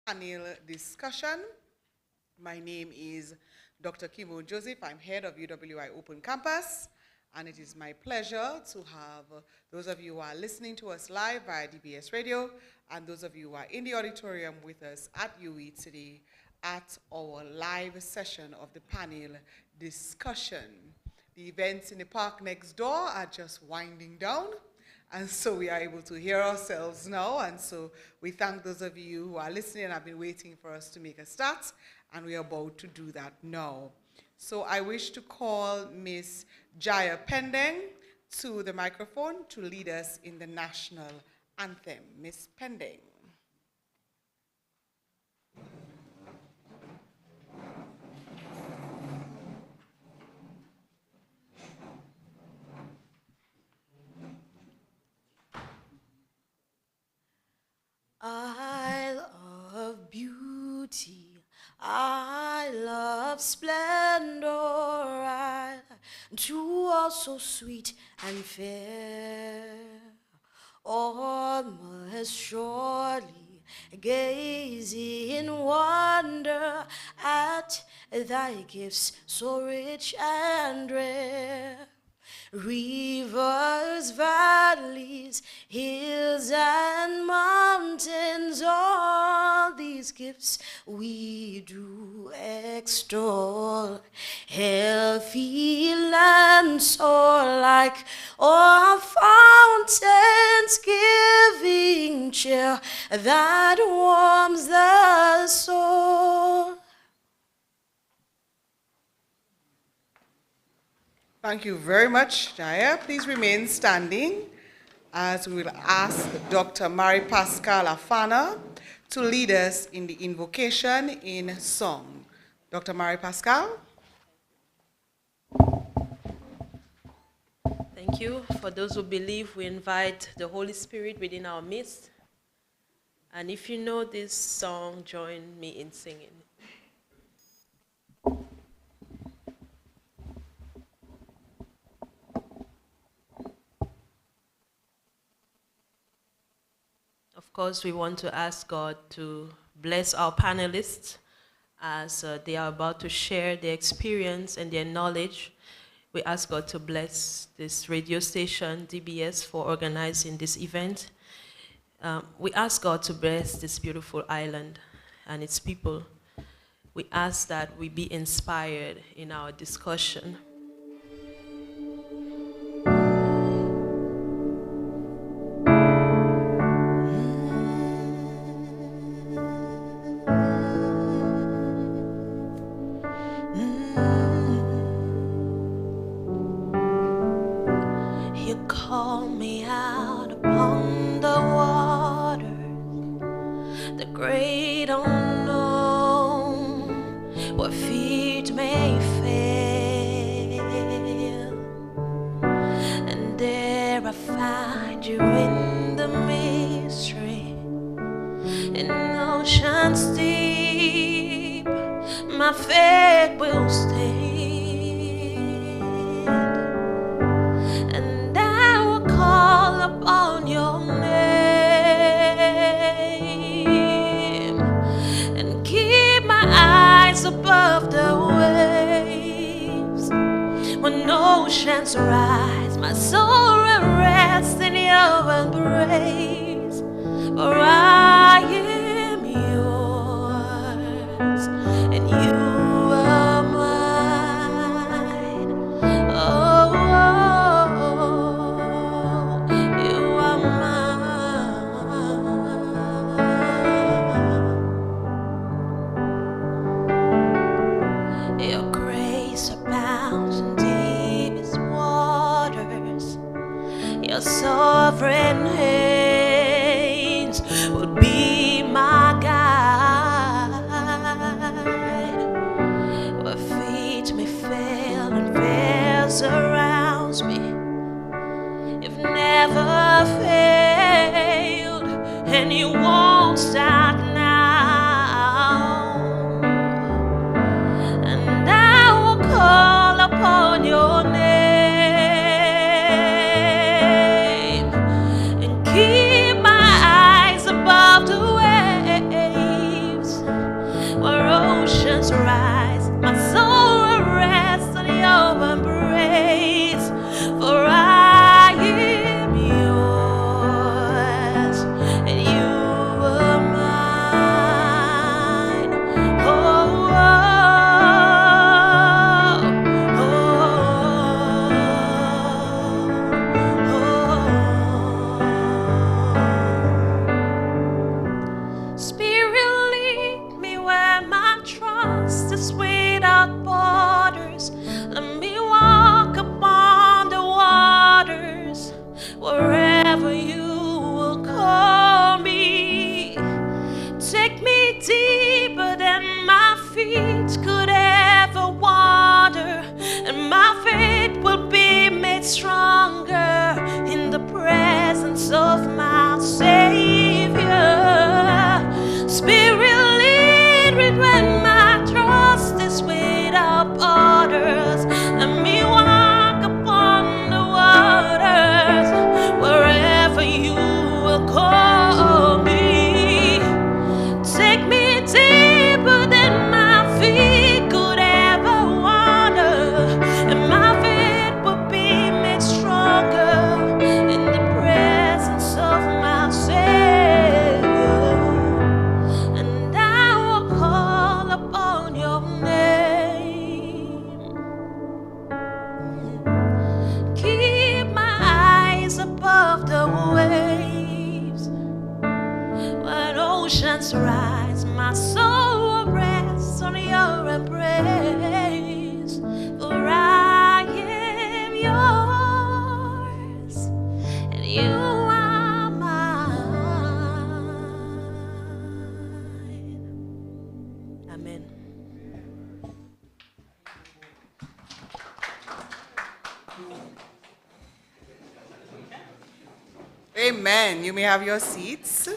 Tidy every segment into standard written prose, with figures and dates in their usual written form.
panel discussion. My name is Dr. Kimo Joseph. I'm head of UWI Open Campus, and it is my pleasure to have those of you who are listening to us live via DBS Radio and those of you who are in the auditorium with us at UE today at our live session of the panel discussion. The events in the park next door are just winding down, and so we are able to hear ourselves now. And so we thank those of you who are listening and have been waiting for us to make a start, and we are about to do that now. So I wish to call Miss Jaya Pending to the microphone to lead us in the national anthem. Miss Pending. I love beauty, I love splendor, I too are so sweet and fair. All must surely gaze in wonder at thy gifts so rich and rare. Rivers, valleys, hills, and mountains, all these gifts we do extol. Healthy and soar like our fountains, giving cheer that warms the soul. Thank you very much, Jaya. Please remain standing as we will ask Dr. Mary Pascal Afana to lead us in the invocation in song. Dr. Mary Pascal. Thank you. For those who believe, we invite the Holy Spirit within our midst. And if you know this song, join me in singing. Of course, we want to ask God to bless our panelists as they are about to share their experience and their knowledge. We ask God to bless this radio station, DBS, for organizing this event. We ask God to bless this beautiful island and its people. We ask that we be inspired in our discussion. My faith will stand, and I will call upon your name and keep my eyes above the waves. When oceans rise, my soul will rest in your embrace, for I am yours and you are mine. Oh, you are mine. Your grace abounds in deepest waters. Your sovereign hands will be my guide. Where feet may fail and fear surrounds me, you've never failed, and you won't stop now. And I will call upon your name and keep my eyes above the waves. waves. When oceans rise, my soul rests on your embrace. For I am yours, and you are mine. Amen. Amen. You may have your seats.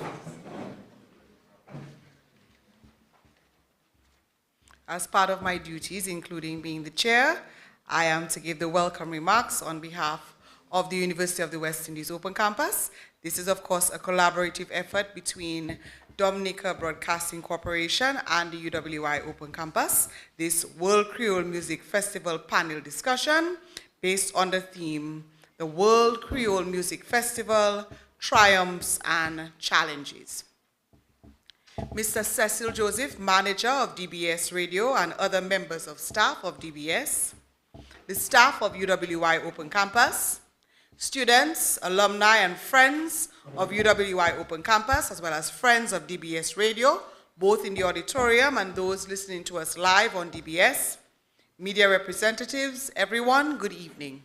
As part of my duties, including being the chair, I am to give the welcome remarks on behalf of the University of the West Indies Open Campus. This is, of course, a collaborative effort between Dominica Broadcasting Corporation and the UWI Open Campus. This World Creole Music Festival panel discussion based on the theme, the World Creole Music Festival, Triumphs and Challenges. Mr. Cecil Joseph, manager of DBS Radio, and other members of staff of DBS, the staff of UWI Open Campus, students, alumni, and friends of UWI Open Campus, as well as friends of DBS Radio, both in the auditorium and those listening to us live on DBS, media representatives, everyone, good evening.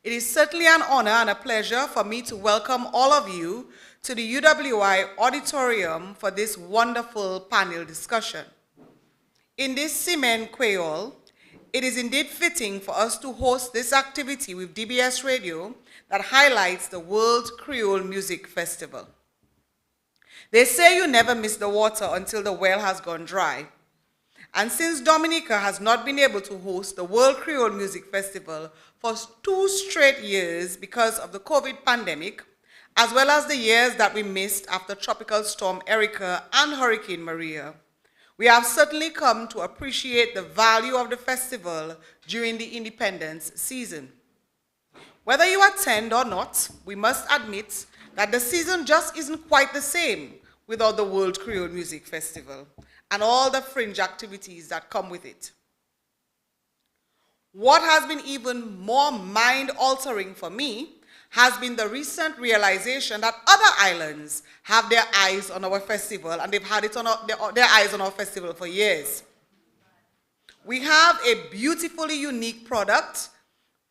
It is certainly an honor and a pleasure for me to welcome all of you to the UWI auditorium for this wonderful panel discussion. In this Simen Creole, it is indeed fitting for us to host this activity with DBS Radio that highlights the World Creole Music Festival. They say you never miss the water until the well has gone dry. And since Dominica has not been able to host the World Creole Music Festival for 2 straight years because of the COVID pandemic, as well as the years that we missed after Tropical Storm Erica and Hurricane Maria, we have certainly come to appreciate the value of the festival during the Independence season. Whether you attend or not, we must admit that the season just isn't quite the same without the World Creole Music Festival and all the fringe activities that come with it. What has been even more mind-altering for me has been the recent realization that other islands have their eyes on our festival, and they've had it on their eyes on our festival for years. We have a beautifully unique product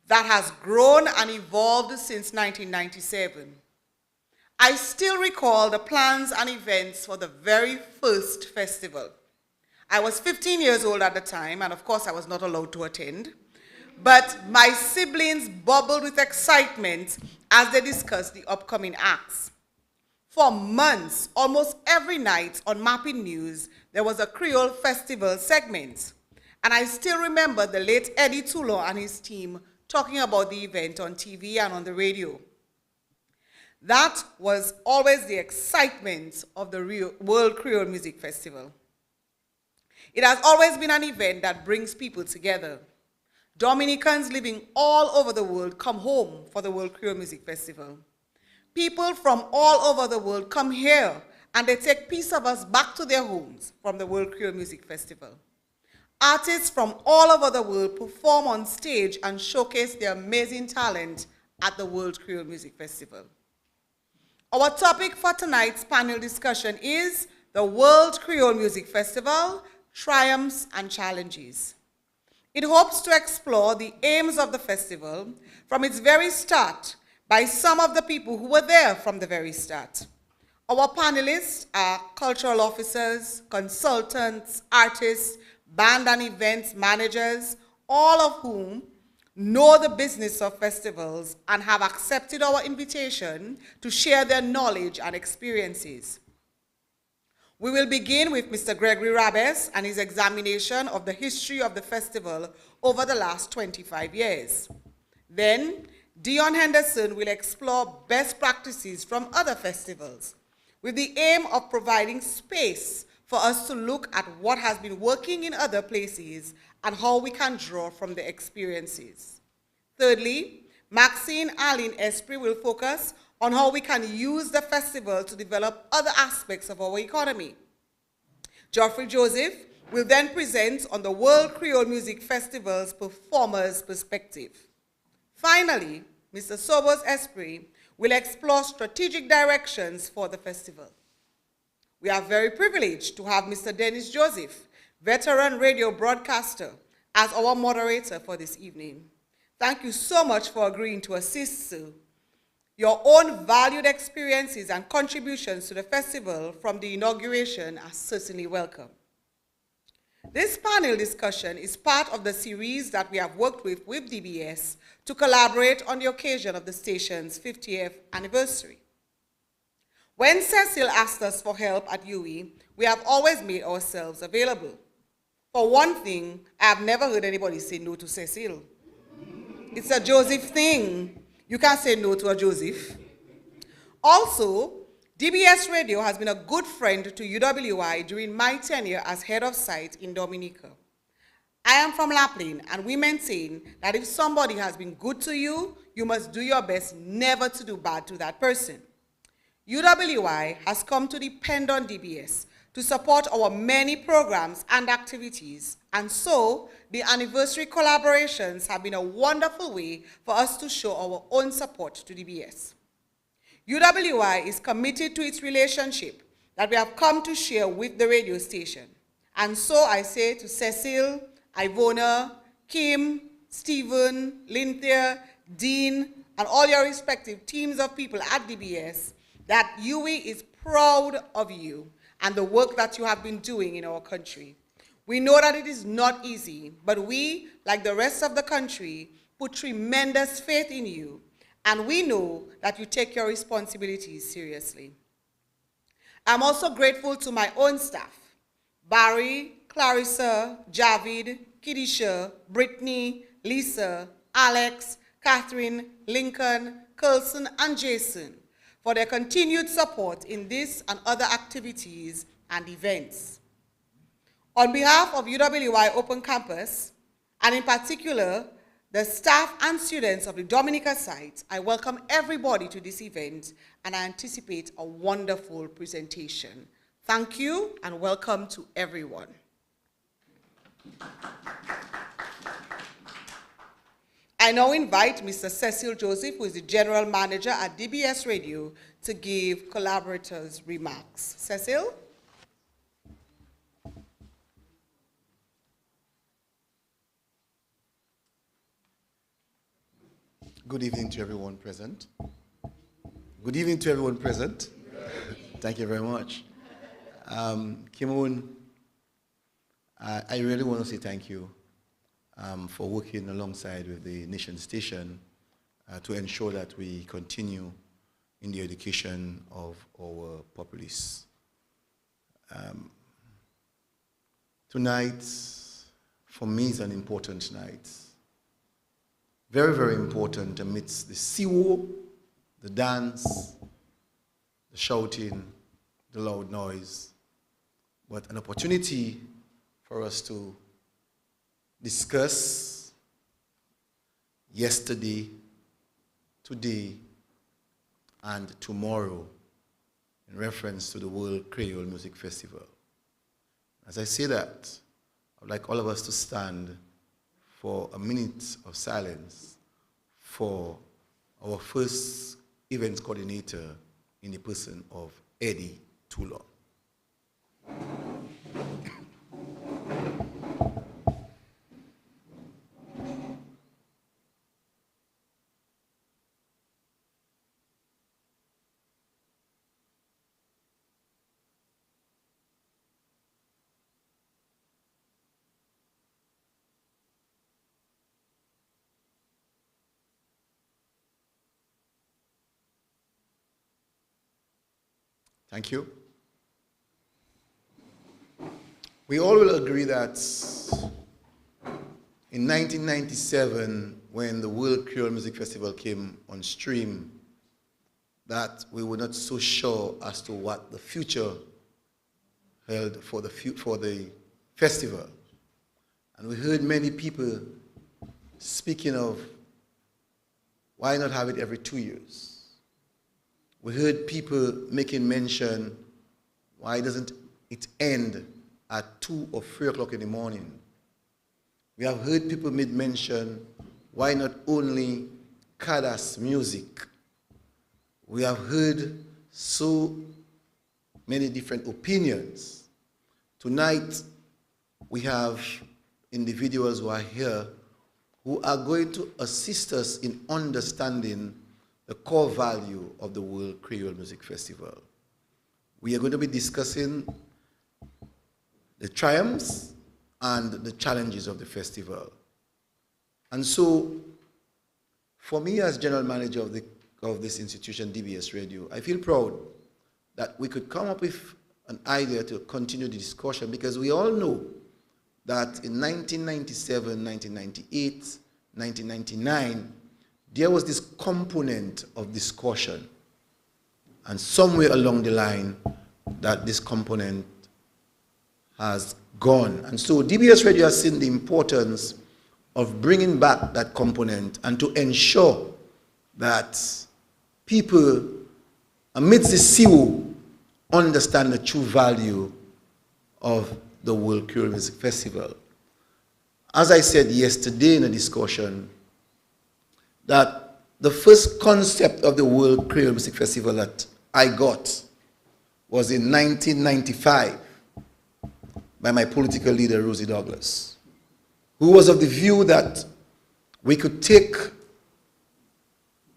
that has grown and evolved since 1997. I still recall the plans and events for the very first festival. I was 15 years old at the time, and of course I was not allowed to attend. But my siblings bubbled with excitement as they discussed the upcoming acts. For months, almost every night on Mapping News, there was a Creole Festival segment. And I still remember the late Eddie Toulon and his team talking about the event on TV and on the radio. That was always the excitement of the World Creole Music Festival. It has always been an event that brings people together. Dominicans living all over the world come home for the World Creole Music Festival. People from all over the world come here and they take piece of us back to their homes from the World Creole Music Festival. Artists from all over the world perform on stage and showcase their amazing talent at the World Creole Music Festival. Our topic for tonight's panel discussion is the World Creole Music Festival, Triumphs and Challenges. It hopes to explore the aims of the festival from its very start by some of the people who were there from the very start. Our panelists are cultural officers, consultants, artists, band and events managers, all of whom know the business of festivals and have accepted our invitation to share their knowledge and experiences. We will begin with Mr. Gregory Rabes and his examination of the history of the festival over the last 25 years. Then, Dion Henderson will explore best practices from other festivals with the aim of providing space for us to look at what has been working in other places and how we can draw from the experiences. Thirdly, Maxine Arlene Esprit will focus on how we can use the festival to develop other aspects of our economy. Geoffrey Joseph will then present on the World Creole Music Festival's performer's perspective. Finally, Mr. Sobos Esprit will explore strategic directions for the festival. We are very privileged to have Mr. Dennis Joseph, veteran radio broadcaster, as our moderator for this evening. Thank you so much for agreeing to assist, sir. Your own valued experiences and contributions to the festival from the inauguration are certainly welcome. This panel discussion is part of the series that we have worked with DBS to collaborate on the occasion of the station's 50th anniversary. When Cecil asked us for help at UE, we have always made ourselves available. For one thing, I have never heard anybody say no to Cecil. It's a Joseph thing. You can't say no to a Joseph. Also, DBS Radio has been a good friend to UWI during my tenure as head of site in Dominica. I am from Lapland, and we maintain that if somebody has been good to you, you must do your best never to do bad to that person. UWI has come to depend on DBS to support our many programs and activities, and so the anniversary collaborations have been a wonderful way for us to show our own support to DBS. UWI is committed to its relationship that we have come to share with the radio station, and so I say to Cecil, Ivona, Kim, Stephen, Lynthia, Dean, and all your respective teams of people at DBS, that UE is proud of you and the work that you have been doing in our country. We know that it is not easy, but we, like the rest of the country, put tremendous faith in you, and we know that you take your responsibilities seriously. I'm also grateful to my own staff, Barry, Clarissa, Javid, Kidisha, Brittany, Lisa, Alex, Catherine, Lincoln, Coulson, and Jason, for their continued support in this and other activities and events. On behalf of UWI Open Campus, and in particular, the staff and students of the Dominica site, I welcome everybody to this event, and I anticipate a wonderful presentation. Thank you, and welcome to everyone. I now invite Mr. Cecil Joseph, who is the General Manager at DBS Radio, to give collaborators remarks. Cecil? Good evening to everyone present. Good evening to everyone present. Thank you very much. Kimoon, I really want to say thank you for working alongside with the Nation Station to ensure that we continue in the education of our populace. Tonight, for me, is an important night. Very, very important amidst the siwo, the dance, the shouting, the loud noise, but an opportunity for us to discuss yesterday, today, and tomorrow in reference to the World Creole Music Festival. As I say that, I'd like all of us to stand for a minute of silence for our first events coordinator in the person of Eddie Toulon. Thank you. We all will agree that in 1997, when the World Creole Music Festival came on stream, that we were not so sure as to what the future held for the festival. And we heard many people speaking of why not have it every 2 years. We heard people making mention, why doesn't it end at 2 or 3 o'clock in the morning? We have heard people make mention, why not only Kadas music? We have heard so many different opinions. Tonight, we have individuals who are here who are going to assist us in understanding the core value of the World Creole Music Festival. We are going to be discussing the triumphs and the challenges of the festival. And so, for me as general manager of this institution, DBS Radio, I feel proud that we could come up with an idea to continue the discussion, because we all know that in 1997, 1998, 1999, there was this component of discussion. And somewhere along the line, that this component has gone. And so DBS Radio has seen the importance of bringing back that component and to ensure that people amidst the sea understand the true value of the World Creole Music Festival. As I said yesterday in a discussion, that the first concept of the World Creole Music Festival that I got was in 1995 by my political leader, Rosie Douglas, who was of the view that we could take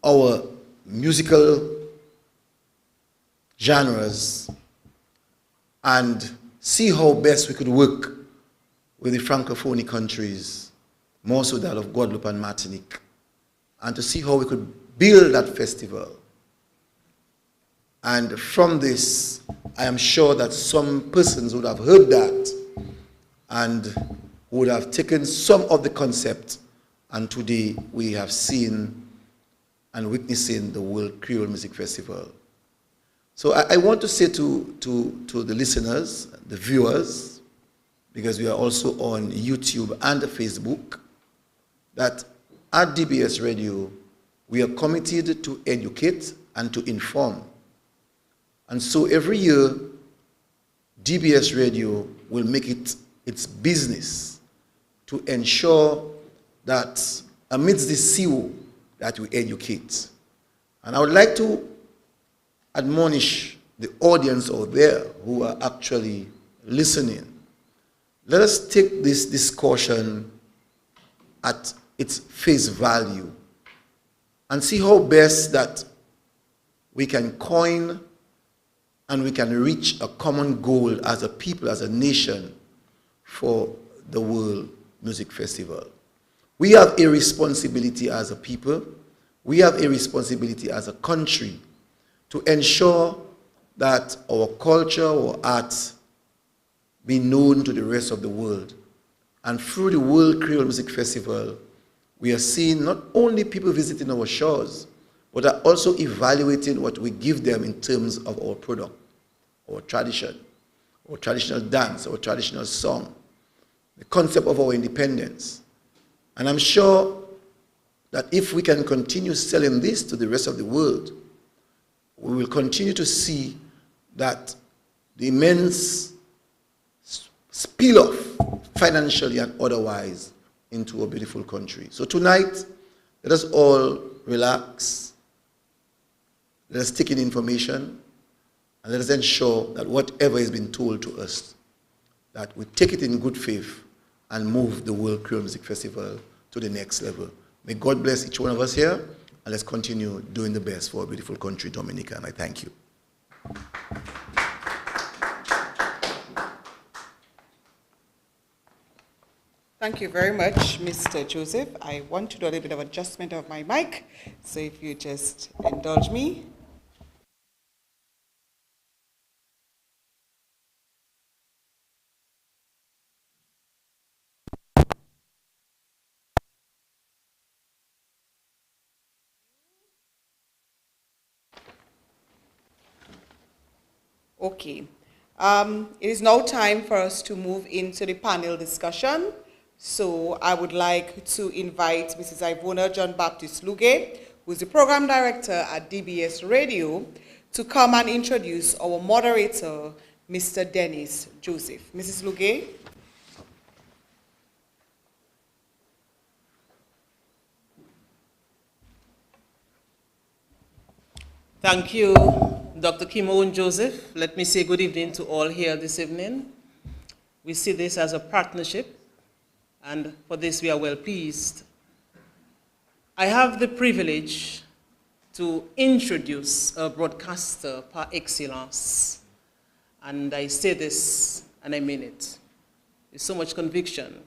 our musical genres and see how best we could work with the Francophone countries, more so that of Guadeloupe and Martinique, and to see how we could build that festival. And from this, I am sure that some persons would have heard that and would have taken some of the concept, and today we have seen and witnessing the World Creole Music Festival. So I want to say to the listeners, the viewers, because we are also on YouTube and Facebook, that at DBS Radio, we are committed to educate and to inform. And so every year, DBS Radio will make it its business to ensure that amidst the sea that we educate. And I would like to admonish the audience out there who are actually listening. Let us take this discussion at its face value and see how best that we can coin and we can reach a common goal as a people, as a nation, for the World Music Festival. We have a responsibility as a people, we have a responsibility as a country to ensure that our culture, our arts, be known to the rest of the world. And through the World Creole Music Festival, we are seeing not only people visiting our shores, but are also evaluating what we give them in terms of our product, our tradition, our traditional dance, our traditional song, the concept of our independence. And I'm sure that if we can continue selling this to the rest of the world, we will continue to see that the immense spill off, financially and otherwise, into a beautiful country. So tonight, let us all relax, let us take in information, and let us ensure that whatever has been told to us, that we take it in good faith and move the World Creole Music Festival to the next level. May God bless each one of us here, and let's continue doing the best for a beautiful country, Dominica, and I thank you. Thank you very much, Mr. Joseph. I want to do a little bit of adjustment of my mic, so if you just indulge me. Okay. It is now time for us to move into the panel discussion. So I would like to invite Mrs. Ivona John Baptist Luge, who is the program director at DBS Radio, to come and introduce our moderator, Mr. Dennis Joseph. Mrs. Luge. Thank you, Dr. Kimon Joseph. Let me say good evening to all here this evening. We see this as a partnership, and for this we are well pleased. I have the privilege to introduce a broadcaster par excellence, and I say this and I mean it with so much conviction.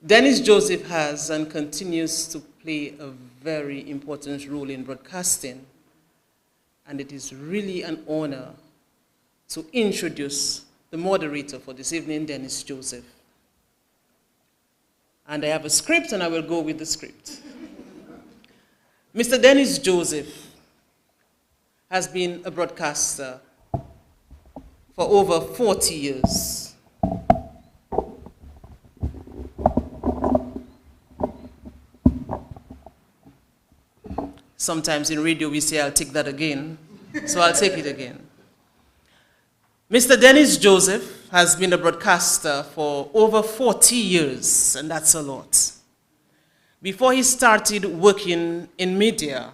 Dennis Joseph has and continues to play a very important role in broadcasting, and it is really an honor to introduce the moderator for this evening, Dennis Joseph. And I have a script, and I will go with the script. Mr. Dennis Joseph has been a broadcaster for over 40 years. Sometimes in radio we say, I'll take that again, so I'll take it again. Mr. Dennis Joseph has been a broadcaster for over 40 years, and that's a lot. Before he started working in media,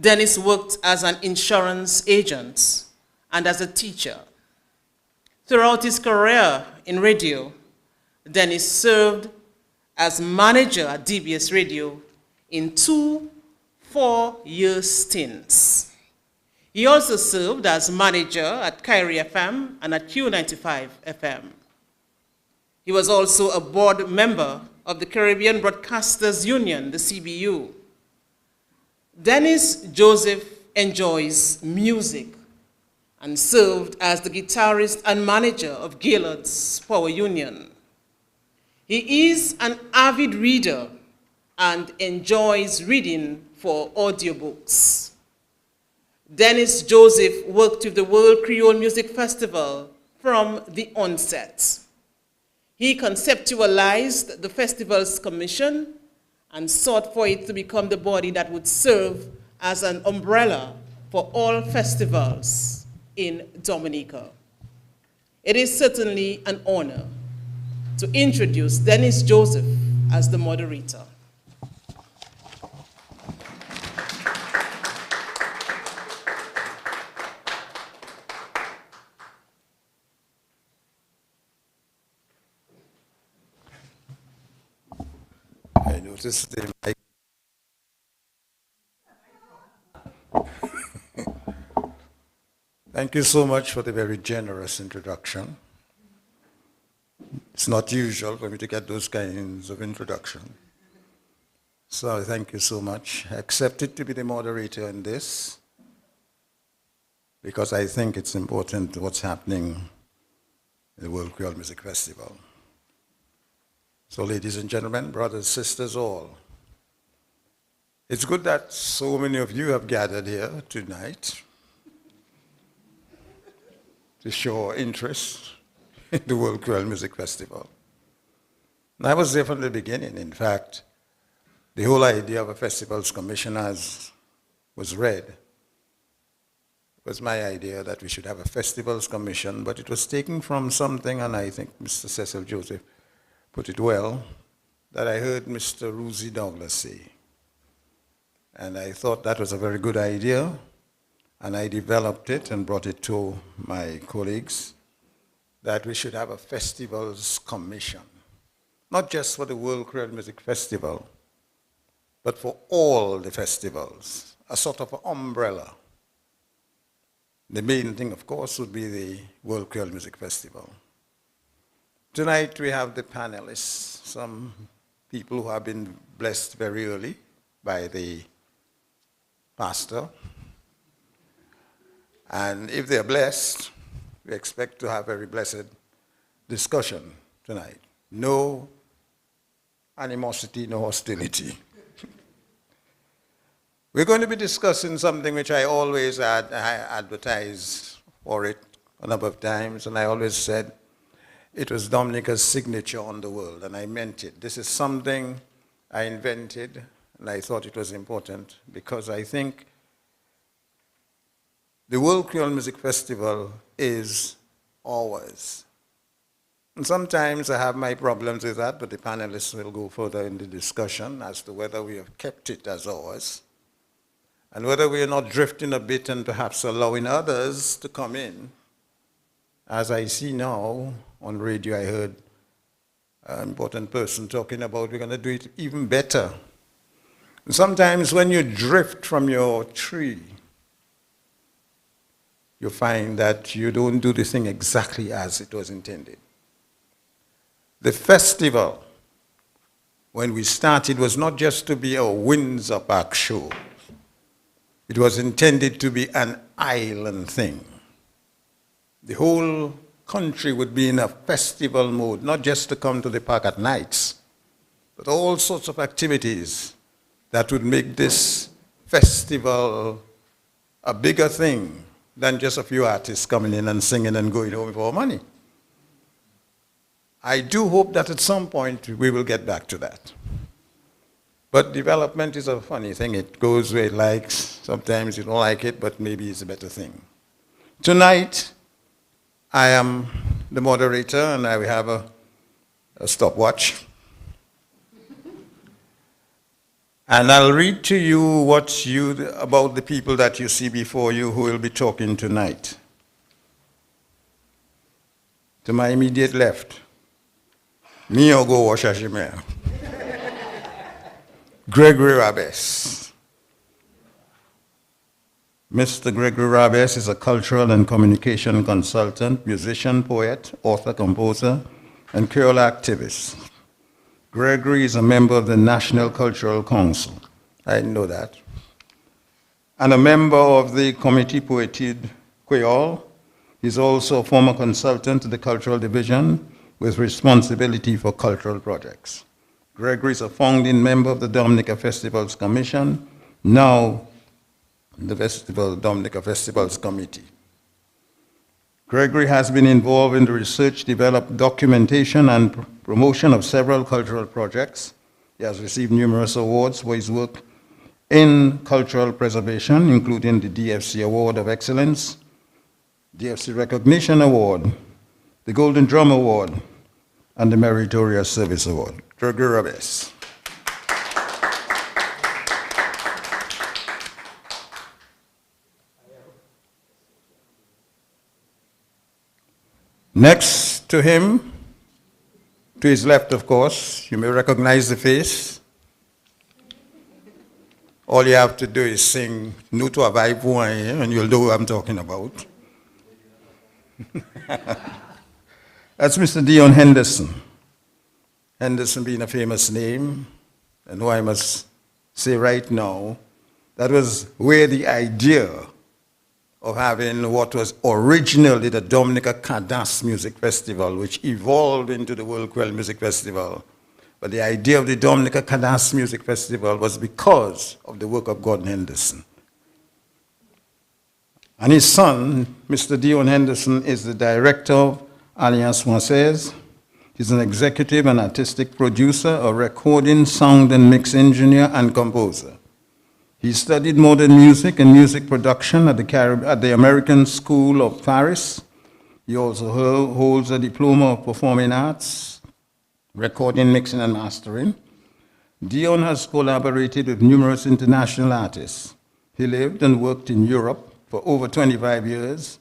Dennis worked as an insurance agent and as a teacher. Throughout his career in radio, Dennis served as manager at DBS Radio in 2 4-year stints. He also served as manager at Kyrie FM and at Q95 FM. He was also a board member of the Caribbean Broadcasters Union, the CBU. Dennis Joseph enjoys music and served as the guitarist and manager of Gaylord's Power Union. He is an avid reader and enjoys reading for audiobooks. Dennis Joseph worked with the World Creole Music Festival from the onset. He conceptualized the festival's commission and sought for it to become the body that would serve as an umbrella for all festivals in Dominica. It is certainly an honor to introduce Dennis Joseph as the moderator. I noticed the mic. Thank you so much for the very generous introduction. It's not usual for me to get those kinds of introduction. So thank you so much. I accepted to be the moderator in this because I think it's important what's happening in the World Creole Music Festival. So ladies and gentlemen, brothers, sisters, all, it's good that so many of you have gathered here tonight to show interest in the World Creole Music Festival. And I was there from the beginning. In fact, the whole idea of a festival's commission was read. It was my idea that we should have a festivals commission, but it was taken from something, and I think Mr. Cecil Joseph put it well, that I heard Mr. Ruzi Douglas say. And I thought that was a very good idea, and I developed it and brought it to my colleagues, that we should have a festivals commission, not just for the World Creole Music Festival, but for all the festivals, a sort of umbrella. The main thing, of course, would be the World Creole Music Festival. Tonight we have the panelists, some people who have been blessed very early by the pastor. And if they're blessed, we expect to have very blessed discussion tonight. No animosity, no hostility. We're going to be discussing something which I always advertised for it a number of times, and I always said it was Dominica's signature on the world, and I meant it. This is something I invented, and I thought it was important because I think the World Creole Music Festival is ours. And sometimes I have my problems with that, but the panelists will go further in the discussion as to whether we have kept it as ours. and whether we are not drifting a bit and perhaps allowing others to come in. As I see now on radio, I heard an important person talking about we're going to do it even better. And sometimes when you drift from your tree, you find that you don't do the thing exactly as it was intended. The festival, when we started, was not just to be a Windsor Park show. It was intended to be an island thing. The whole country would be in a festival mode, not just to come to the park at nights, but all sorts of activities that would make this festival a bigger thing than just a few artists coming in and singing and going home for money. I do hope that at some point we will get back to that. But development is a funny thing. It goes where it likes. Sometimes you don't like it, but maybe it's a better thing. Tonight, I am the moderator, and I will have a stopwatch. And I'll read to you about the people that you see before you who will be talking tonight. To my immediate left, me or go wash Ashimea. Gregory Rabes. Mr. Gregory Rabes is a cultural and communication consultant, musician, poet, author, composer, and Creole activist. Gregory is a member of the National Cultural Council. I didn't know that. And a member of the Comité Poétique Creole. He's also a former consultant to the Cultural Division with responsibility for cultural projects. Gregory is a founding member of the Dominica Festivals Commission, now the Dominica Festivals Committee. Gregory has been involved in the research, documentation, and promotion of several cultural projects. He has received numerous awards for his work in cultural preservation, including the DFC Award of Excellence, DFC Recognition Award, the Golden Drum Award, and the Meritorious Service Award. Gregory Rabes. Next to him, to his left, of course, you may recognize the face. All you have to do is sing "Nous toi vai pour un," and you'll know who I'm talking about. That's Mr. Dion Henderson. Henderson being a famous name, and who I must say right now, that was where the idea of having what was originally the Dominica Cadence Music Festival, which evolved into the World Quail Music Festival. But the idea of the Dominica Cadence Music Festival was because of the work of Gordon Henderson. And his son, Mr. Dion Henderson, is the director of Alliance Française. He's an executive and artistic producer, a recording, sound and mix engineer, and composer. He studied modern music and music production at the American School of Paris. He also holds a diploma of performing arts, recording, mixing, and mastering. Dion has collaborated with numerous international artists. He lived and worked in Europe for over 25 years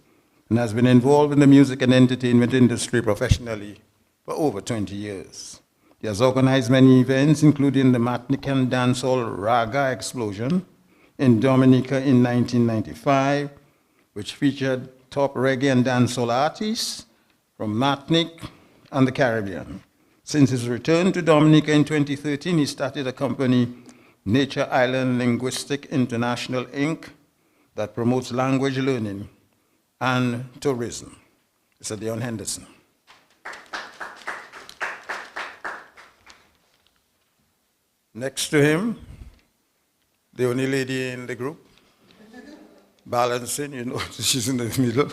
and has been involved in the music and entertainment industry professionally for over 20 years. He has organized many events, including the Martinican dancehall Raga Explosion in Dominica in 1995, which featured top reggae and dancehall artists from Martinique and the Caribbean. Since his return to Dominica in 2013, he started a company, Nature Island Linguistic International, Inc., that promotes language learning and tourism. Mr. Dion Henderson. Next to him, the only lady in the group, balancing, you know, she's in the middle.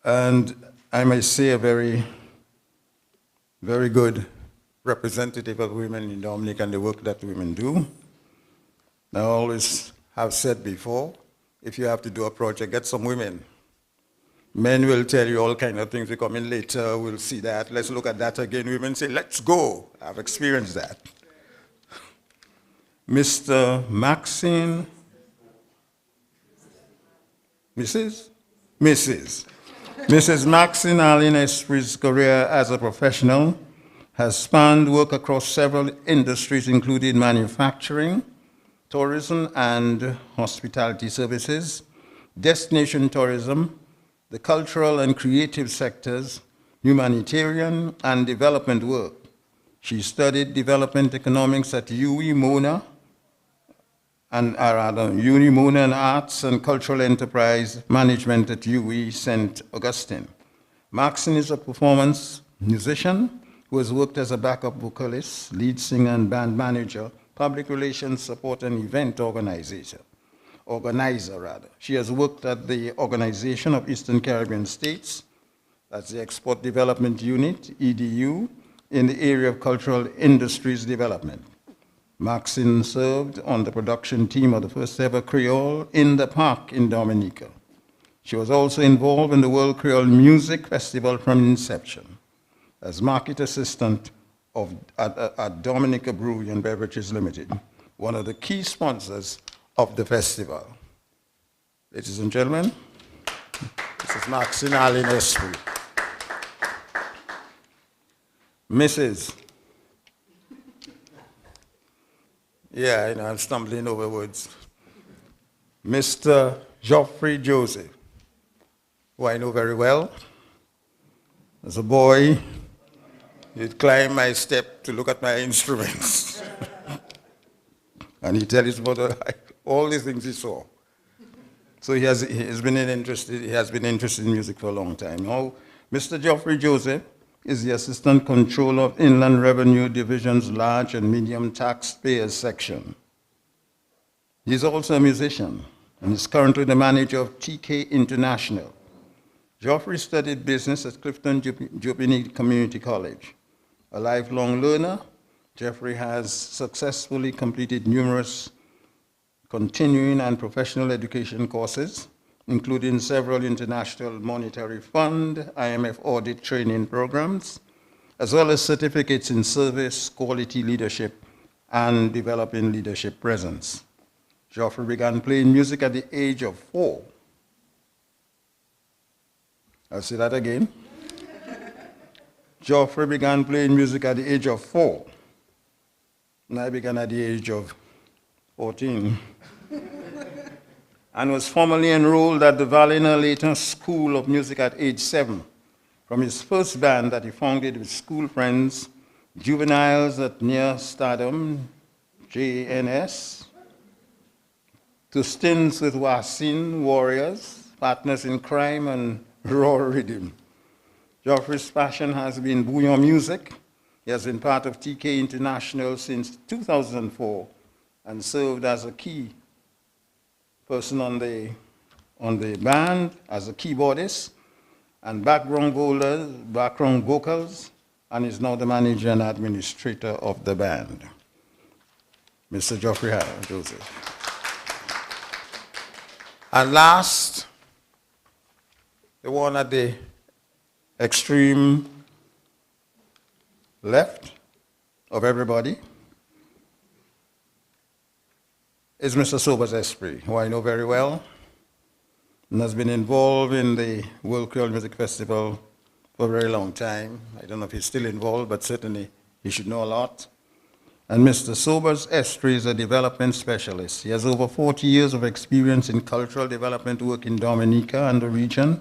And I may say a very, very good representative of women in Dominica and the work that women do. I always have said before, if you have to do a project, get some women. Men will tell you all kinds of things. We come in later, we'll see that. Let's look at that again. Women say, let's go. I've experienced that. Mr. Maxine, Mrs. Maxine Arlene Esprit's career as a professional has spanned work across several industries, including manufacturing, tourism and hospitality services, destination tourism, the cultural and creative sectors, humanitarian and development work. She studied development economics at UWI-Mona and Arts and Cultural Enterprise Management at UWI St. Augustine. Maxine is a performance musician who has worked as a backup vocalist, lead singer and band manager, public relations support and event organizer. She has worked at the Organization of Eastern Caribbean States, that's the Export Development Unit, EDU, in the area of cultural industries development. Maxine served on the production team of the first ever Creole in the Park in Dominica. She was also involved in the World Creole Music Festival from inception as market assistant at Dominica Brewery and Beverages Limited, one of the key sponsors of the festival. Ladies and gentlemen, this is Maxine Arlene Esprit. Mrs. Yeah, I know, I'm stumbling over words. Mr. Geoffrey Joseph, who I know very well. As a boy, he'd climb my step to look at my instruments. And he'd tell his mother all these things he saw. So he has been interested in music for a long time. Now, Mr. Geoffrey Joseph is the Assistant Controller of Inland Revenue Division's Large and Medium Taxpayers Section. He's also a musician and is currently the manager of TK International. Geoffrey studied business at Clifton Jubilee Community College. A lifelong learner, Geoffrey has successfully completed numerous continuing and professional education courses, including several International Monetary Fund, IMF audit training programs, as well as certificates in service, quality leadership, and developing leadership presence. Geoffrey began playing music at the age of 4. I'll say that again. Geoffrey began playing music at the age of 4, and I began at the age of 14. And was formally enrolled at the Valina Leighton School of Music at age 7, from his first band that he founded with school friends, Juveniles at near Stardom, JNS, to stints with Wasin Warriors, Partners in Crime, and Raw Rhythm. Geoffrey's passion has been bouillon music. He has been part of TK International since 2004 and served as a key person on the band, as a keyboardist and background vocals, and is now the manager and administrator of the band. Mr. Geoffrey Joseph. And last, the one at the extreme left of everybody is Mr. Sobers Esprit, who I know very well and has been involved in the World Creole Music Festival for a very long time. I don't know if he's still involved, but certainly he should know a lot. And Mr. Sobers Esprit is a development specialist. He has over 40 years of experience in cultural development work in Dominica and the region,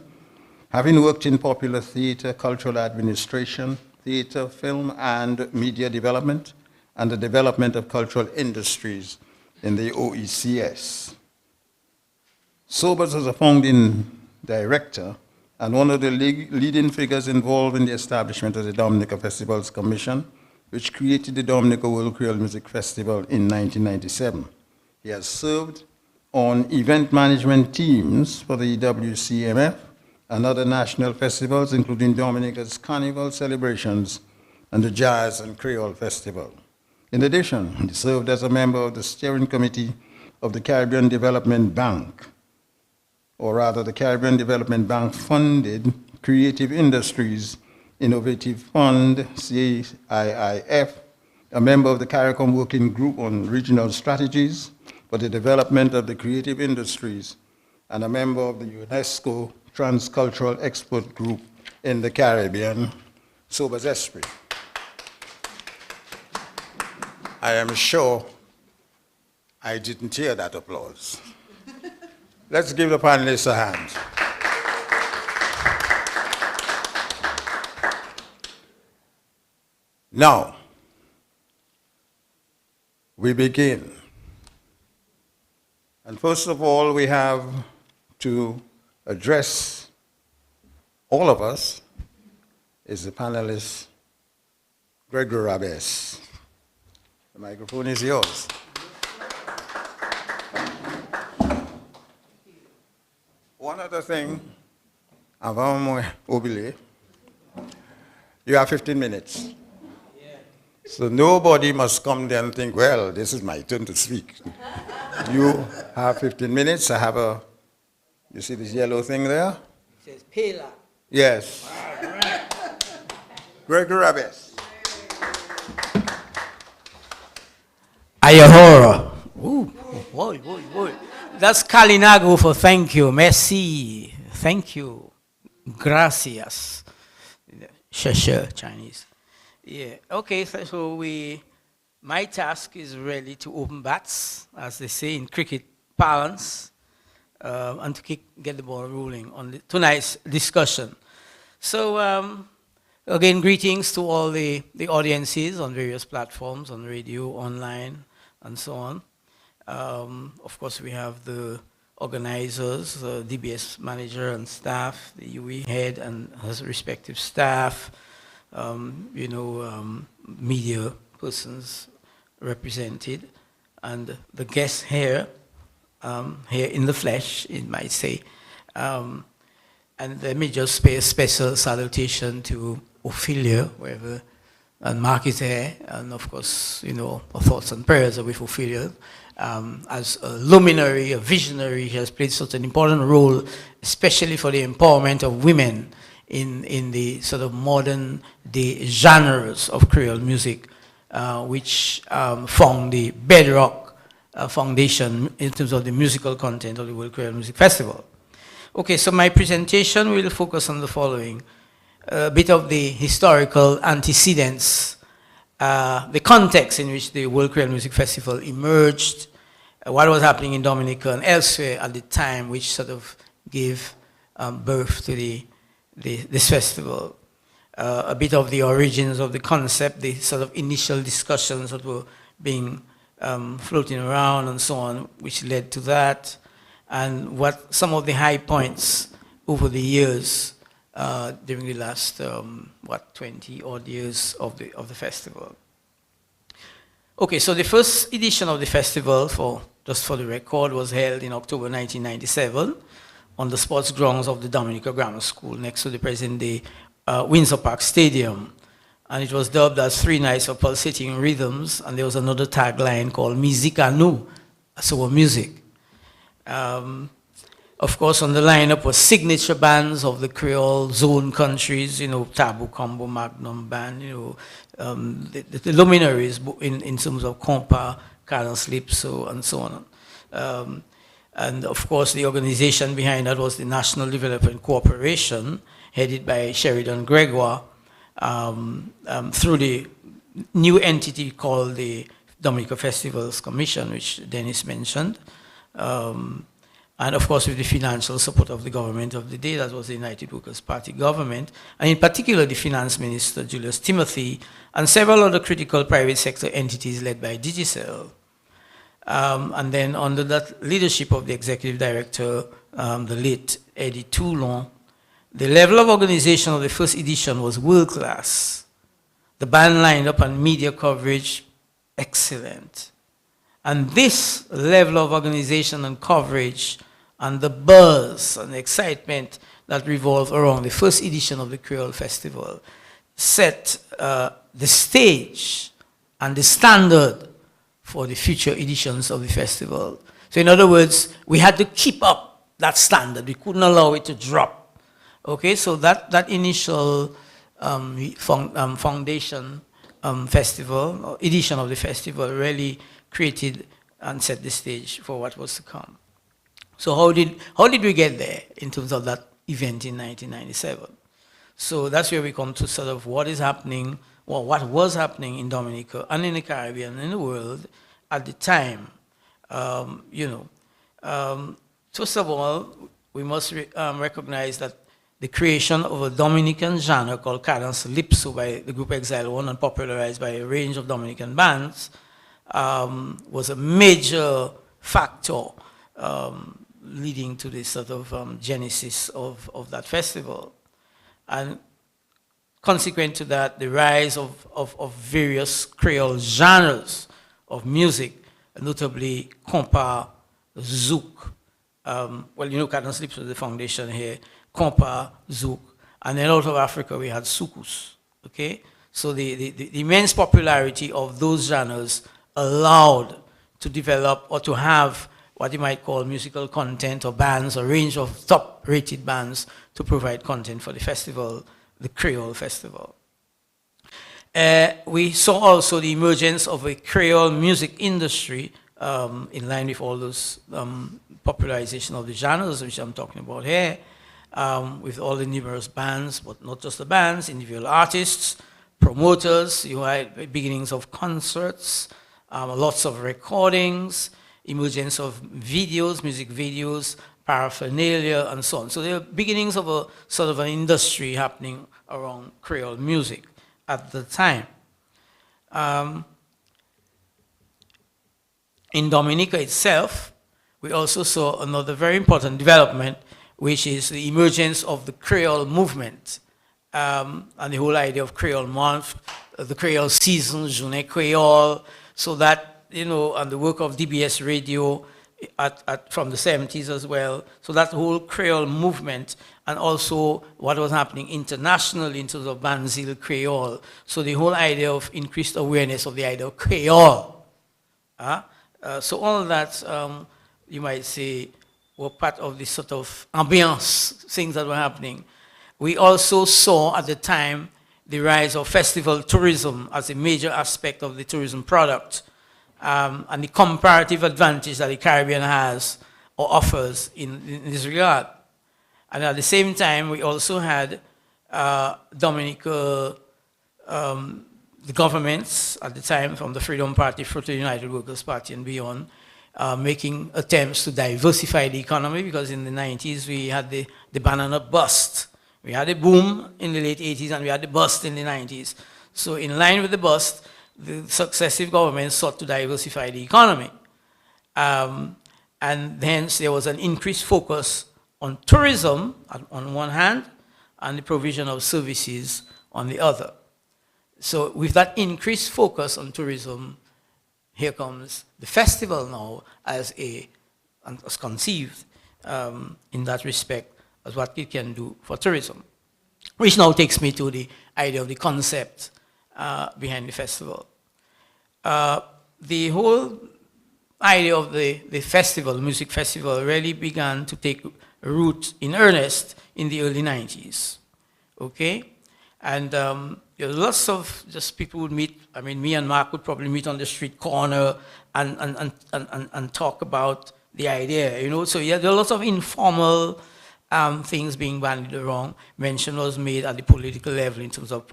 having worked in popular theater, cultural administration, theater, film, and media development, and the development of cultural industries in the OECS. Sobers is a founding director and one of the leading figures involved in the establishment of the Dominica Festivals Commission, which created the Dominica World Creole Music Festival in 1997. He has served on event management teams for the W.C.M.F. and other national festivals, including Dominica's Carnival celebrations and the Jazz and Creole Festival. In addition, he served as a member of the steering committee of the Caribbean Development Bank, or rather the Caribbean Development Bank funded Creative Industries Innovative Fund, CIIF, a member of the CARICOM Working Group on Regional Strategies for the Development of the Creative Industries, and a member of the UNESCO Transcultural Expert Group in the Caribbean, Sobers Esprit. I am sure I didn't hear that applause. Let's give the panelists a hand. Now, we begin. And first of all, we have to address all of us is the panelist, Gregory Rabes. The microphone is yours. One other thing, avant moi oublier, you have 15 minutes. So nobody must come there and think, well, this is my turn to speak. You have 15 minutes. I have a, you see this yellow thing there? It says Pela. Yes. All right. Gregory Rabes. Ayahora. Ooh, boy. That's Kalinago for thank you, merci, thank you, gracias. Shasha, Chinese. Yeah, okay, so my task is really to open bats, as they say in cricket parlance, and to get the ball rolling on tonight's discussion. So, again, greetings to all the audiences on various platforms, on radio, online, and so on. Of course, we have the organizers, DBS manager and staff, the UE head and his respective staff, media persons represented, and the guests here, here in the flesh, it might say. And let me just pay a special salutation to Ophelia, wherever, and Mark is here, and of course, our thoughts and prayers are with Ophelia. As a luminary, a visionary, he has played such an important role, especially for the empowerment of women in the sort of modern day genres of Creole music, which form the bedrock foundation in terms of the musical content of the World Creole Music Festival. Okay, so my presentation will focus on the following. A bit of the historical antecedents, the context in which the World Creole Music Festival emerged, what was happening in Dominica and elsewhere at the time, which sort of gave birth to this festival. A bit of the origins of the concept, the sort of initial discussions that were being floating around and so on, which led to that, and what some of the high points over the years during the last 20 odd years of the festival. Okay, so the first edition of the festival, just for the record, was held in October 1997 on the sports grounds of the Dominica Grammar School next to the present-day Windsor Park Stadium. And it was dubbed as 3 nights of pulsating rhythms, and there was another tagline called Musique à nous, so music. Of course, on the lineup was signature bands of the Creole zone countries, Tabu, Combo, Magnum Band, the luminaries in terms of compa, cadence, calypso, and so on. And of course, the organization behind that was the National Development Corporation, headed by Sheridan Gregoire, through the new entity called the Dominica Festivals Commission, which Dennis mentioned. And of course, with the financial support of the government of the day, that was the United Workers' Party government, and in particular the Finance Minister, Julius Timothy, and several other critical private sector entities led by Digicel. And then under that leadership of the Executive Director, the late Eddie Toulon, the level of organization of the first edition was world-class. The band lineup and media coverage, excellent. And this level of organization and coverage and the buzz and the excitement that revolved around the first edition of the Creole Festival set the stage and the standard for the future editions of the festival. So in other words, we had to keep up that standard. We couldn't allow it to drop. Okay, so that initial foundation festival, or edition of the festival, really created and set the stage for what was to come. So how did we get there in terms of that event in 1997? So that's where we come to sort of what is happening, well, what was happening in Dominica and in the Caribbean and in the world at the time. First of all, we must recognize that the creation of a Dominican genre called cadence calypso by the group Exile One and popularized by a range of Dominican bands was a major factor leading to this sort of genesis of that festival. And consequent to that, the rise of various Creole genres of music, notably compa, zouk. Cadence calypso was the foundation here. Compa, zouk, and then out of Africa we had soukous. Okay, so the immense popularity of those genres allowed to develop or to have what you might call musical content or bands, a range of top-rated bands to provide content for the festival, the Creole Festival. We saw also the emergence of a Creole music industry in line with all those popularization of the genres which I'm talking about here, with all the numerous bands, but not just the bands, individual artists, promoters, you had beginnings of concerts, lots of recordings, emergence of videos, music videos, paraphernalia, and so on. So there are beginnings of a sort of an industry happening around Creole music at the time. In Dominica itself, we also saw another very important development, which is the emergence of the Creole movement, and the whole idea of Creole month, the Creole season, Journée Creole, so that, and the work of DBS Radio from the 70s as well. So that whole Creole movement, and also what was happening internationally in terms of Banzil Creole. So the whole idea of increased awareness of the idea of Creole. So all of that, you might say, were part of this sort of ambiance, things that were happening. We also saw at the time the rise of festival tourism as a major aspect of the tourism product, and the comparative advantage that the Caribbean has or offers in this regard. And at the same time, we also had Dominica, the governments at the time, from the Freedom Party through to the United Workers' Party and beyond, making attempts to diversify the economy, because in the 90s we had the banana bust. We had a boom in the late 80s and we had the bust in the 90s. So in line with the bust, the successive governments sought to diversify the economy. And hence there was an increased focus on tourism on one hand and the provision of services on the other. So with that increased focus on tourism, here comes the festival now as conceived in that respect as what it can do for tourism. Which now takes me to the idea of the concept behind the festival. The whole idea of the festival, the music festival, really began to take root in earnest in the early 90s. Okay? And there were lots of just people would meet. I mean, me and Mark would probably meet on the street corner and talk about the idea, So yeah, there are lots of informal things being bandied around. Mention was made at the political level in terms of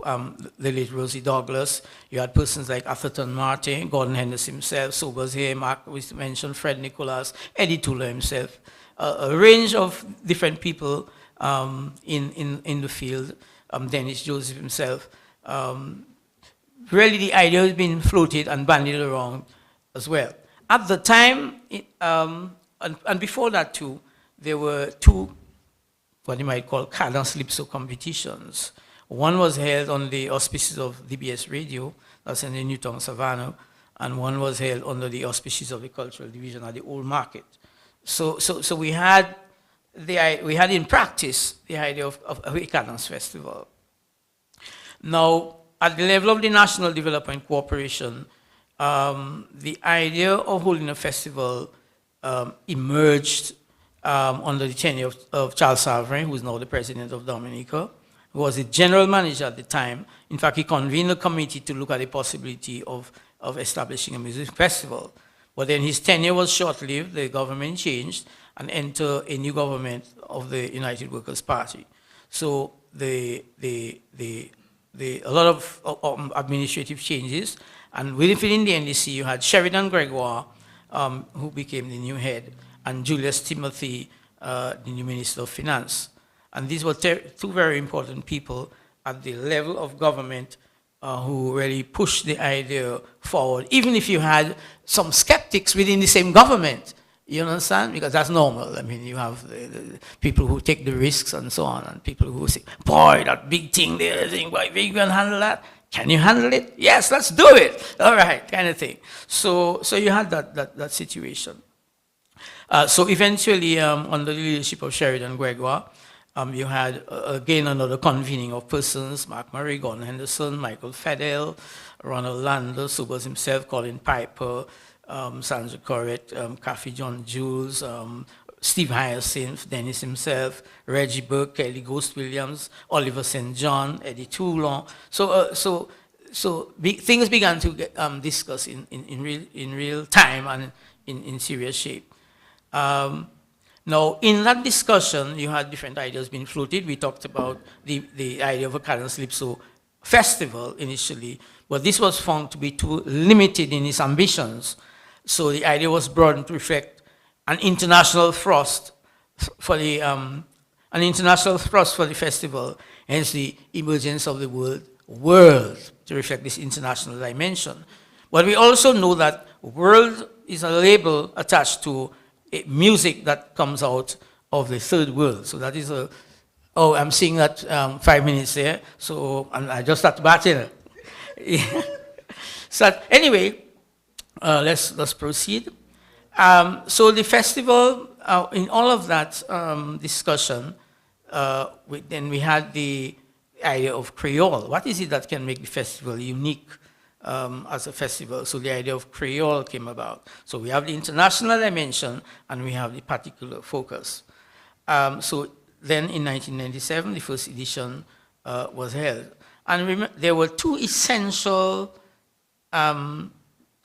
the late Rosie Douglas. You had persons like Atherton Martin, Gordon Henderson himself, Sobers here, Mark, we mentioned Fred Nicholas, Eddie Tula himself, a range of different people in the field, Dennis Joseph himself. Really the idea has been floated and bandied around as well. At the time, and before that too, there were two, what you might call cadence calypso competitions. One was held on the auspices of DBS Radio, that's in the Newtown Savannah, and one was held under the auspices of the Cultural Division at the Old Market. So we had in practice the idea of a cadence festival. Now, at the level of the National Development Corporation, the idea of holding a festival emerged under the tenure of Charles Savrin, who is now the president of Dominica, who was the general manager at the time. In fact, he convened a committee to look at the possibility of establishing a music festival. But then his tenure was short-lived, the government changed, and entered a new government of the United Workers' Party. So a lot of administrative changes, and within the NDC, you had Sheridan Gregoire, who became the new head, and Julius Timothy, the new Minister of Finance. And these were two very important people at the level of government who really pushed the idea forward, even if you had some skeptics within the same government. You understand? Because that's normal. I mean, you have the people who take the risks and so on, and people who say, boy, that big thing there, boy, you can handle that? Can you handle it? Yes, let's do it. All right, kind of thing. So you had that situation. So eventually, under the leadership of Sheridan Gregoire, you had, again, another convening of persons: Mark Murray, Gordon Henderson, Michael Fedel, Ronald Lander, Sobers himself, Colin Piper, Sandra Corrett, Kathy John Jules, Steve Hyacinth, Dennis himself, Reggie Burke, Kelly Ghost Williams, Oliver St. John, Eddie Toulon. Things began to get discussed in real time and in serious shape. Now, in that discussion, you had different ideas being floated. We talked about the idea of a Calypso festival initially, but this was found to be too limited in its ambitions. So the idea was broadened to reflect an international thrust for the festival, hence the emergence of the word world to reflect this international dimension. But we also know that world is a label attached to music that comes out of the third world. So that is I'm seeing that 5 minutes there, so I just start batting. So anyway, let's proceed. So the festival, in all of that discussion, then we had the idea of Creole. What is it that can make the festival unique as a festival? So the idea of Creole came about. So we have the international dimension and we have the particular focus. So then in 1997, the first edition was held. And there were two essential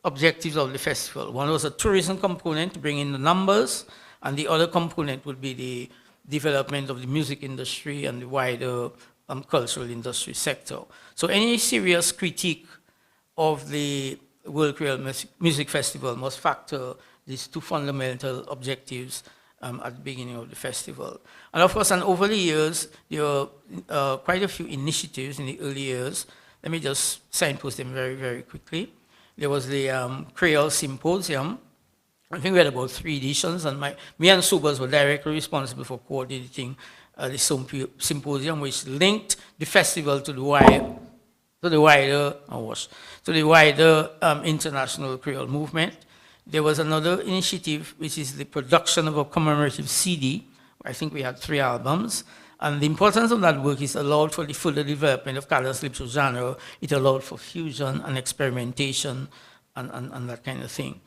objectives of the festival. One was a tourism component to bring in the numbers, and the other component would be the development of the music industry and the wider cultural industry sector. So any serious critique of the World Creole Music Festival must factor these two fundamental objectives at the beginning of the festival. And of course, and over the years, there were quite a few initiatives in the early years. Let me just signpost them very, very quickly. There was the Creole Symposium. I think we had about 3 editions, and me and Sobers were directly responsible for coordinating the symposium, which linked the festival to the wider international Creole movement. There was another initiative, which is the production of a commemorative CD. I think we had 3 albums. And the importance of that work is allowed for the further development of calypso genre. It allowed for fusion and experimentation and that kind of thing.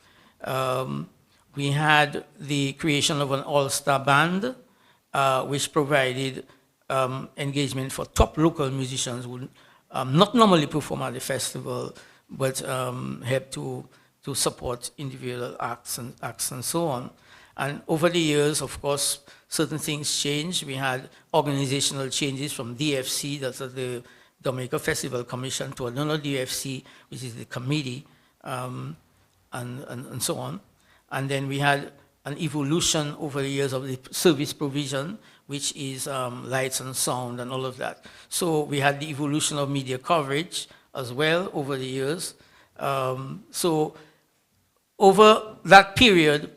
We had the creation of an all-star band, which provided engagement for top local musicians who would not normally perform at the festival, but help to support individual acts and so on. And over the years, of course, certain things changed. We had organizational changes from DFC, that's the Jamaica Festival Commission, to another DFC, which is the committee, and so on. And then we had an evolution over the years of the service provision, which is lights and sound and all of that. So we had the evolution of media coverage as well over the years. So over that period,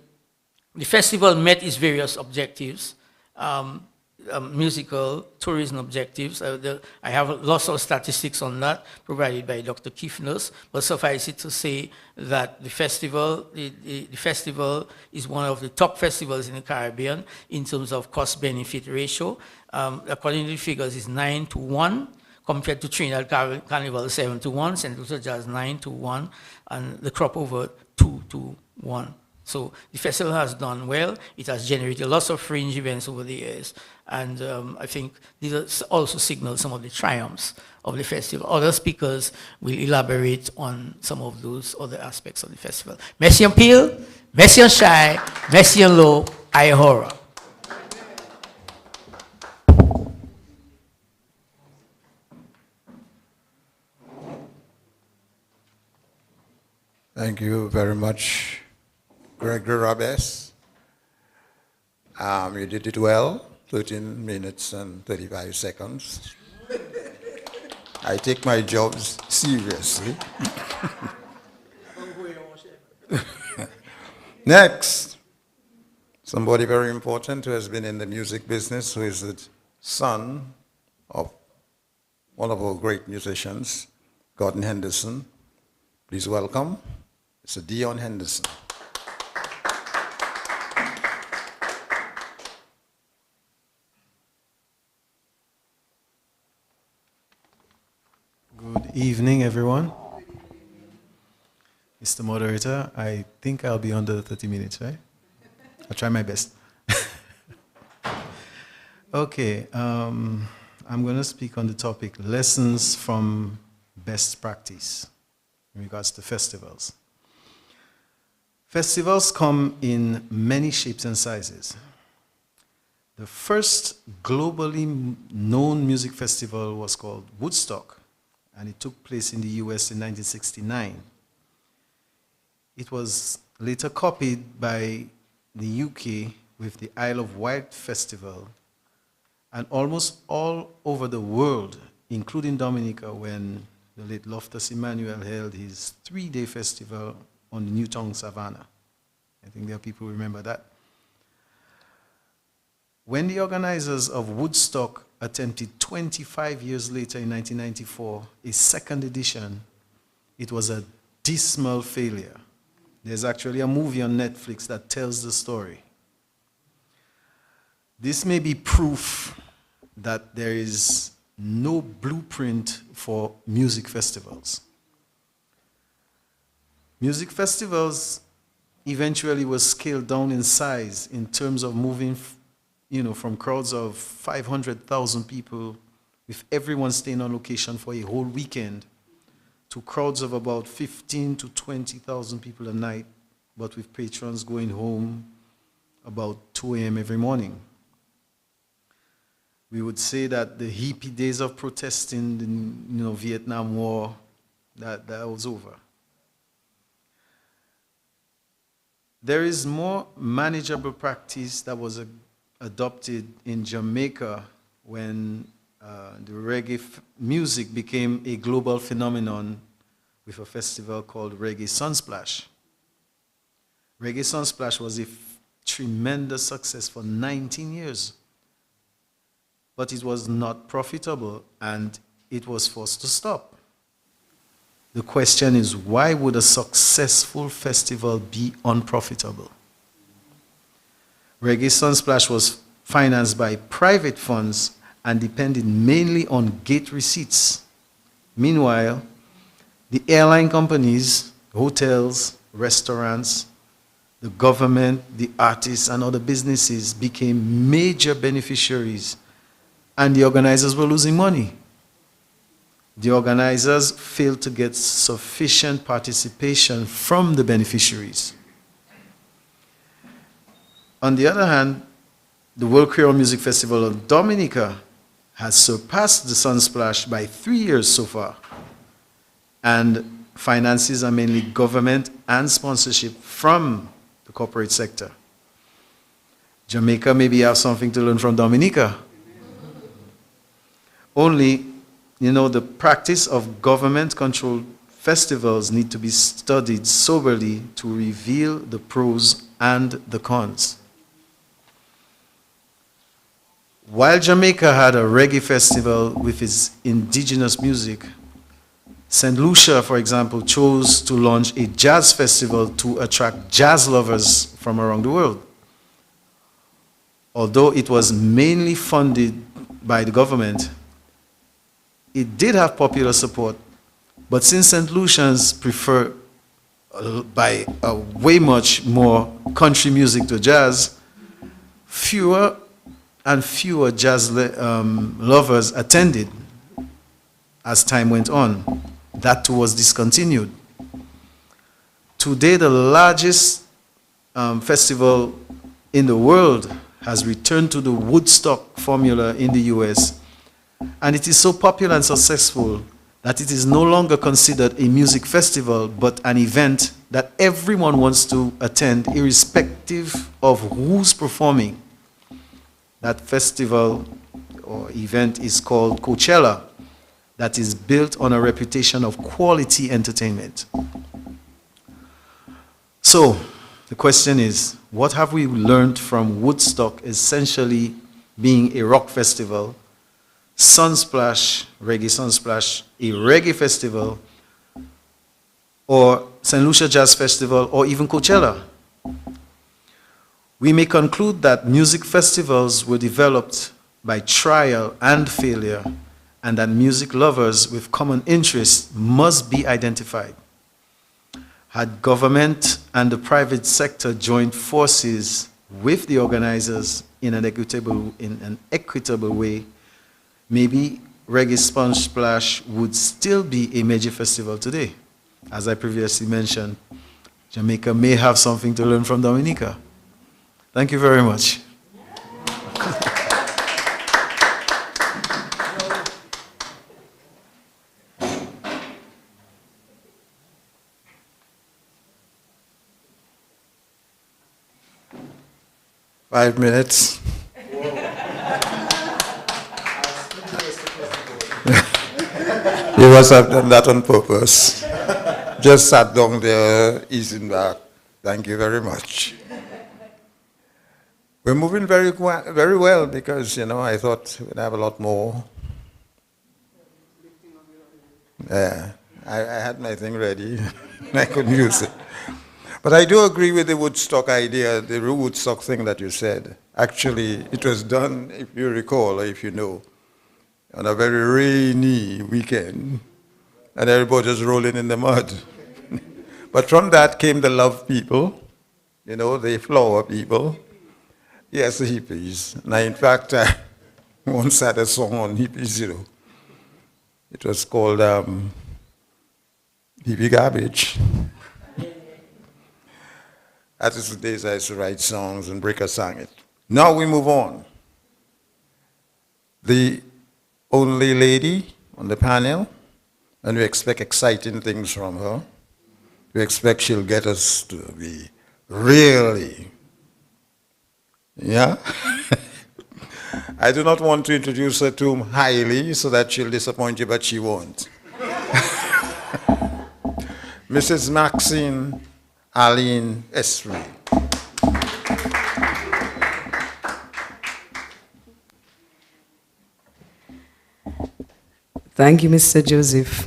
the festival met its various objectives, musical, tourism objectives. I have lots of statistics on that provided by Dr. Kiefners, but suffice it to say that the festival is one of the top festivals in the Caribbean in terms of cost-benefit ratio. According to the figures, it's 9-1, compared to Trinidad Carnival 7-1, St. Lucia Jazz 9-1, and the Crop Over 2-1. So the festival has done well. It has generated lots of fringe events over the years. And I think these also signal some of the triumphs of the festival. Other speakers will elaborate on some of those other aspects of the festival. Merci en pile, merci en shy, merci en low, I horror. Thank you very much, Gregory Rabes. You did it well, 13 minutes and 35 seconds. I take my jobs seriously. Next, somebody very important who has been in the music business, who is the son of one of our great musicians, Gordon Henderson. Please welcome Mr. Dion Henderson. Good evening, everyone. Mr. Moderator, I think I'll be under 30 minutes, right? I'll try my best. Okay, I'm going to speak on the topic, lessons from best practice in regards to festivals. Festivals come in many shapes and sizes. The first globally known music festival was called Woodstock, and it took place in the US in 1969. It was later copied by the UK with the Isle of Wight Festival, and almost all over the world, including Dominica, when the late Loftus Emmanuel held his 3-day festival on the Newtown Savannah. I think there are people who remember that. When the organizers of Woodstock attempted 25 years later in 1994, a second edition, it was a dismal failure. There's actually a movie on Netflix that tells the story. This may be proof that there is no blueprint for music festivals. Music festivals eventually were scaled down in size in terms of moving from crowds of 500,000 people with everyone staying on location for a whole weekend to crowds of about 15 to 20,000 people a night, but with patrons going home about 2 a.m. every morning. We would say that the hippie days of protesting the Vietnam War, that was over. There is more manageable practice that was adopted in Jamaica when the reggae music became a global phenomenon with a festival called Reggae Sunsplash. Reggae Sunsplash was a tremendous success for 19 years. But it was not profitable and it was forced to stop. The question is, why would a successful festival be unprofitable? Reggae Sunsplash was financed by private funds and depended mainly on gate receipts. Meanwhile, the airline companies, hotels, restaurants, the government, the artists, and other businesses became major beneficiaries, and the organizers were losing money. The organizers failed to get sufficient participation from the beneficiaries. On the other hand, the World Creole Music Festival of Dominica has surpassed the Sunsplash by 3 years so far, and finances are mainly government and sponsorship from the corporate sector. Jamaica maybe have something to learn from Dominica. Only, the practice of government-controlled festivals need to be studied soberly to reveal the pros and the cons. While Jamaica had a reggae festival with its indigenous music, St. Lucia, for example, chose to launch a jazz festival to attract jazz lovers from around the world. Although it was mainly funded by the government, it did have popular support, but since St. Lucians prefer by way much more country music to jazz, fewer and fewer jazz lovers attended as time went on. That too was discontinued. Today, the largest festival in the world has returned to the Woodstock formula in the US, and it is so popular and successful that it is no longer considered a music festival, but an event that everyone wants to attend, irrespective of who's performing. That festival or event is called Coachella, that is built on a reputation of quality entertainment. So, the question is, what have we learned from Woodstock essentially being a rock festival, Sunsplash, Reggae Sunsplash, a reggae festival, or St. Lucia Jazz Festival, or even Coachella? We may conclude that music festivals were developed by trial and failure, and that music lovers with common interests must be identified. Had government and the private sector joined forces with the organizers in an equitable way, maybe Reggae Splash would still be a major festival today. As I previously mentioned, Jamaica may have something to learn from Dominica. Thank you very much. Five minutes. You must have done that on purpose. Just sat down there, easing back. Thank you very much. We're moving very well because, I thought we'd have a lot more. Yeah, I had my thing ready. I could use it. But I do agree with the Woodstock idea, the Woodstock thing that you said. Actually, it was done, if you recall, or if you know, on a very rainy weekend, and everybody was rolling in the mud. But from that came the love people, the flower people. Yes, the hippies. Now, in fact, I once had a song on hippies, It was called Hippie Garbage. That is the days I used to write songs, and Breaker sang it. Now we move on. The only lady on the panel, and we expect exciting things from her. We expect she'll get us to be really, yeah? I do not want to introduce her too highly so that she'll disappoint you, but she won't. Mrs. Maxine Aline Esri. Thank you, Mr. Joseph.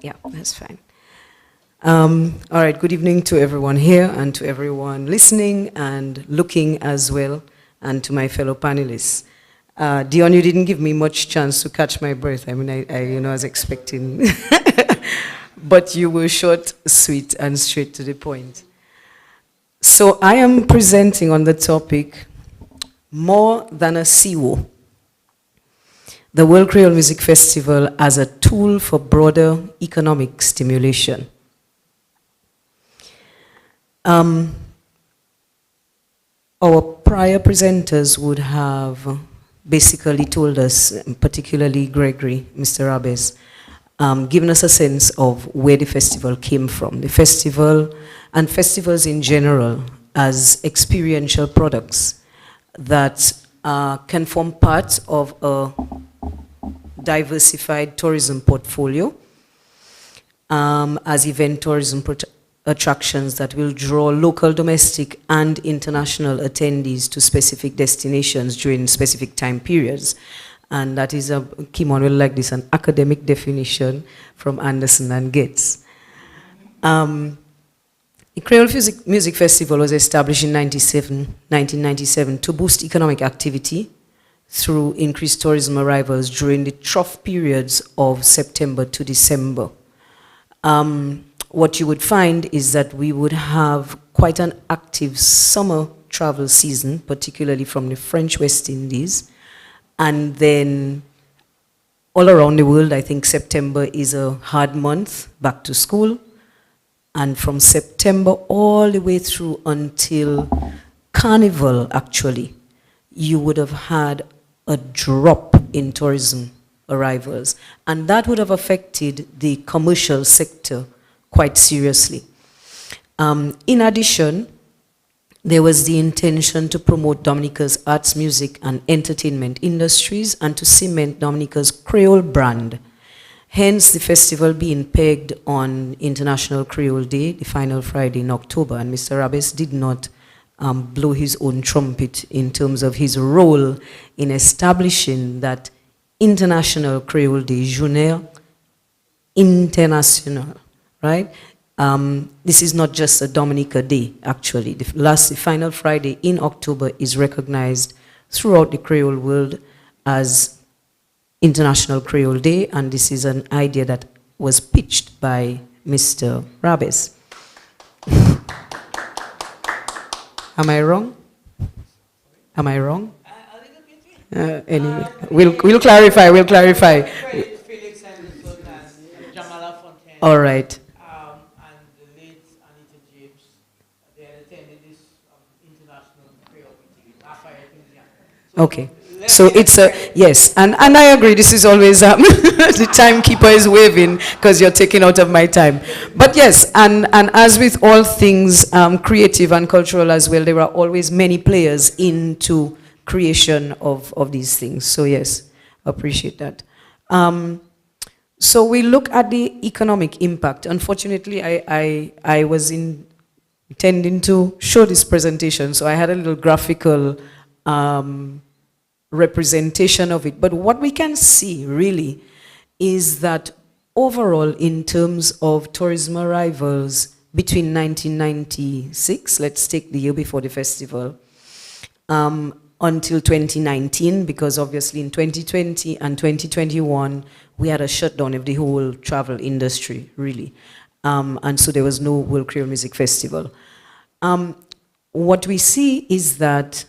Yeah, that's fine. All right, good evening to everyone here and to everyone listening and looking as well, and to my fellow panelists. Dion, you didn't give me much chance to catch my breath. I mean, I was expecting, but you were short, sweet, and straight to the point. So I am presenting on the topic, More Than a CWO, the World Creole Music Festival as a tool for broader economic stimulation. Our prior presenters would have basically told us, particularly Gregory, Mr. Rabes, given us a sense of where the festival came from. The festival and festivals in general as experiential products that can form part of a diversified tourism portfolio as event tourism attractions that will draw local, domestic, and international attendees to specific destinations during specific time periods. And that is, Kimon will like this, an academic definition from Anderson and Gates. The Creole Music Festival was established in 1997 to boost economic activity through increased tourism arrivals during the trough periods of September to December. what you would find is that we would have quite an active summer travel season, particularly from the French West Indies. And then all around the world, I think September is a hard month, back to school. And from September all the way through until Carnival, actually, you would have had a drop in tourism arrivals. And that would have affected the commercial sector quite seriously. In addition, there was the intention to promote Dominica's arts, music, and entertainment industries and to cement Dominica's Creole brand. Hence, the festival being pegged on International Creole Day, the final Friday in October, and Mr. Rabes did not blow his own trumpet in terms of his role in establishing that International Creole Day, Journée Internationale, right? This is not just a Dominica Day, actually. The final Friday in October is recognized throughout the Creole world as International Creole Day, and this is an idea that was pitched by Mr. Rabes. Am I wrong? Am I wrong? Anyway, we'll clarify. All right. Okay. So it's a, yes, and I agree, this is always, the timekeeper is waving because you're taking out of my time. But yes, and as with all things creative and cultural as well, there are always many players into creation of these things. So yes, appreciate that. So we look at the economic impact. Unfortunately, I was intending to show this presentation, so I had a little graphical representation of it. But what we can see really is that overall, in terms of tourism arrivals between 1996, let's take the year before the festival, until 2019, because obviously in 2020 and 2021, we had a shutdown of the whole travel industry, really. And so there was no World Creole Music Festival. What we see is that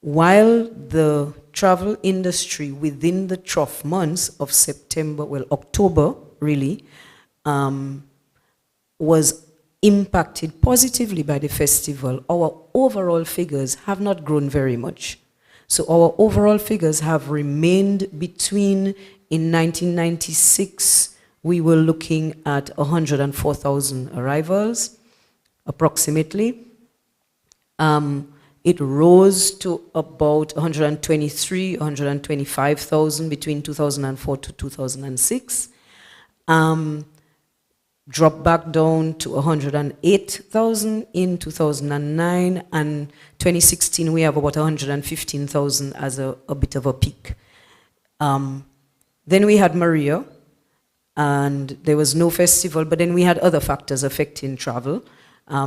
while the travel industry within the trough months of September, well, October, really, was impacted positively by the festival, our overall figures have not grown very much. So our overall figures have remained between, in 1996, we were looking at 104,000 arrivals, approximately. It rose to about 123, 125,000 between 2004 to 2006. Dropped back down to 108,000 in 2009, and 2016 we have about 115,000 as a bit of a peak. Then we had Maria, and there was no festival, but then we had other factors affecting travel.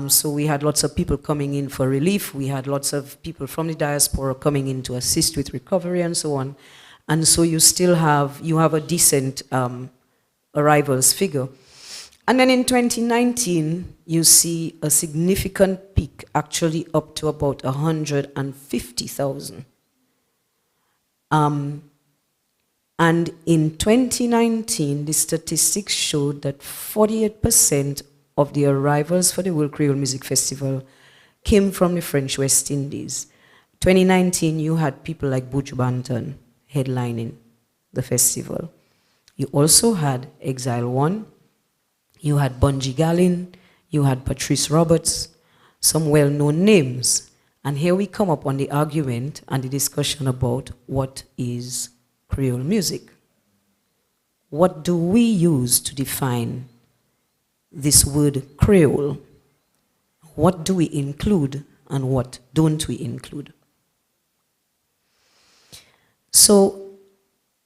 So we had lots of people coming in for relief. We had lots of people from the diaspora coming in to assist with recovery and so on. And so you still have, a decent arrivals figure. And then in 2019, you see a significant peak, actually up to about 150,000. And in 2019, the statistics showed that 48% of the arrivals for the World Creole Music Festival came from the French West Indies. 2019, you had people like Buju Banton headlining the festival. You also had Exile One, you had Bunji Garlin, you had Patrice Roberts, some well-known names. And here we come up on the argument and the discussion about what is Creole music. What do we use to define this word Creole? What do we include and what don't we include? So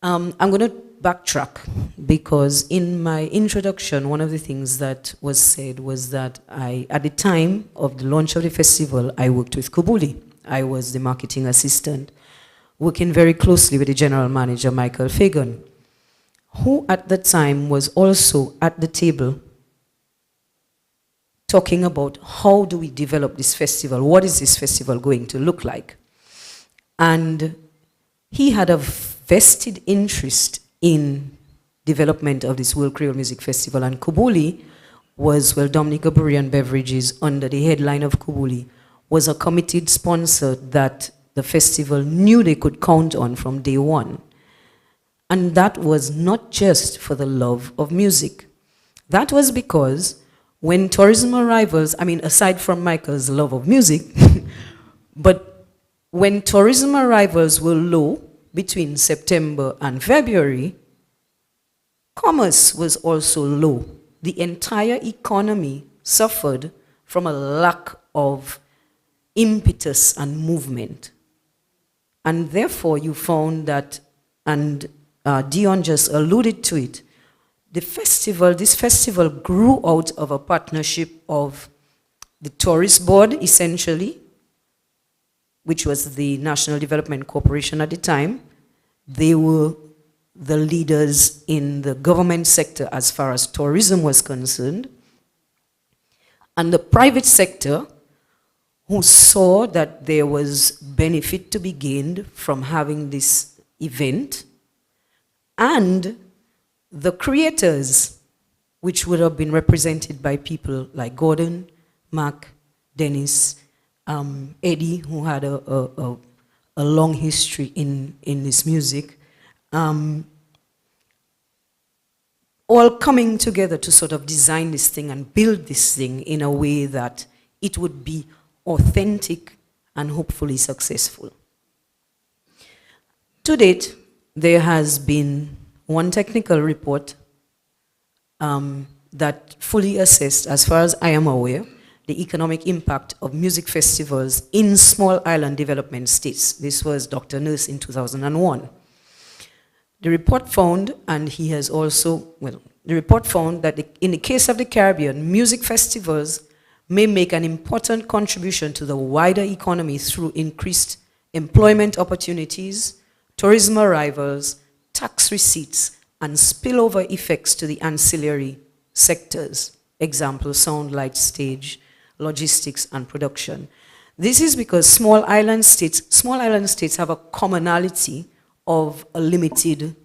I'm going to backtrack, because in my introduction, one of the things that was said was that at the time of the launch of the festival, I worked with Kubuli. I was the marketing assistant, working very closely with the general manager, Michael Fagan, who at the time was also at the table talking about how do we develop this festival? What is this festival going to look like? And he had a vested interest in development of this World Creole Music Festival, and Kubuli was, well, Dominica Brewery and Beverages, under the headline of Kubuli, was a committed sponsor that the festival knew they could count on from day one. And that was not just for the love of music. That was because when tourism arrivals, I mean, aside from Michael's love of music, but when tourism arrivals were low between September and February, commerce was also low. The entire economy suffered from a lack of impetus and movement. And therefore, you found that, and Dion just alluded to it, this festival grew out of a partnership of the Tourist Board, essentially, which was the National Development Corporation at the time. They were the leaders in the government sector as far as tourism was concerned. And the private sector, who saw that there was benefit to be gained from having this event, and the creators, which would have been represented by people like Gordon, Mac, Dennis, Eddie, who had a long history in this music, all coming together to sort of design this thing and build this thing in a way that it would be authentic and hopefully successful. To date, there has been one technical report that fully assessed, as far as I am aware, the economic impact of music festivals in small island development states. This was Dr. Nurse in 2001. The report found, and he has also, well, the report found that in the case of the Caribbean, music festivals may make an important contribution to the wider economy through increased employment opportunities, tourism arrivals, tax receipts, and spillover effects to the ancillary sectors. Example, sound, light, stage, logistics, and production. This is because small island states have a commonality of a limited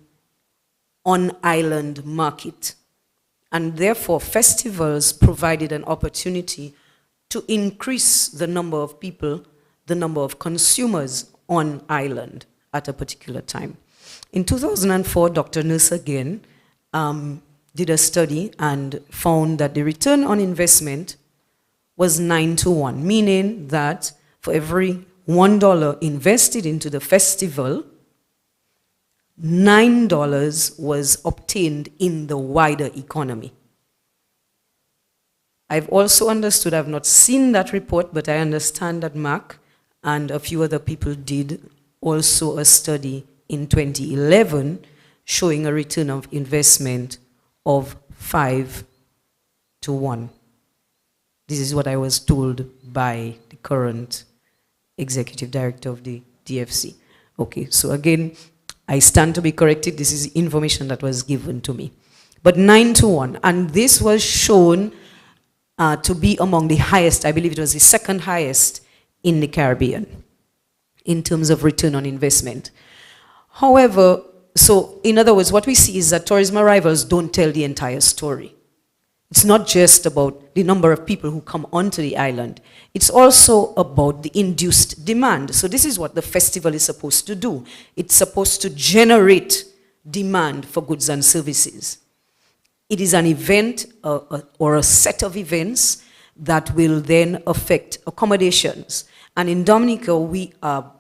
on-island market. And therefore, festivals provided an opportunity to increase the number of people, the number of consumers on island at a particular time. In 2004, Dr. Nurse again did a study and found that the return on investment was 9-to-1, meaning that for every $1 invested into the festival, $9 was obtained in the wider economy. I've also understood, I've not seen that report, but I understand that Mac and a few other people did also a study in 2011 showing a return of investment of 5-to-1. This is what I was told by the current executive director of the DFC. Okay, so again, I stand to be corrected. This is information that was given to me. But 9-to-1, and this was shown to be among the highest, I believe it was the second highest in the Caribbean in terms of return on investment. However, so in other words, what we see is that tourism arrivals don't tell the entire story. It's not just about the number of people who come onto the island. It's also about the induced demand. So this is what the festival is supposed to do. It's supposed to generate demand for goods and services. It is an event or a set of events that will then affect accommodations. And in Dominica, we are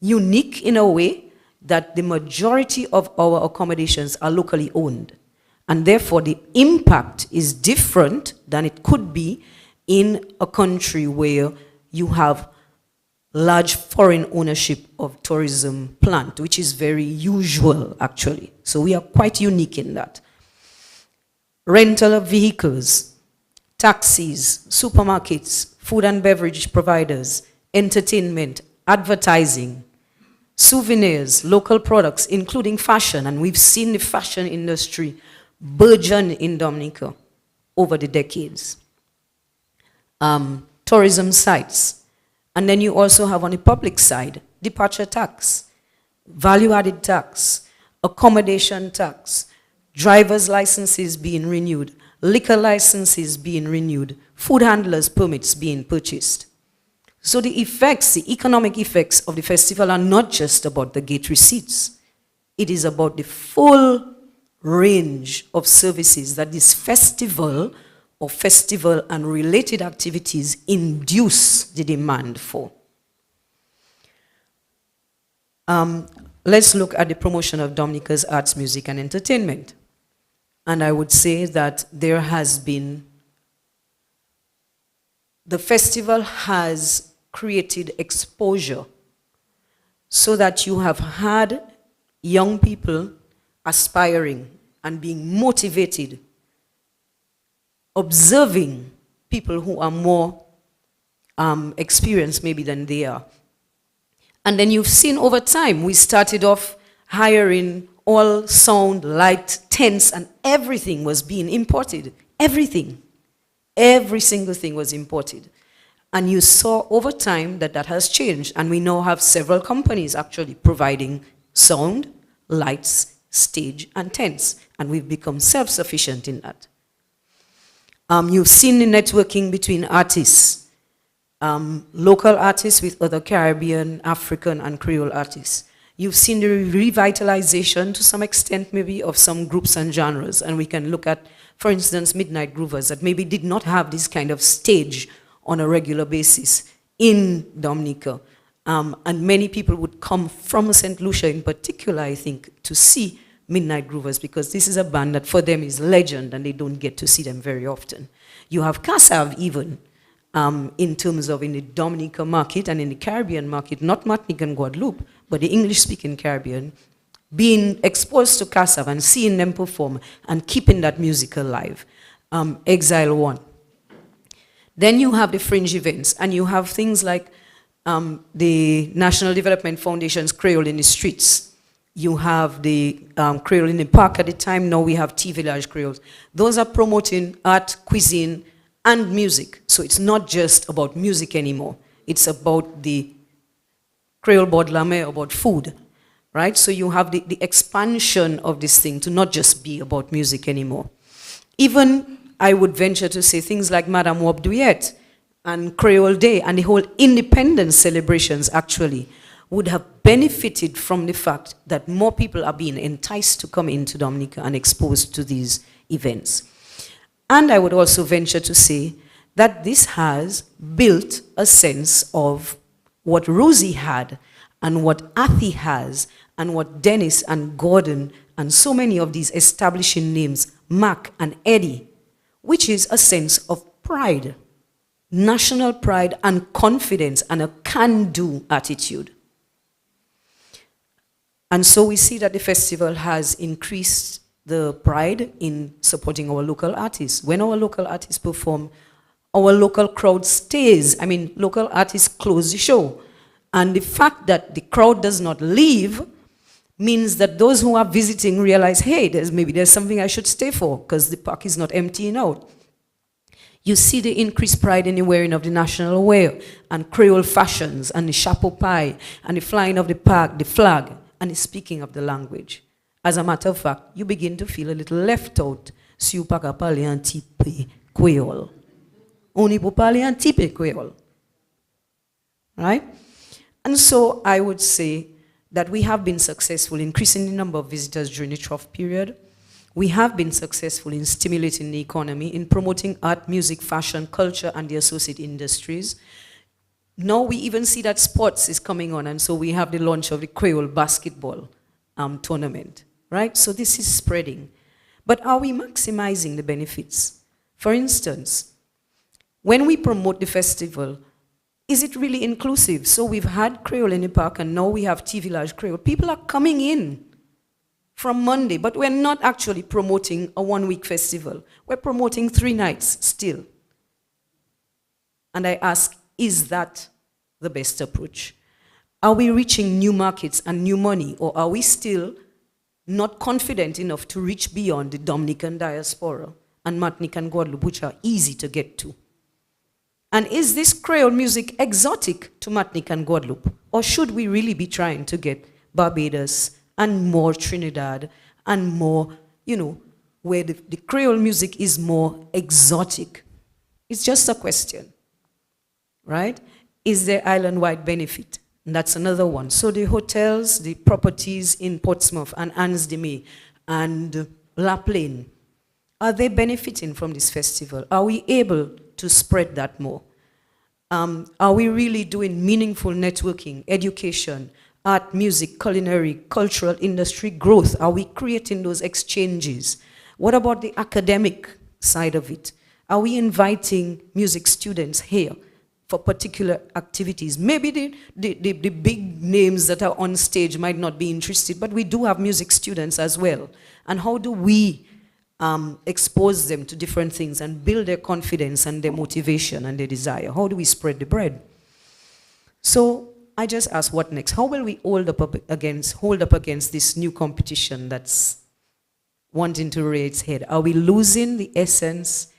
unique in a way that the majority of our accommodations are locally owned. And therefore, the impact is different than it could be in a country where you have large foreign ownership of tourism plant, which is very usual, actually. So we are quite unique in that. Rental of vehicles, taxis, supermarkets, food and beverage providers, entertainment, advertising, souvenirs, local products, including fashion, and we've seen the fashion industry burgeon in Dominica over the decades. tourism sites. And then you also have on the public side, departure tax, value-added tax, accommodation tax, driver's licenses being renewed, liquor licenses being renewed, food handlers' permits being purchased. So the effects, the economic effects of the festival are not just about the gate receipts. It is about the full range of services that this festival or festival and related activities induce the demand for. Let's look at the promotion of Dominica's arts, music, and entertainment. And I would say that there has been, the festival has created exposure so that you have had young people aspiring and being motivated, observing people who are more experienced maybe than they are. And then you've seen over time, we started off hiring all sound, light, tents, and everything was being imported. Everything. Every single thing was imported. And you saw over time that that has changed. And we now have several companies actually providing sound, lights, stage, and tents. And we've become self-sufficient in that. You've seen the networking between artists, local artists with other Caribbean, African, and Creole artists. You've seen the revitalization to some extent maybe of some groups and genres. And we can look at, for instance, Midnight Groovers that maybe did not have this kind of stage on a regular basis in Dominica. And many people would come from St. Lucia in particular, I think, to see Midnight Groovers because this is a band that for them is legend and they don't get to see them very often. You have Kassav even in terms of in the Dominica market and in the Caribbean market, not Martinique and Guadeloupe, but the English-speaking Caribbean, being exposed to Kassav and seeing them perform and keeping that music alive. Exile One. Then you have the fringe events, and you have things like the National Development Foundation's Creole in the Streets. You have the Creole in the Park at the time. Now we have Tea Village Creoles. Those are promoting art, cuisine, and music. So it's not just about music anymore. It's about the Creole Baudelaire, about food, right? So you have the expansion of this thing to not just be about music anymore. Even, I would venture to say, things like Madame Wop Duet and Creole Day and the whole independence celebrations actually would have benefited from the fact that more people are being enticed to come into Dominica and exposed to these events. And I would also venture to say that this has built a sense of what Rosie had and what Athi has and what Dennis and Gordon and so many of these establishing names, Mac and Eddie, which is a sense of pride, national pride and confidence and a can-do attitude. And so we see that the festival has increased the pride in supporting our local artists. When our local artists perform, our local crowd stays. I mean, local artists close the show. And the fact that the crowd does not leave means that those who are visiting realize, hey, maybe there's something I should stay for because the park is not emptying out. You see the increased pride in the wearing of the national wear and Creole fashions and the chapeau pie and the flying of the park, the flag, and the speaking of the language. As a matter of fact, you begin to feel a little left out si ou pa ka pale un petit peu Creole. On y peut parler un petit peu Creole. Right? And so I would say that we have been successful in increasing the number of visitors during the trough period. We have been successful in stimulating the economy, in promoting art, music, fashion, culture, and the associated industries. Now we even see that sports is coming on, and so we have the launch of the Creole basketball tournament, right? So this is spreading. But are we maximizing the benefits? For instance, when we promote the festival, is it really inclusive? So we've had Creole in the park, and now we have Tea Village Creole. People are coming in from Monday, but we're not actually promoting a one-week festival. We're promoting 3 nights still. And I ask, is that the best approach? Are we reaching new markets and new money, or are we still not confident enough to reach beyond the Dominican diaspora and Martinique and Guadeloupe, which are easy to get to? And is this Creole music exotic to Martinique and Guadeloupe? Or should we really be trying to get Barbados and more Trinidad and more, where the Creole music is more exotic? It's just a question, right? Is there island-wide benefit? And that's another one. So the hotels, the properties in Portsmouth and Anse-Deme and La Plaine, are they benefiting from this festival? Are we able to spread that more? Are we really doing meaningful networking, education, art, music, culinary, cultural industry growth? Are we creating those exchanges? What about the academic side of it? Are we inviting music students here for particular activities? Maybe the big names that are on stage might not be interested, but we do have music students as well. And how do we expose them to different things and build their confidence and their motivation and their desire? How do we spread the bread? So I just ask, what next? How will we hold up against this new competition that's wanting to rear its head? Are we losing the essence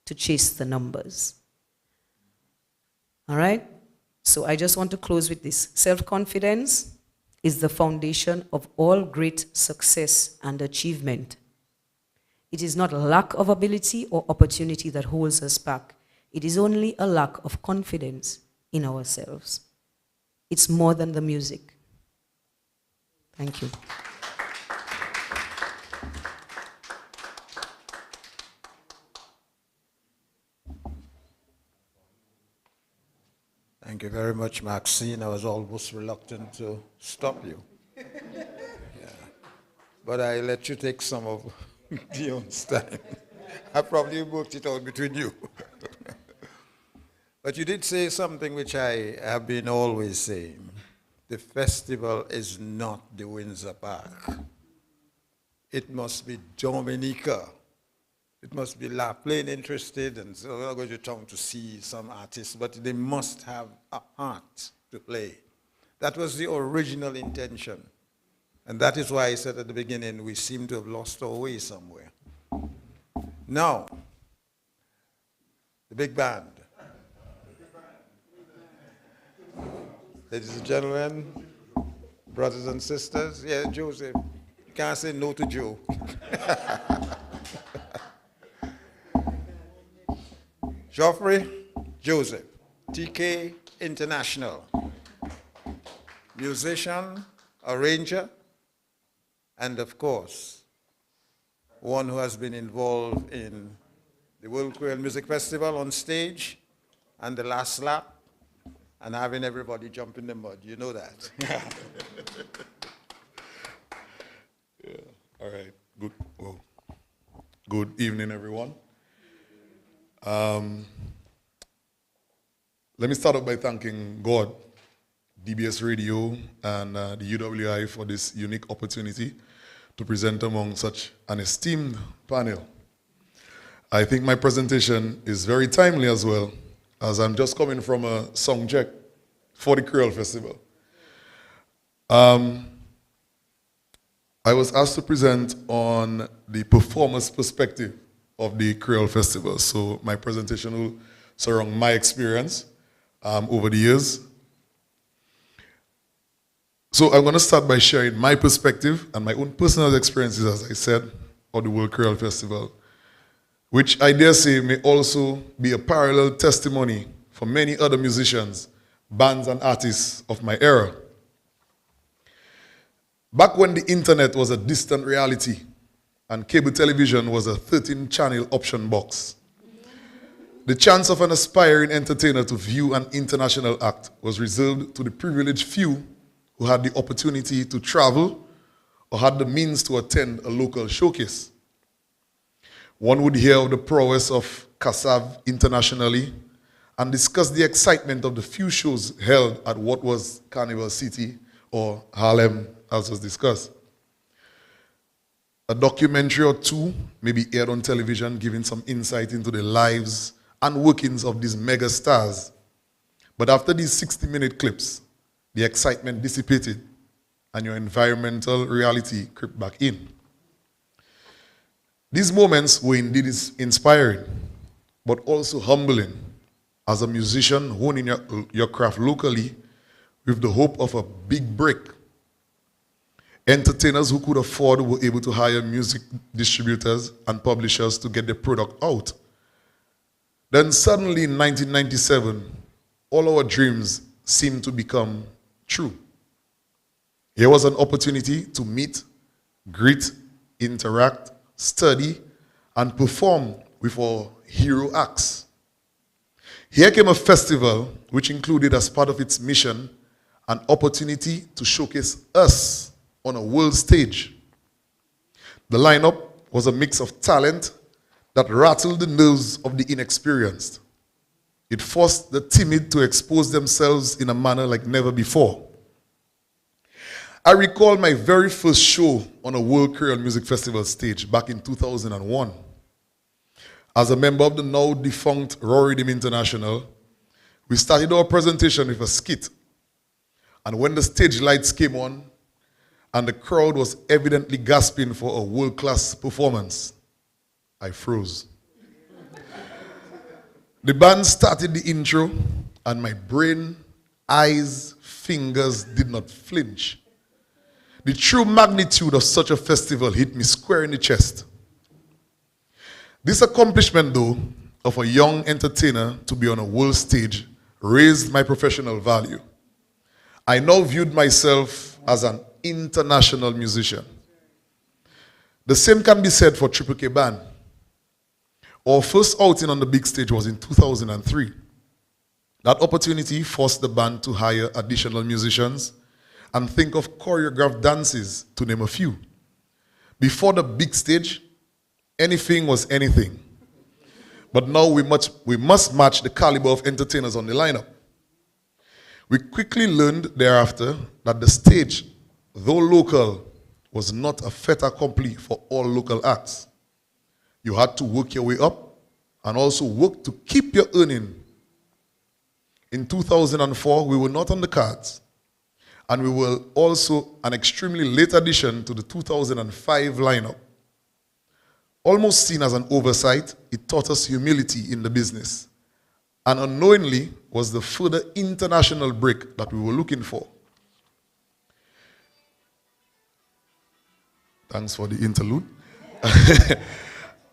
to chase the numbers? All right? So I just want to close with this. Self-confidence is the foundation of all great success and achievement. It is not a lack of ability or opportunity that holds us back. It is only a lack of confidence in ourselves. It's more than the music. Thank you. Thank you very much, Maxine. I was almost reluctant to stop you. Yeah. But I let you take some of Dion's time. I probably worked it out between you. But you did say something which I have been always saying. The festival is not the Windsor Park. It must be Dominica. It must be La Plaine interested, and so we're going to town to see some artists, but they must have a heart to play. That was the original intention. And that is why I said at the beginning, we seem to have lost our way somewhere. Now, the big band. Ladies and gentlemen, brothers and sisters, yeah, Joseph, you can't say no to Joe. Geoffrey Joseph, TK International, musician, arranger, and of course, one who has been involved in the World Creole Music Festival on stage and the last lap and having everybody jump in the mud. You know that. Yeah. All right. Good. Well, good evening, everyone. Let me start off by thanking God, DBS Radio, and the UWI for this unique opportunity to present among such an esteemed panel. I think my presentation is very timely as well, as I'm just coming from a song check for the Creole Festival. I was asked to present on the performer's perspective of the Creole Festival. So my presentation will surround my experience over the years. So I'm going to start by sharing my perspective and my own personal experiences, as I said, of the World Creole Festival, which I dare say may also be a parallel testimony for many other musicians, bands and artists of my era. Back when the internet was a distant reality and cable television was a 13-channel option box, the chance of an aspiring entertainer to view an international act was reserved to the privileged few who had the opportunity to travel or had the means to attend a local showcase. One would hear of the prowess of Kassav internationally and discuss the excitement of the few shows held at what was Carnival City or Harlem, as was discussed. A documentary or two may be aired on television, giving some insight into the lives and workings of these mega stars. But after these 60-minute clips, the excitement dissipated and your environmental reality crept back in. These moments were indeed inspiring, but also humbling as a musician, honing your craft locally with the hope of a big break. Entertainers who could afford were able to hire music distributors and publishers to get their product out. Then suddenly in 1997, all our dreams seemed to become true. Here was an opportunity to meet, greet, interact, study, and perform with our hero acts. Here came a festival which included as part of its mission an opportunity to showcase us on a world stage. The lineup was a mix of talent that rattled the nerves of the inexperienced. It forced the timid to expose themselves in a manner like never before. I recall my very first show on a World Creole Music Festival stage back in 2001. As a member of the now defunct Raw Rhythm International, we started our presentation with a skit. And when the stage lights came on and the crowd was evidently gasping for a world-class performance, I froze. The band started the intro and my brain, eyes, fingers did not flinch. The true magnitude of such a festival hit me square in the chest. This accomplishment, though, of a young entertainer to be on a world stage raised my professional value. I now viewed myself as an international musician. The same can be said for Triple K Band. Our first outing on the big stage was in 2003. That opportunity forced the band to hire additional musicians and think of choreographed dances, to name a few. Before the big stage, anything was anything. But now we must match the caliber of entertainers on the lineup. We quickly learned thereafter that the stage, though local, was not a fait accompli for all local acts. You had to work your way up and also work to keep your earning. In 2004, we were not on the cards. And we were also an extremely late addition to the 2005 lineup. Almost seen as an oversight, it taught us humility in the business. And unknowingly was the further international break that we were looking for. Thanks for the interlude.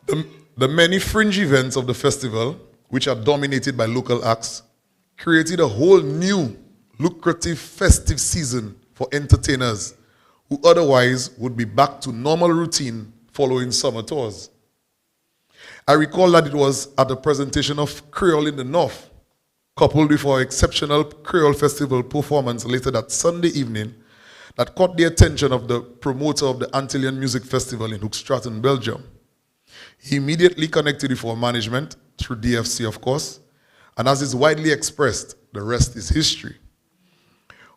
The many fringe events of the festival, which are dominated by local acts, created a whole new lucrative festive season for entertainers who otherwise would be back to normal routine following summer tours. I recall that it was at the presentation of Creole in the North, coupled with our exceptional Creole Festival performance later that Sunday evening, that caught the attention of the promoter of the Antillean Music Festival in Hoogstraten, Belgium. He immediately connected with our management, through DFC of course, and as is widely expressed, the rest is history.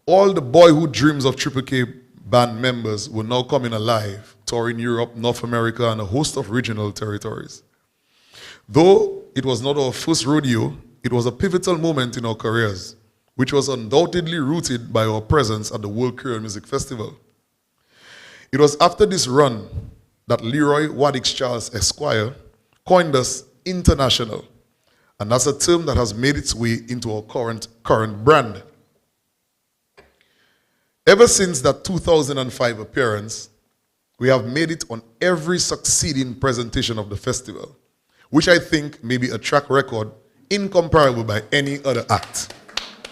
All the boyhood dreams of Triple K Band members were now coming alive, touring Europe, North America, and a host of regional territories. Though it was not our first rodeo, it was a pivotal moment in our careers, which was undoubtedly rooted by our presence at the World Creole Music Festival. It was after this run that Leroy Waddix Charles Esquire coined us international, and that's a term that has made its way into our current brand. Ever since that 2005 appearance, we have made it on every succeeding presentation of the festival, which I think may be a track record incomparable by any other act.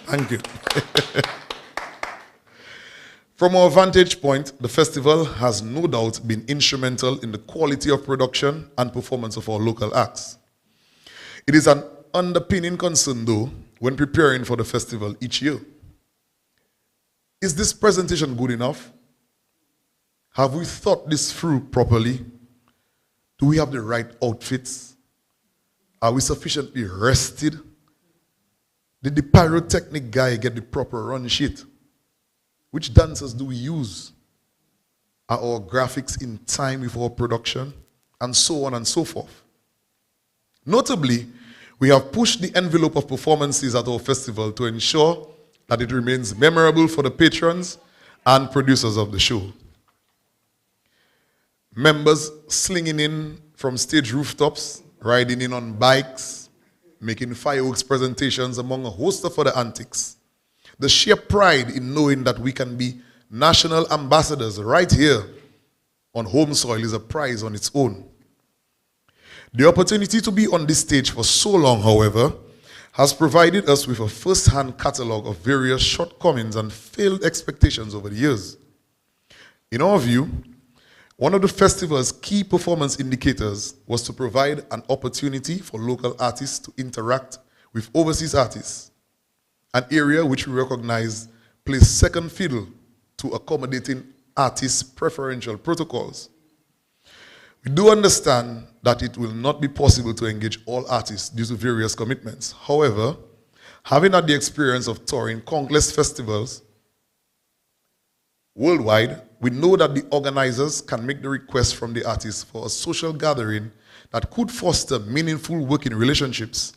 Thank you. From our vantage point, the festival has no doubt been instrumental in the quality of production and performance of our local acts. It is an underpinning concern, though, when preparing for the festival each year. Is this presentation good enough? Have we thought this through properly? Do we have the right outfits? Are we sufficiently rested? Did the pyrotechnic guy get the proper run sheet? Which dancers do we use? Are our graphics in time with our production? And so on and so forth. Notably, we have pushed the envelope of performances at our festival to ensure that it remains memorable for the patrons and producers of the show. Members slinging in from stage rooftops, riding in on bikes, making fireworks presentations among a host of other antics. The sheer pride in knowing that we can be national ambassadors right here on home soil is a prize on its own. The opportunity to be on this stage for so long, however, has provided us with a first-hand catalogue of various shortcomings and failed expectations over the years. In our view, one of the festival's key performance indicators was to provide an opportunity for local artists to interact with overseas artists, an area which we recognize plays second fiddle to accommodating artists' preferential protocols. We do understand that it will not be possible to engage all artists due to various commitments. However, having had the experience of touring countless festivals worldwide, we know that the organizers can make the request from the artists for a social gathering that could foster meaningful working relationships.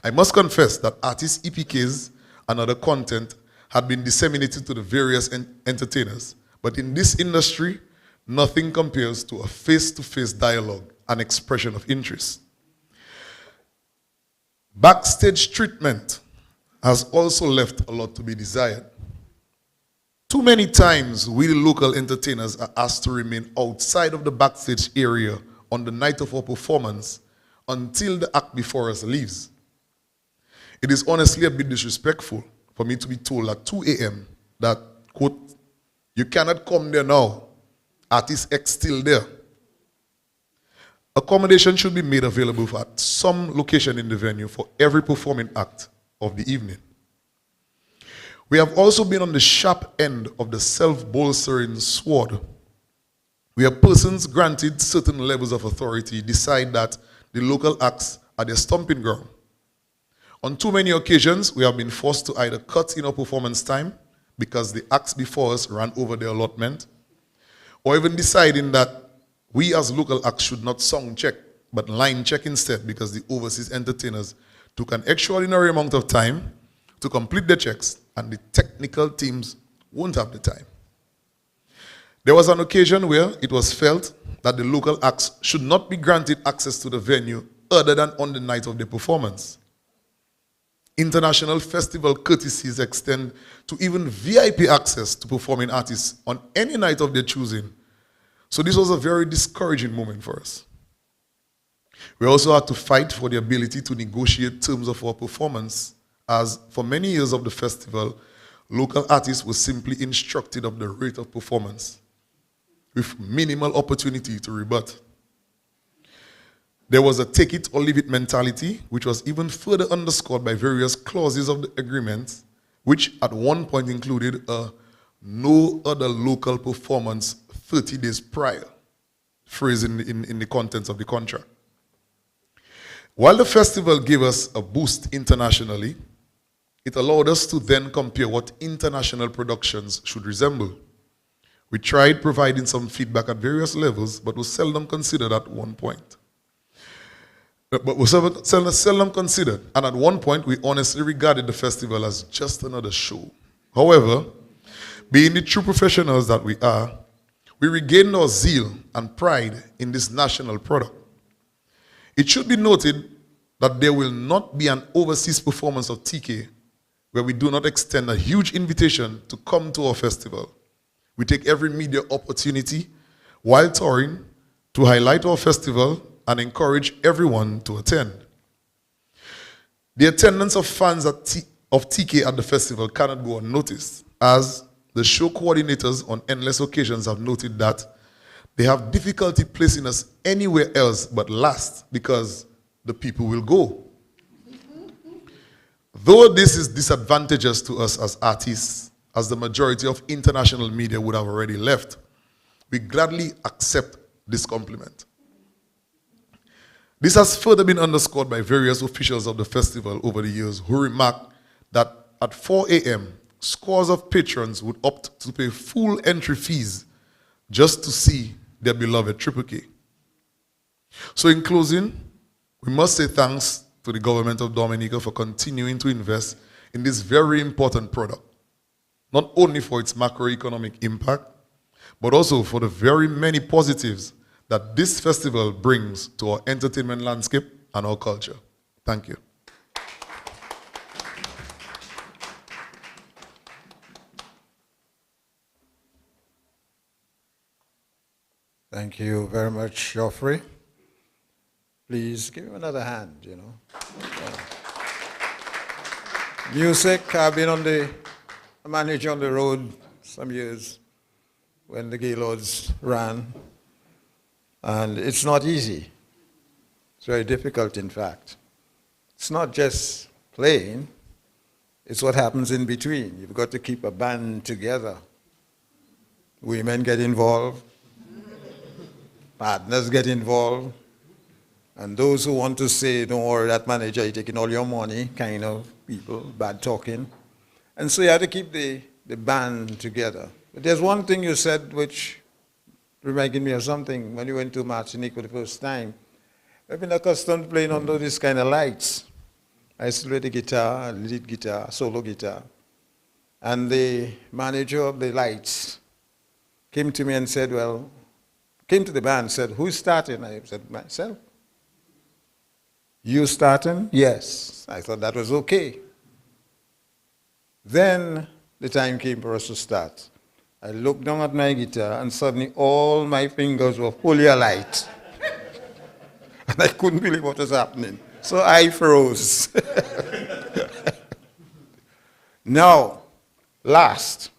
I must confess that artists' EPKs and other content had been disseminated to the various entertainers, but in this industry, nothing compares to a face-to-face dialogue and expression of interest. Backstage treatment has also left a lot to be desired. Too many times, we the local entertainers are asked to remain outside of the backstage area on the night of our performance until the act before us leaves. It is honestly a bit disrespectful for me to be told at 2 a.m. that, quote, you cannot come there now, artist X still there. Accommodation should be made available at some location in the venue for every performing act of the evening. We have also been on the sharp end of the self-bolstering sword, where persons granted certain levels of authority decide that the local acts are their stomping ground. On too many occasions, we have been forced to either cut in our performance time because the acts before us ran over their allotment, or even deciding that we as local acts should not sound check, but line check instead because the overseas entertainers took an extraordinary amount of time to complete the checks, and the technical teams won't have the time. There was an occasion where it was felt that the local acts should not be granted access to the venue other than on the night of the performance. International festival courtesies extend to even VIP access to performing artists on any night of their choosing. So this was a very discouraging moment for us. We also had to fight for the ability to negotiate terms of our performance, as for many years of the festival, local artists were simply instructed of the rate of performance, with minimal opportunity to rebut. There was a take it or leave it mentality, which was even further underscored by various clauses of the agreement, which at one point included a no other local performance 30 days prior phrase in the contents of the contract. While the festival gave us a boost internationally, it allowed us to then compare what international productions should resemble. We tried providing some feedback at various levels, but was seldom considered at one point. Seldom considered, and at one point we honestly regarded the festival as just another show. However, being the true professionals that we are, we regained our zeal and pride in this national product. It should be noted that there will not be an overseas performance of TK where we do not extend a huge invitation to come to our festival. We take every media opportunity while touring to highlight our festival and encourage everyone to attend. The attendance of fans of TK at the festival cannot go unnoticed, as the show coordinators on endless occasions have noted that they have difficulty placing us anywhere else but last because the people will go. Though this is disadvantageous to us as artists, as the majority of international media would have already left, we gladly accept this compliment. This has further been underscored by various officials of the festival over the years who remarked that at 4 a.m., scores of patrons would opt to pay full entry fees just to see their beloved Triple K. So in closing, we must say thanks to the government of Dominica for continuing to invest in this very important product, not only for its macroeconomic impact, but also for the very many positives that this festival brings to our entertainment landscape and our culture. Thank you. Thank you very much, Geoffrey. Please give him another hand, you know. Music, I've been a manager on the road some years when the Gaylords ran, and it's not easy. It's very difficult, in fact. It's not just playing, it's what happens in between. You've got to keep a band together. Women get involved, partners get involved, and those who want to say, don't worry, that manager, he's taking all your money, kind of people, bad talking. And so you have to keep the band together. But there's one thing you said which reminded me of something when you went to Martinique for the first time. I've been accustomed to playing under these kind of lights. I used to play the guitar, lead guitar, solo guitar. And the manager of the lights came to me and said, well, came to the band and said, who's starting? I said, myself. You starting? Yes. I thought that was okay. Then the time came for us to start. I looked down at my guitar and suddenly all my fingers were fully alight. And I couldn't believe what was happening. So I froze. Now, last,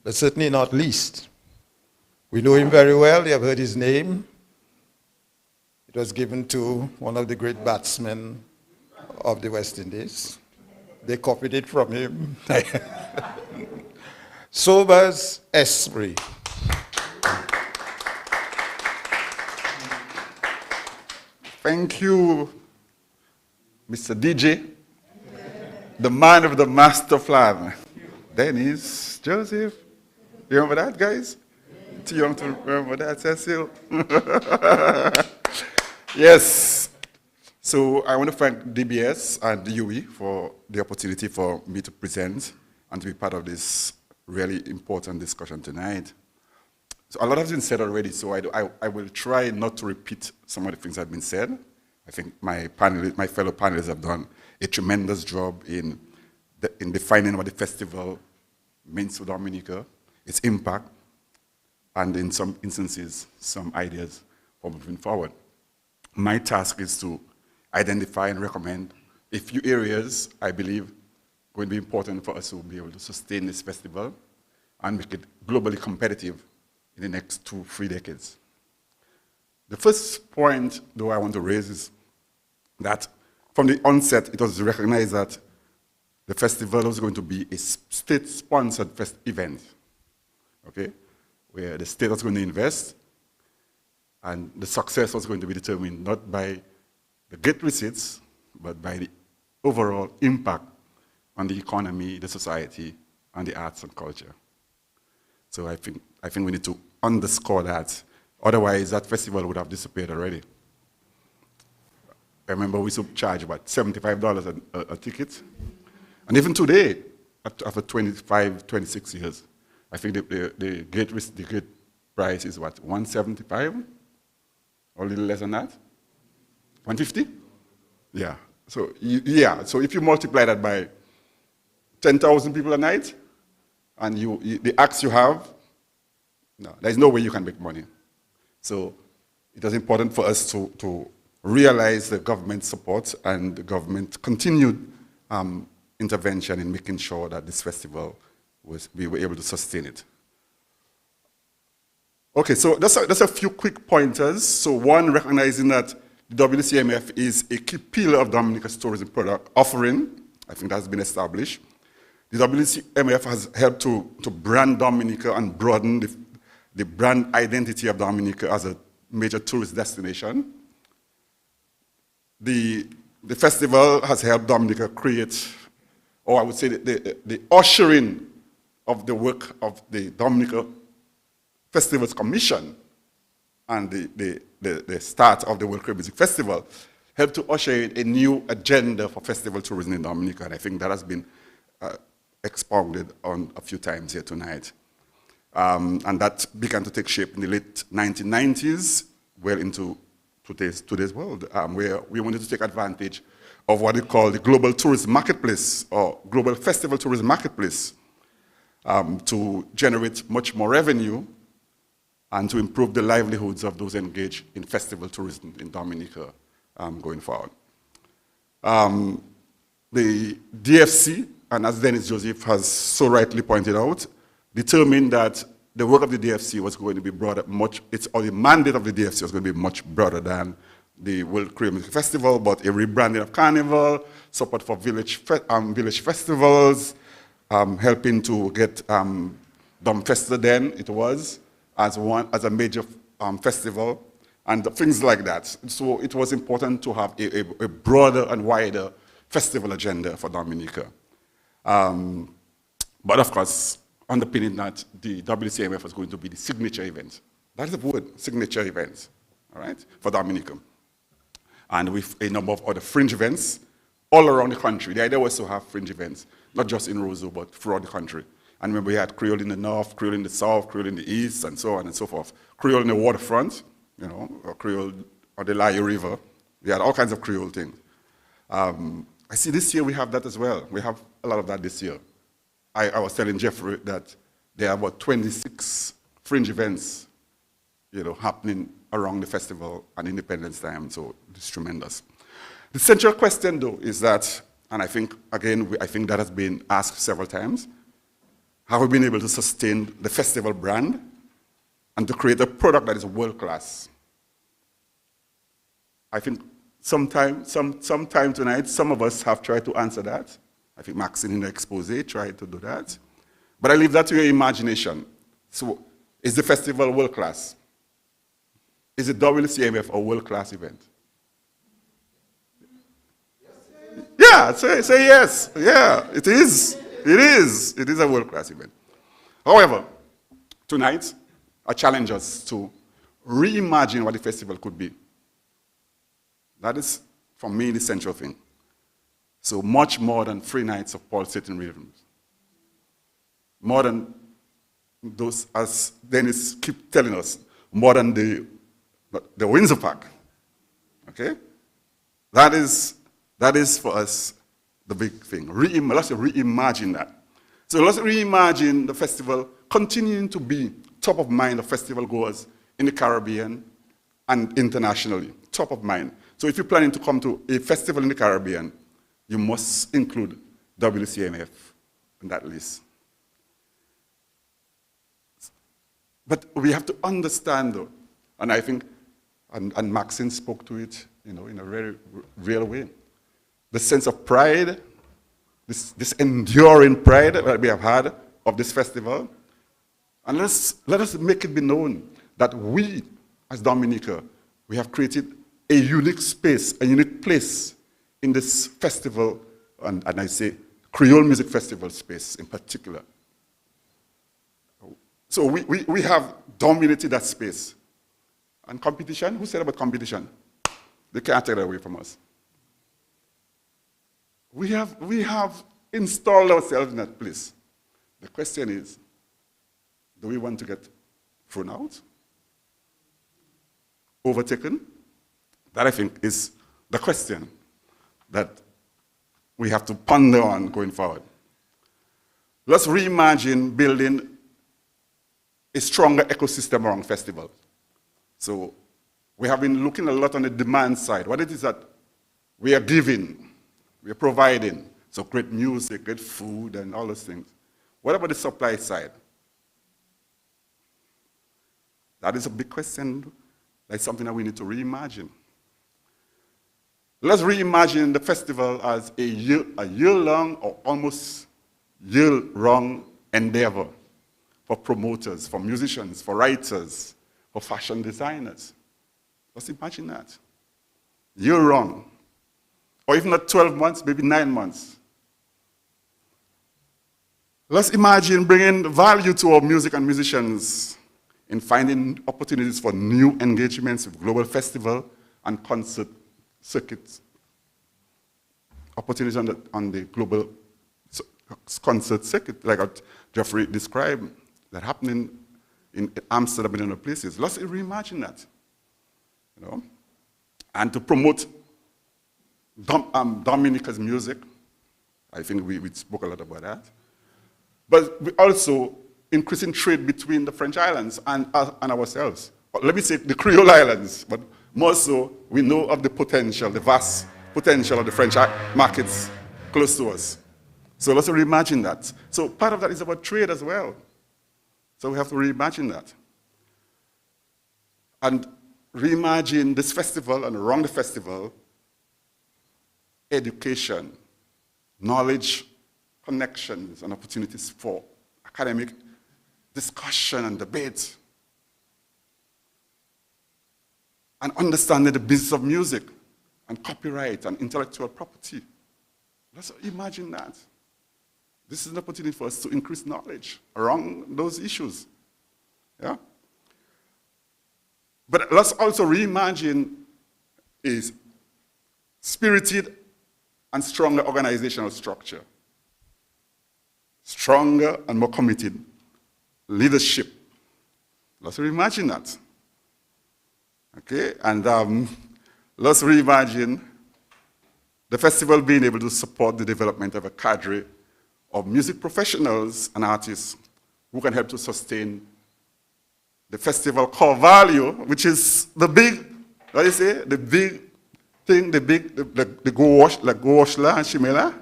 but certainly not least, we know him very well. You have heard his name. It was given to one of the great batsmen of the West Indies. They copied it from him. Sobers Esprit. Thank you, Mr. DJ, the man of the master plan. Dennis, Joseph. You remember that, guys? Too young to remember that, Cecil? Yes. So I want to thank DBS and UE for the opportunity for me to present and to be part of this really important discussion tonight. So a lot has been said already, so I will try not to repeat some of the things that have been said. I think my fellow panelists have done a tremendous job in defining what the festival means to Dominica, its impact, and in some instances, some ideas for moving forward. My task is to identify and recommend a few areas I believe going to be important for us to be able to sustain this festival and make it globally competitive in the next 2-3 decades. The first point, though, I want to raise is that from the onset, it was recognized that the festival was going to be a state-sponsored event, okay, where the state was going to invest, and the success was going to be determined not by the gate receipts, but by the overall impact on the economy, the society, and the arts and culture. So I think we need to underscore that. Otherwise, that festival would have disappeared already. I remember we used to charge, what, $75 a ticket? And even today, after 25, 26 years, I think the gate price is what, $175? Or a little less than that? $150? Yeah. So, so if you multiply that by 10,000 people a night, and the acts you have, no, there's no way you can make money. So it was important for us to realize the government support and the government continued intervention in making sure that this festival we were able to sustain it. Okay, so that's a few quick pointers. So one, recognizing that the W.C.M.F is a key pillar of Dominica's tourism product offering. I think that's been established. The W.C.M.F has helped to brand Dominica and broaden the brand identity of Dominica as a major tourist destination. The festival has helped Dominica create, or I would say the ushering of the work of the Dominica Festivals Commission and the start of the World Creole Music Festival helped to usher in a new agenda for festival tourism in Dominica, and I think that has been expounded on a few times here tonight. And that began to take shape in the late 1990s, well into today's world, where we wanted to take advantage of what we call the global tourism marketplace, or global festival tourism marketplace, to generate much more revenue and to improve the livelihoods of those engaged in festival tourism in Dominica going forward. The DFC, and as Dennis Joseph has so rightly pointed out, determined that the work of the DFC was going to be broader, or the mandate of the DFC was going to be much broader than the World Creole Music Festival, but a rebranding of Carnival, support for village festivals, helping to get Domfesta then, it was, as a major festival, and things like that. So it was important to have a broader and wider festival agenda for Dominica. But of course, underpinning that, the W.C.M.F was going to be the signature event. That is the word, signature event, all right, for Dominica. And with a number of other fringe events all around the country. The idea was to have fringe events, not just in Roseau, but throughout the country. And remember, we had Creole in the north, Creole in the south, Creole in the east, and so on and so forth. Creole in the waterfront, you know, or Creole on the Laie River. We had all kinds of Creole things. I see this year we have that as well. We have a lot of that this year. I was telling Jeffrey that there are about 26 fringe events, you know, happening around the festival and Independence Time, so it's tremendous. The central question, though, is that, and I think, again, I think that has been asked several times, have we been able to sustain the festival brand and to create a product that is world-class? I think sometime tonight, some of us have tried to answer that. I think Maxine in the expose tried to do that. But I leave that to your imagination. So, is the festival world-class? Is the W.C.M.F a world-class event? Yeah, say yes. Yeah, it is. It is. It is a world-class event. However, tonight, I challenge us to reimagine what the festival could be. That is, for me, the central thing. So much more than 3 nights of pulsating rhythms. More than those, as Dennis keeps telling us, more than the Windsor Park. Okay? That is for us the big thing. Let's reimagine that. So let's reimagine the festival continuing to be top of mind of festival goers in the Caribbean and internationally. Top of mind. So if you're planning to come to a festival in the Caribbean, you must include W.C.M.F in that list. But we have to understand, though, and I think, and Maxine spoke to it, you know, in a very real way, the sense of pride, this enduring pride that we have had of this festival, and let us make it be known that we, as Dominica, we have created a unique space, a unique place in this festival, and I say Creole Music Festival space in particular. So we have dominated that space. And competition, who said about competition? They can't take that away from us. We have installed ourselves in that place. The question is, do we want to get thrown out? Overtaken? That, I think, is the question that we have to ponder on going forward. Let's reimagine building a stronger ecosystem around festivals. So we have been looking a lot on the demand side. What it is that we are giving, we are providing. So great music, great food, and all those things. What about the supply side? That is a big question. That's something that we need to reimagine. Let's reimagine the festival as a year-long or almost year-round endeavor for promoters, for musicians, for writers, for fashion designers. Let's imagine that. Year-round. Or if not 12 months, maybe 9 months. Let's imagine bringing value to our music and musicians in finding opportunities for new engagements with global festival and concert circuits. Opportunities on the global concert circuit, like what Jeffrey described, that happening in Amsterdam and other places. Let's reimagine that, you know, and to promote Dominica's music. I think we spoke a lot about that. But we also increasing trade between the French islands and ourselves. But let me say the Creole islands, but more so, we know of the potential, the vast potential of the French markets close to us. So let's reimagine that. So part of that is about trade as well. So we have to reimagine that. And reimagine this festival, and around the festival, education, knowledge, connections, and opportunities for academic discussion and debate. And understanding the business of music and copyright and intellectual property. Let's imagine that. This is an opportunity for us to increase knowledge around those issues. Yeah? But let's also reimagine a spirited and stronger organizational structure. Stronger and more committed leadership. Let's reimagine that. Okay, and let's reimagine the festival being able to support the development of a cadre of music professionals and artists who can help to sustain the festival core value, which is the big, what do you say, the big thing, the gouache, la gouache la, Shimela.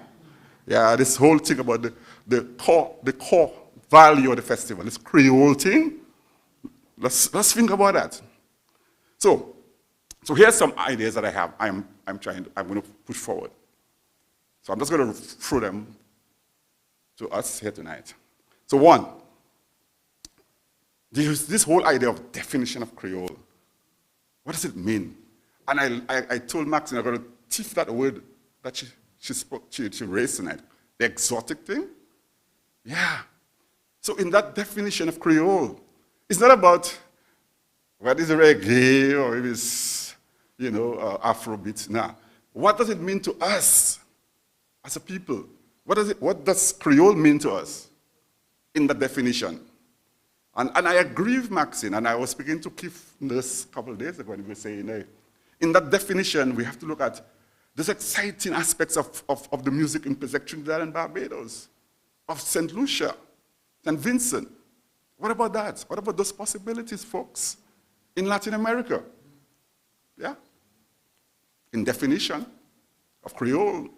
Yeah, this whole thing about the core value of the festival, this Creole thing. Let's think about that. So here's some ideas that I have. I'm going to push forward. So I'm just going to throw them to us here tonight. So one, this whole idea of definition of Creole. What does it mean? And I told Maxine I'm going to teach that word that she raised tonight. The exotic thing? Yeah. So in that definition of Creole, it's not about what is reggae or it is, Afrobeat. Nah. What does it mean to us as a people? What does Creole mean to us in the definition? And I agree with Maxine, and I was speaking to Keith this a couple of days ago, and we were saying, in that definition, we have to look at these exciting aspects of the music in Trinidad and Barbados, of St. Lucia, St. Vincent. What about that? What about those possibilities, folks, in Latin America? Yeah? In definition of Creole,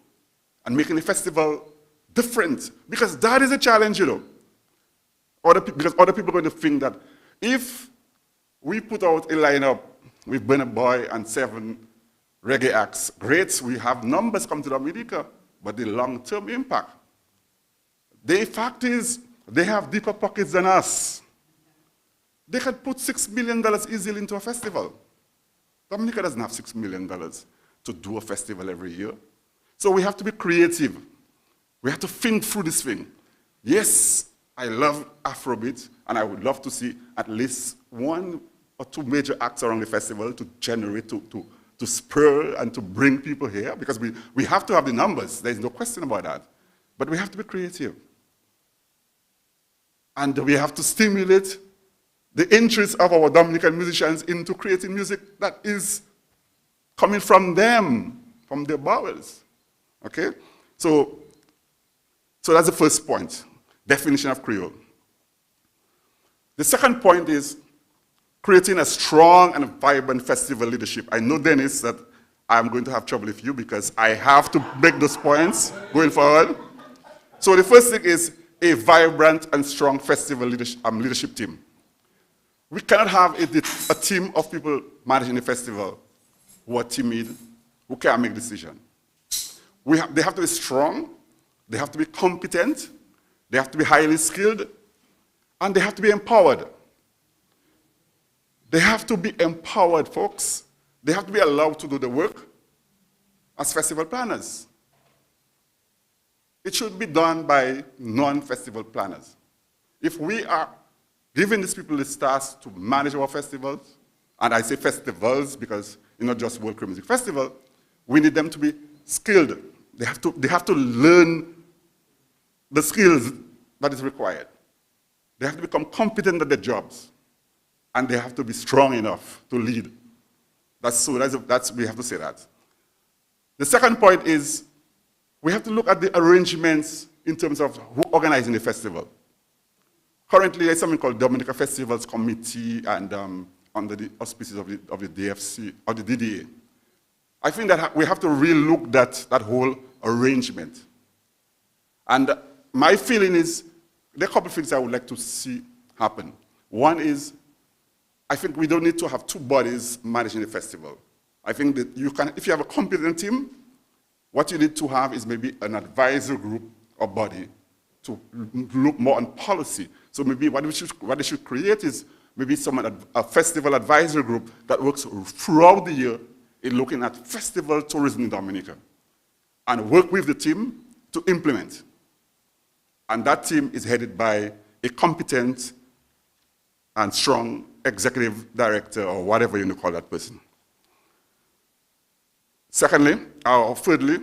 and making the festival different, because that is a challenge, because other people are going to think that if we put out a lineup with Burna Boy and 7 reggae acts, great, we have numbers come to Dominica, but the long-term impact. The fact is, they have deeper pockets than us. They could put $6 million easily into a festival. Dominica doesn't have $6 million to do a festival every year. So we have to be creative. We have to think through this thing. Yes, I love Afrobeat, and I would love to see at least 1 or 2 major acts around the festival to generate, to spur and to bring people here, because we have to have the numbers. There's no question about that. But we have to be creative. And we have to stimulate the interest of our Dominican musicians into creating music that is coming from them, from their bowels. Okay? So that's the first point, definition of Creole. The second point is creating a strong and vibrant festival leadership. I know, Dennis, that I'm going to have trouble with you because I have to make those points going forward. So the first thing is a vibrant and strong festival leadership team. We cannot have a team of people managing a festival who are timid, who can't make decisions. They have to be strong, they have to be competent, they have to be highly skilled, and they have to be empowered. They have to be empowered, folks. They have to be allowed to do the work as festival planners. It should be done by non-festival planners. If we are giving these people the task to manage our festivals, and I say festivals because it's not just World Creole Music Festival, we need them to be skilled. They have to learn the skills that is required. They have to become competent at their jobs. And they have to be strong enough to lead. We have to say that. The second point is we have to look at the arrangements in terms of who organizing the festival. Currently, there's something called Dominica Festivals Committee and under the auspices of the DFC, or the DDA. I think that we have to relook that whole arrangement. And my feeling is, there are a couple of things I would like to see happen. One is, I think we don't need to have two bodies managing the festival. I think that you can, if you have a competent team, what you need to have is maybe an advisory group or body to look more on policy. So maybe what they should create is maybe a festival advisory group that works throughout the year in looking at festival tourism in Dominica and work with the team to implement. And that team is headed by a competent and strong executive director or whatever you call that person. Secondly, or thirdly,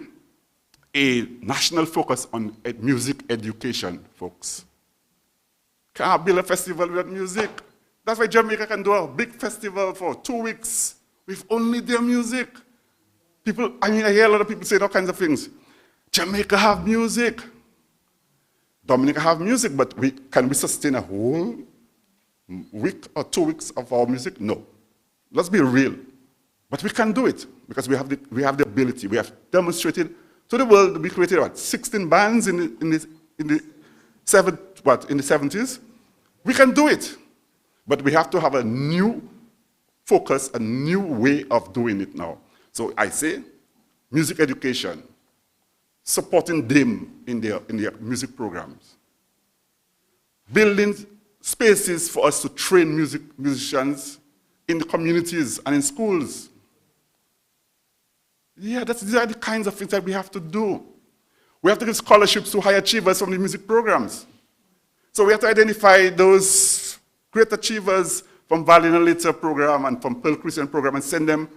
a national focus on music education, folks. Can't build a festival without music. That's why Jamaica can do a big festival for 2 weeks with only their music. People, I hear a lot of people say all kinds of things. Jamaica have music. Dominica have music, but can we sustain a whole week or 2 weeks of our music? No. Let's be real. But we can do it because we have the ability. We have demonstrated to the world. We created 16 bands in the 70s. We can do it. But we have to have a new focus, a new way of doing it now. So I say music education, supporting them in their music programs, building spaces for us to train musicians in the communities and in schools. Yeah, these are the kinds of things that we have to do. We have to give scholarships to high achievers from the music programs. So we have to identify those great achievers from Valley and Later program and from Pearl Christian program and send them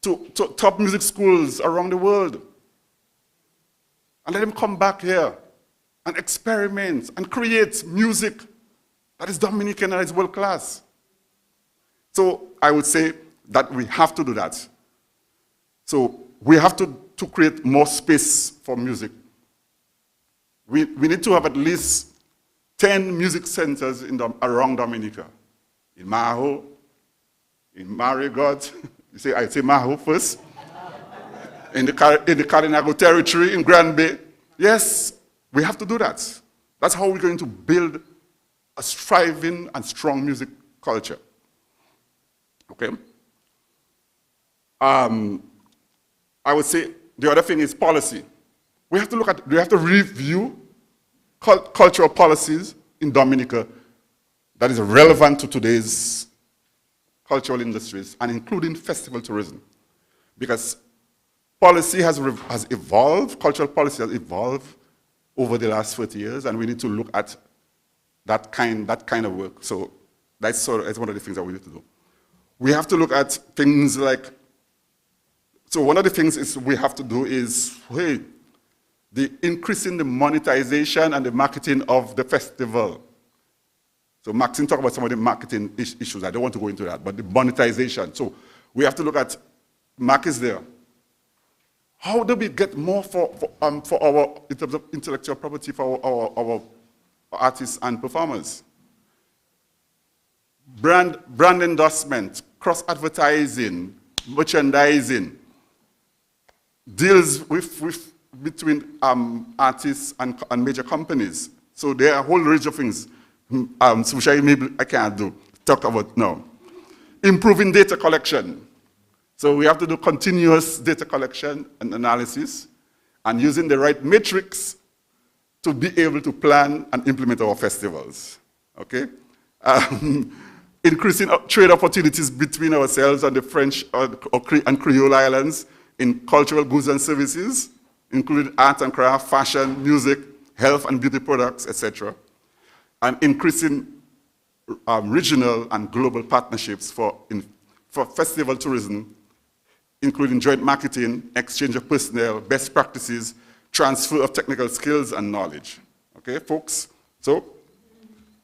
to top music schools around the world. And let them come back here and experiment and create music that is Dominican and is world class. So I would say that we have to do that. So we have to create more space for music. We need to have at least 10 music centers around Dominica. In Maho, in Marigot, I say Maho first. In the Carinago territory, in Grand Bay. Yes, we have to do that. That's how we're going to build a thriving and strong music culture. Okay? I would say the other thing is policy. We have to review cultural policies in Dominica that is relevant to today's cultural industries and including festival tourism. Because policy has evolved, cultural policy has evolved over the last 30 years, and we need to look at that kind of work. So that's one of the things that we need to do. We have to look at things like, so one of the things we have to do is, the increasing the monetization and the marketing of the festival. So Maxine talked about some of the marketing issues. I don't want to go into that, but the monetization. So we have to look at, Mark is there. How do we get more for our, in terms of intellectual property for our artists and performers? Brand endorsement, cross-advertising, merchandising, deals between artists and major companies. So there are a whole range of things, which I can't talk about now. Improving data collection. So we have to do continuous data collection and analysis and using the right metrics to be able to plan and implement our festivals, okay? Increasing trade opportunities between ourselves and the French and Creole islands in cultural goods and services, including art and craft, fashion, music, health and beauty products, etc. And increasing regional and global partnerships for festival tourism, including joint marketing, exchange of personnel, best practices, transfer of technical skills and knowledge. Okay, folks? So,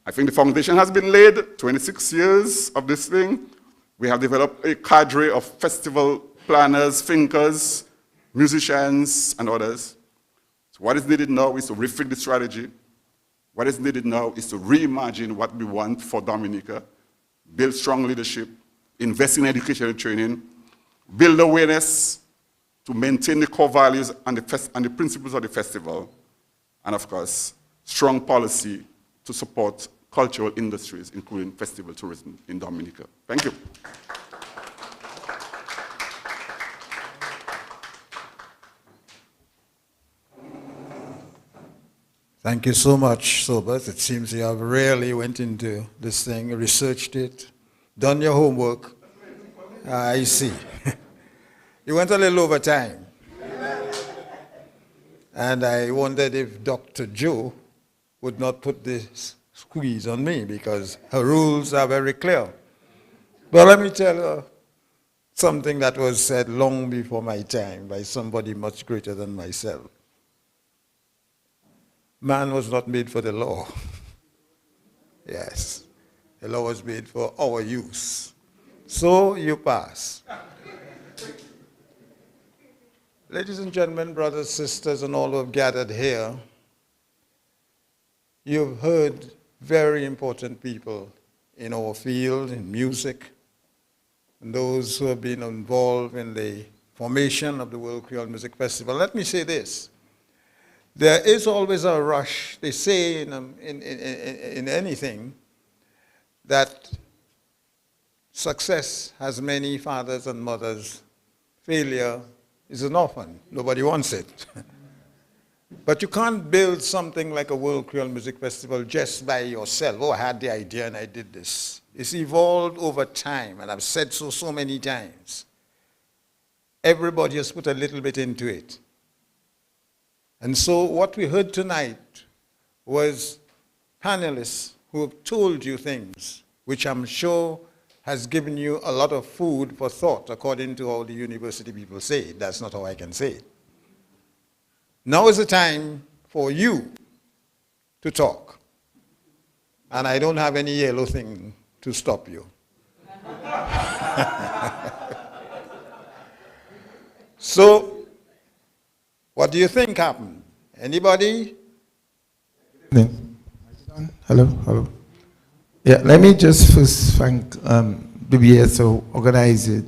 I think the foundation has been laid, 26 years of this thing. We have developed a cadre of festival planners, thinkers, musicians, and others. So what is needed now is to refit the strategy, What is needed now is to reimagine what we want for Dominica, build strong leadership, invest in education and training, build awareness to maintain the core values and the principles of the festival, and of course, strong policy to support cultural industries, including festival tourism in Dominica. Thank you. Thank you so much, Sobers. It seems you have really went into this thing, researched it, done your homework. I see. You went a little over time. And I wondered if Dr. Joe would not put this squeeze on me because her rules are very clear. But let me tell you something that was said long before my time by somebody much greater than myself. Man was not made for the law. Yes. The law was made for our use. So you pass. Ladies and gentlemen, brothers, sisters, and all who have gathered here, you've heard very important people in our field, in music, and those who have been involved in the formation of the World Creole Music Festival. Let me say this. There is always a rush. They say in anything that success has many fathers and mothers. Failure is an orphan. Nobody wants it. But you can't build something like a World Creole Music Festival just by yourself. Oh, I had the idea and I did this. It's evolved over time, and I've said so many times. Everybody has put a little bit into it. And so what we heard tonight was panelists who have told you things which I'm sure has given you a lot of food for thought, according to how the university people say it. That's not how I can say it. Now is the time for you to talk. And I don't have any yellow thing to stop you. So, what do you think happened? Anybody? Hello. Yeah, let me just first thank WBS for organizing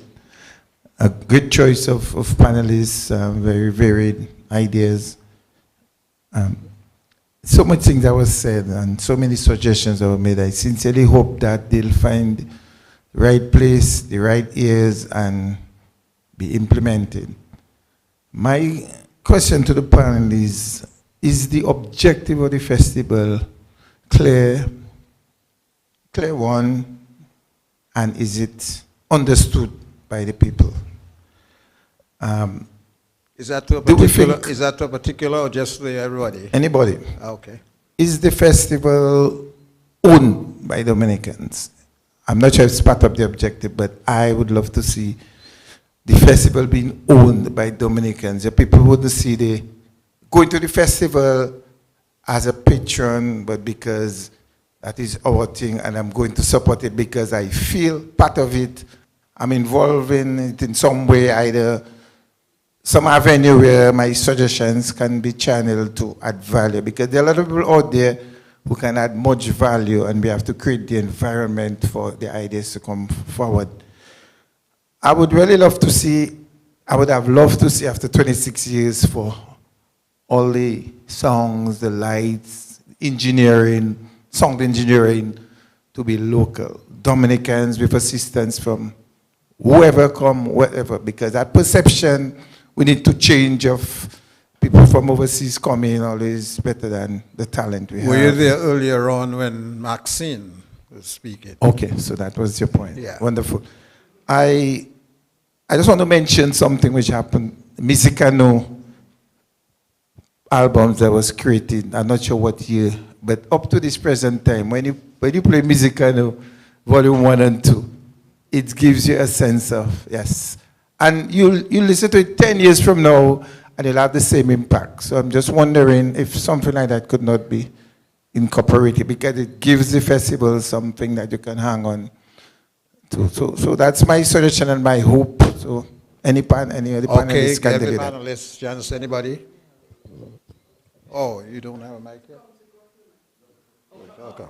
a good choice of panelists, very varied ideas. So much things that was said and so many suggestions that were made. I sincerely hope that they'll find the right place, the right ears, and be implemented. My question to the panel is the objective of the festival clear one, and is it understood by the people? Is that to a particular or just everybody? Anybody. Okay. Is the festival owned by Dominicans? I'm not sure if it's part of the objective, but I would love to see the festival being owned by Dominicans. The people wouldn't see going to the festival as a patron, but because that is our thing, and I'm going to support it because I feel part of it. I'm involved in it in some way, either some avenue where my suggestions can be channeled to add value, because there are a lot of people out there who can add much value, and we have to create the environment for the ideas to come forward. I would really love to see, I would have loved to see after 26 years for all the songs, the lights, engineering, sound engineering to be local. Dominicans with assistance from whoever come, wherever, because that perception we need to change of people from overseas coming always better than the talent we have. Were you there earlier on when Maxine was speaking? Okay, so that was your point. Yeah. Wonderful. I just want to mention something which happened. Musicano albums that was created, I'm not sure what year, but up to this present time, when you play Musicano Volume 1 and 2, it gives you a sense of, yes. And you listen to it 10 years from now, and it'll have the same impact. So I'm just wondering if something like that could not be incorporated, because it gives the festival something that you can hang on to. So that's my suggestion and my hope. So any of the panelists can Okay, do that. panelists, Janice, anybody? Oh, you don't have a mic yet? Welcome.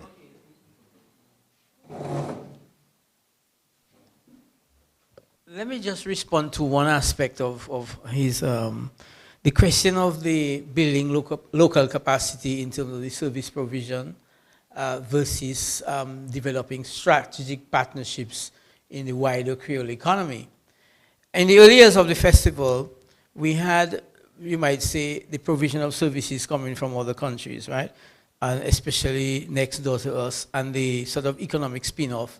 Let me just respond to one aspect of his, the question of the building local capacity in terms of the service provision versus developing strategic partnerships in the wider Creole economy. In the early years of the festival, we had, you might say, the provision of services coming from other countries, right? And especially next door to us, and the sort of economic spin-off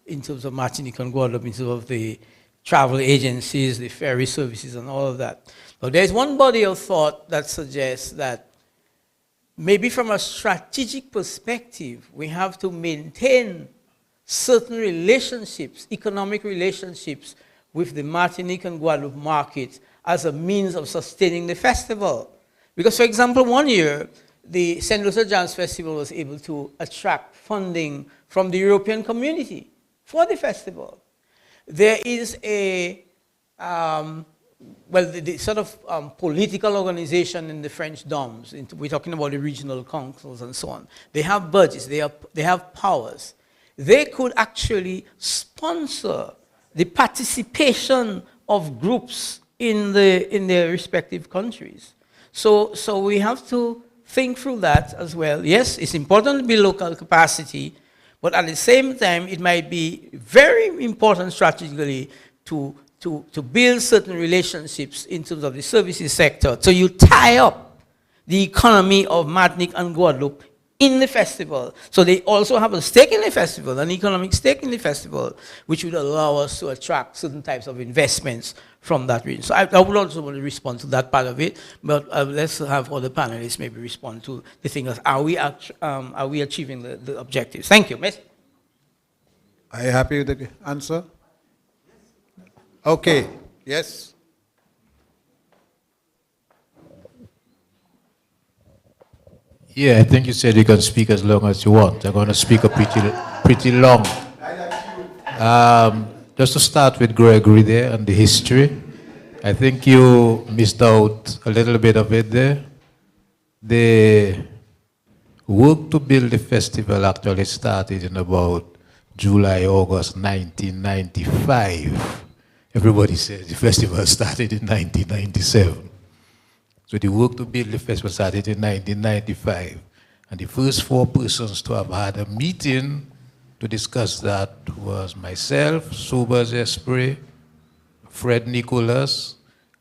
in terms of Martinique and Guadeloupe, in terms of the travel agencies, the ferry services, and all of that. But there's one body of thought that suggests that maybe from a strategic perspective, we have to maintain certain relationships, economic relationships, with the Martinique and Guadeloupe market as a means of sustaining the festival. Because, for example, one year, the St. Lucia Jazz Festival was able to attract funding from the European community for the festival. There is a, the sort of political organization in the French DOMs, we're talking about the regional councils and so on. They have budgets, they have powers. They could actually sponsor the participation of groups in their respective countries. So we have to think through that as well. Yes, it's important to build local capacity, but at the same time, it might be very important strategically to build certain relationships in terms of the services sector. So you tie up the economy of Martinique and Guadeloupe in the festival. So they also have a stake in the festival, an economic stake in the festival, which would allow us to attract certain types of investments from that region. So I would also want to respond to that part of it, but let's have other panelists maybe respond to the thing of are we achieving the objectives? Thank you. Miss? Are you happy with the answer? Okay. Yes. Yeah, I think you said you can speak as long as you want. I'm going to speak a pretty long. Just to start with Gregory there and the history, I think you missed out a little bit of it there. The work to build the festival actually started in about July, August 1995. Everybody says the festival started in 1997. So the work to build the festival started in 1995. And the first 4 persons to have had a meeting to discuss that was myself, Sobers Esprit, Fred Nicholas,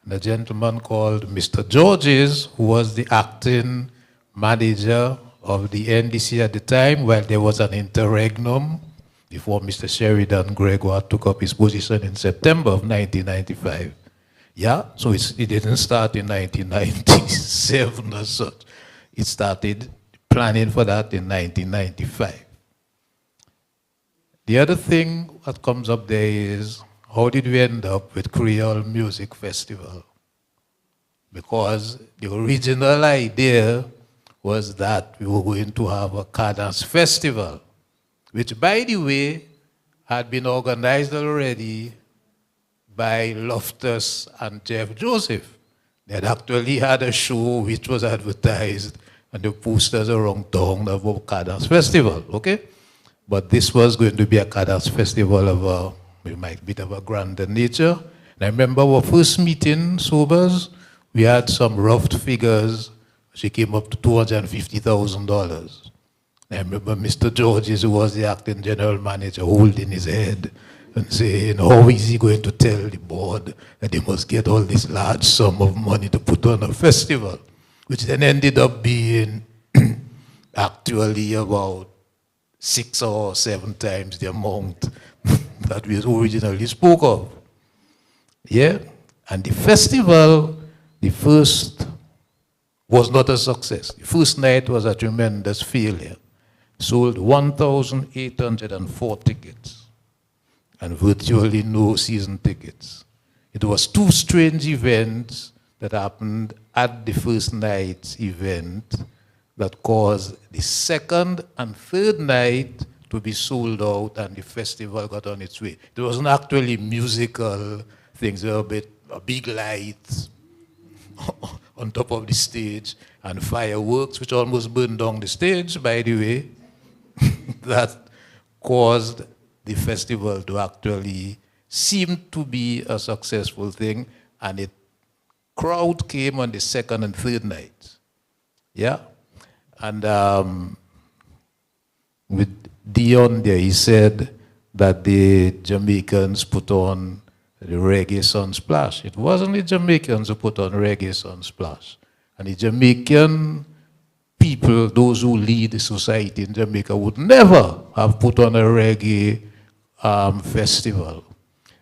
and a gentleman called Mr. Georges, who was the acting manager of the NDC at the time, while there was an interregnum before Mr. Sheridan Gregoire took up his position in September of 1995. Yeah, so it didn't start in 1997 as such. It started planning for that in 1995. The other thing that comes up there is, how did we end up with Creole Music Festival? Because the original idea was that we were going to have a Cadence Festival, which, by the way, had been organized already by Loftus and Jeff Joseph. They had actually had a show which was advertised and the posters around town about Cadence Festival, okay? But this was going to be a Cadence Festival of a bit of a grander nature. And I remember our first meeting, Sobers, we had some rough figures. She came up to $250,000. I remember Mr. Georges, who was the acting general manager, holding his head and saying, how is he going to tell the board that they must get all this large sum of money to put on a festival? Which then ended up being actually about 6 or 7 times the amount that we originally spoke of. Yeah? And the festival, the first, was not a success. The first night was a tremendous failure. Sold 1,804 tickets and virtually no season tickets. It was 2 strange events that happened at the first night's event that caused the second and third night to be sold out, and the festival got on its way. It wasn't actually musical things, there were big lights on top of the stage, and fireworks, which almost burned down the stage, by the way, that caused the festival to actually seem to be a successful thing, and it crowd came on the second and third night. Yeah? And with Dion there, he said that the Jamaicans put on the reggae sunsplash. It wasn't the Jamaicans who put on reggae sunsplash. And the Jamaican people, those who lead the society in Jamaica, would never have put on a reggae festival.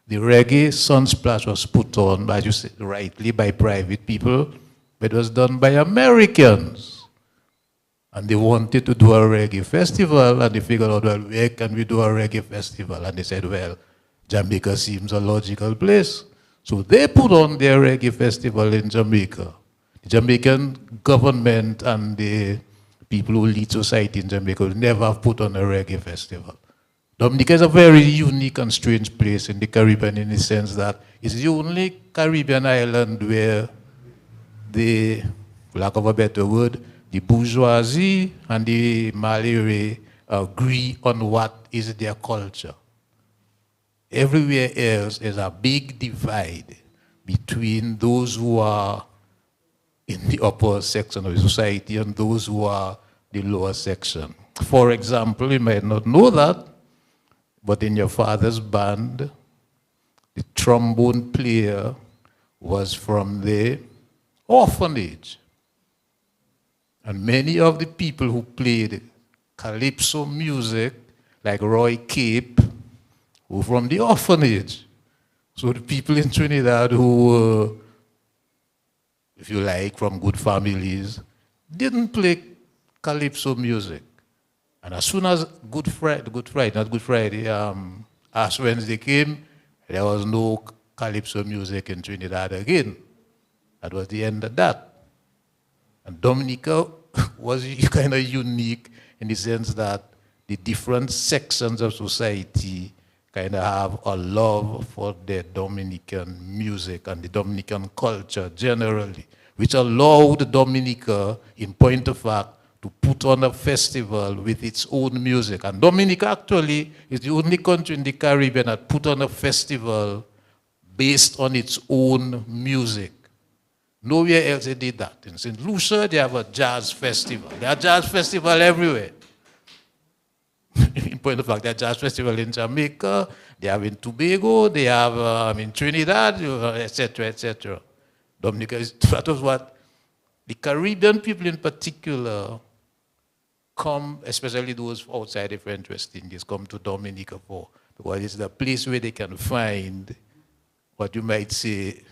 The reggae sunsplash was put on, as you said, rightly, by private people, but it was done by Americans. And they wanted to do a reggae festival, and they figured out, well, where can we do a reggae festival? And they said, well, Jamaica seems a logical place. So they put on their reggae festival in Jamaica. The Jamaican government and the people who lead society in Jamaica will never have put on a reggae festival. Dominica is a very unique and strange place in the Caribbean in the sense that it's the only Caribbean island where the, for lack of a better word, the bourgeoisie and the Malay agree on what is their culture. Everywhere else is a big divide between those who are in the upper section of the society and those who are the lower section. For example, you might not know that, but in your father's band, the trombone player was from the orphanage. And many of the people who played calypso music, like Roy Cape, were from the orphanage. So the people in Trinidad who were, if you like, from good families, didn't play calypso music. And as soon as Ash Wednesday came, there was no calypso music in Trinidad again. That was the end of that. And Dominica was kind of unique in the sense that the different sections of society kind of have a love for the Dominican music and the Dominican culture generally, which allowed Dominica, in point of fact, to put on a festival with its own music. And Dominica actually is the only country in the Caribbean that put on a festival based on its own music. Nowhere else they did that. In St. Lucia, they have a jazz festival. There are jazz festivals everywhere. In point of fact, there are jazz festivals in Jamaica, they have in Tobago, they have in Trinidad, etc., etc. Dominica is, that was what the Caribbean people in particular come, especially those outside the French West Indies, come to Dominica for, because it's the place where they can find what you might say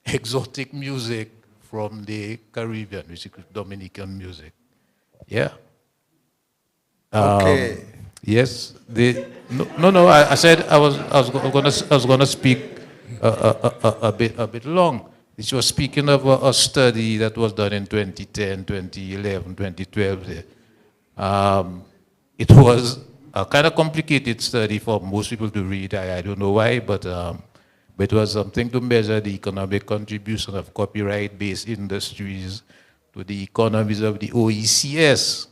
exotic music from the Caribbean, which is Dominican music. Yeah. Okay. Yes. I said I was gonna speak a bit long. She was speaking of a study that was done in 2010, 2011, 2012. It was a kind of complicated study for most people to read. I don't know why, but it was something to measure the economic contribution of copyright-based industries to the economies of the OECS.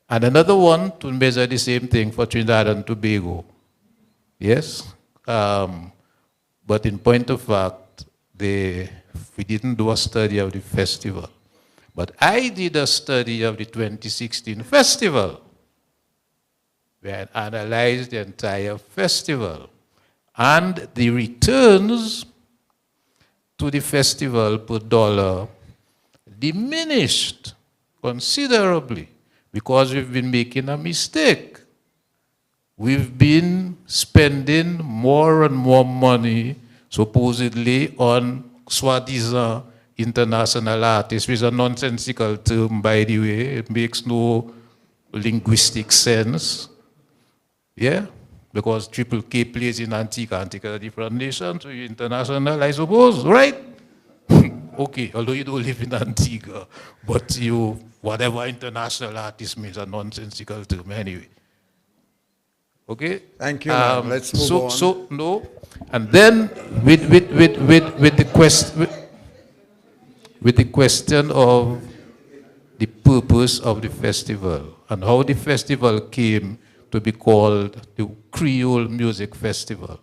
And another one to measure the same thing for Trinidad and Tobago. Yes? But in point of fact, we didn't do a study of the festival. But I did a study of the 2016 festival, where I analyzed the entire festival. And the returns to the festival per dollar diminished considerably because we've been making a mistake. We've been spending more and more money, supposedly, on soi-disant international artists, which is a nonsensical term, by the way. It makes no linguistic sense. Yeah? Because Triple K plays in Antigua. Antigua is a different nation, so you're international, I suppose, right? Okay, although you don't live in Antigua, but you, whatever international artist means, a nonsensical term anyway. Okay? Thank you, man. Let's move on. So, no. And then with the quest, with the question of the purpose of the festival and how the festival came to be called the Creole Music Festival.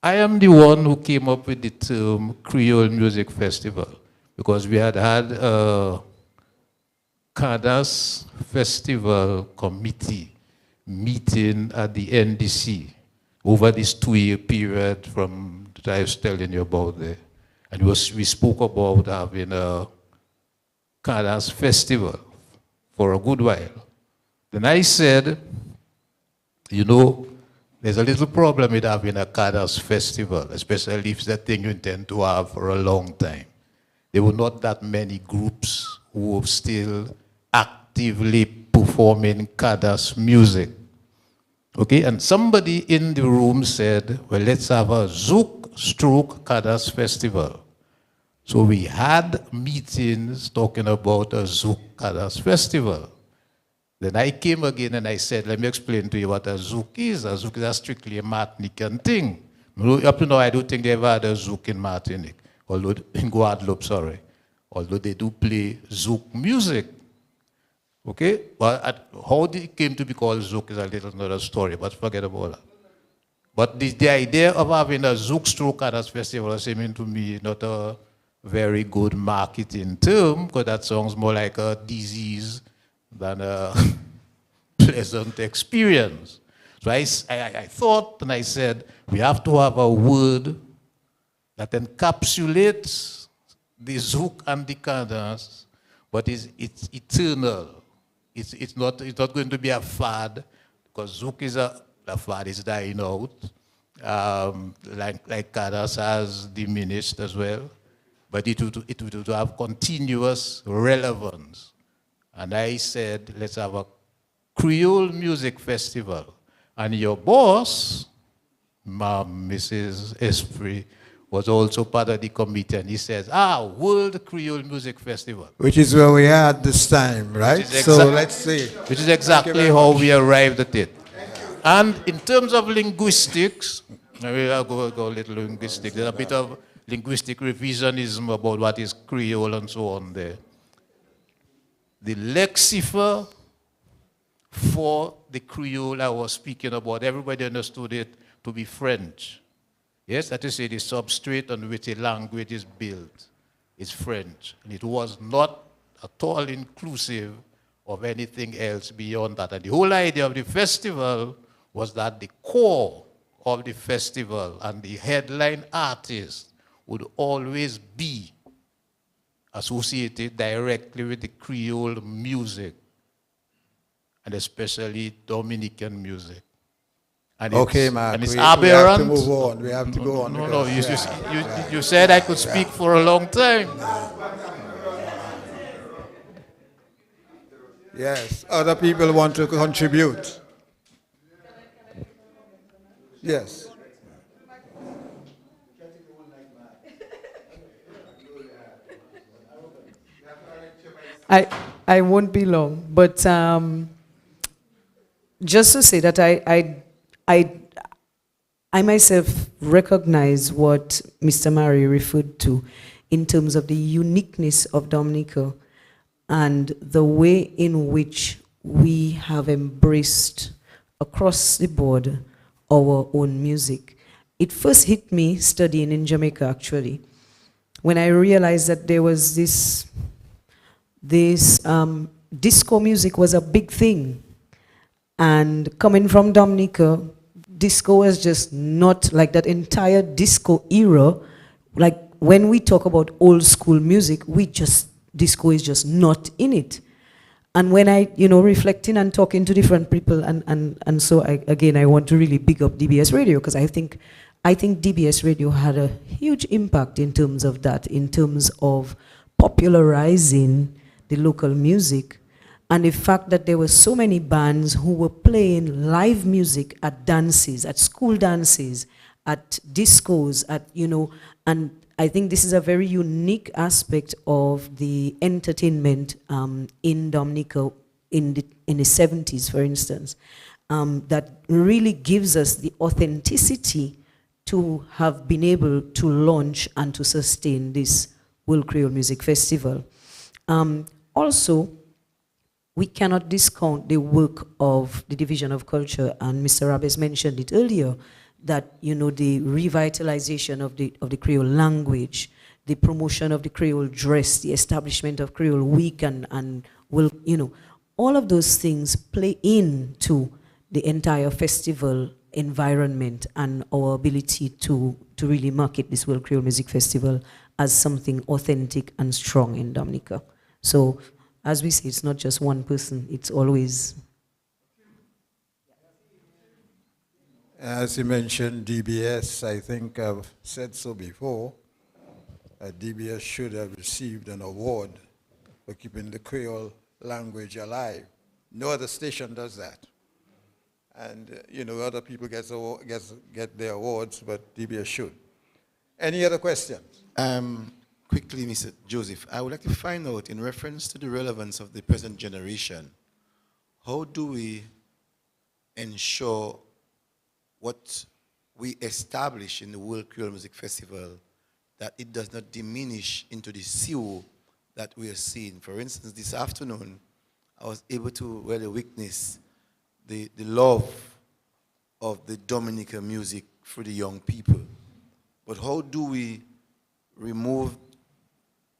I am the one who came up with the term Creole Music Festival because we had a Cadas Festival Committee meeting at the NDC over this 2-year period from that I was telling you about there. And we spoke about having a Cadas Festival for a good while. Then I said, you know, there's a little problem with having a Cadas Festival, especially if it's a thing you intend to have for a long time. There were not that many groups who were still actively performing Cadas music. Okay, and somebody in the room said, well, let's have a Zouk stroke Cadas Festival. So we had meetings talking about a Zouk Cadas Festival. Then I came again and I said, let me explain to you what a Zouk is. A Zouk is a strictly a Martinican thing. Up to now, I don't think they ever had a Zouk in Martinique, although in Guadeloupe, sorry. Although they do play Zouk music. Okay? But how it came to be called Zouk is a little another story, but forget about that. But the idea of having a Zouk stroke Cadas Festival seemed to me not a very good marketing term, because that sounds more like a disease than a pleasant experience. So I thought and I said, we have to have a word that encapsulates the Zouk and the Cadas, but it's eternal. It's not going to be a fad, because Zouk is a fad is dying out. Like Cadas has diminished as well. But it would have continuous relevance. And I said, let's have a Creole Music Festival. And your boss, Mrs. Esprit, was also part of the committee. And he says, World Creole Music Festival. Which is where we are at this time, right? So let's see. Which is exactly how we arrived at it. And in terms of linguistics, I'll go a little linguistic. There's a bit of linguistic revisionism about what is Creole and so on there. The lexicon for the Creole I was speaking about, everybody understood it to be French. Yes, that is to say the substrate on which a language is built is French. And it was not at all inclusive of anything else beyond that. And the whole idea of the festival was that the core of the festival and the headline artist would always be associated directly with the Creole music, and especially Dominican music. And okay, Mark, and it's we aberrant. have to move on. We have to go on. No, you said I could speak for a long time. Yes, other people want to contribute. Yes. I won't be long, but just to say that I myself recognize what Mr. Murray referred to in terms of the uniqueness of Dominica and the way in which we have embraced across the board our own music. It first hit me studying in Jamaica, actually, when I realized that there was this disco music was a big thing. And coming from Dominica, disco was just not like that entire disco era. Like when we talk about old school music, disco is just not in it. And when I, reflecting and talking to different people, and so I want to really big up DBS Radio, because I think DBS Radio had a huge impact in terms of that, in terms of popularizing the local music, and the fact that there were so many bands who were playing live music at dances, at school dances, at discos, and I think this is a very unique aspect of the entertainment in Dominica in the 70s, for instance, that really gives us the authenticity to have been able to launch and to sustain this World Creole Music Festival. Also, we cannot discount the work of the Division of Culture, and Mr. Rabes mentioned it earlier, that, you know, the revitalization of the Creole language, the promotion of the Creole dress, the establishment of Creole Week, and will, you know, all of those things play into the entire festival environment and our ability to really market this World Creole Music Festival as something authentic and strong in Dominica. So, as we say, it's not just one person, it's always. As you mentioned, DBS, I think I've said so before, DBS should have received an award for keeping the Creole language alive. No other station does that. And, you know, other people get their awards, but DBS should. Any other questions? Quickly, Mr. Joseph, I would like to find out, in reference to the relevance of the present generation, how do we ensure what we establish in the World Creole Music Festival, that it does not diminish into the CO that we are seeing? For instance, this afternoon, I was able to really witness the love of the Dominican music for the young people. But how do we remove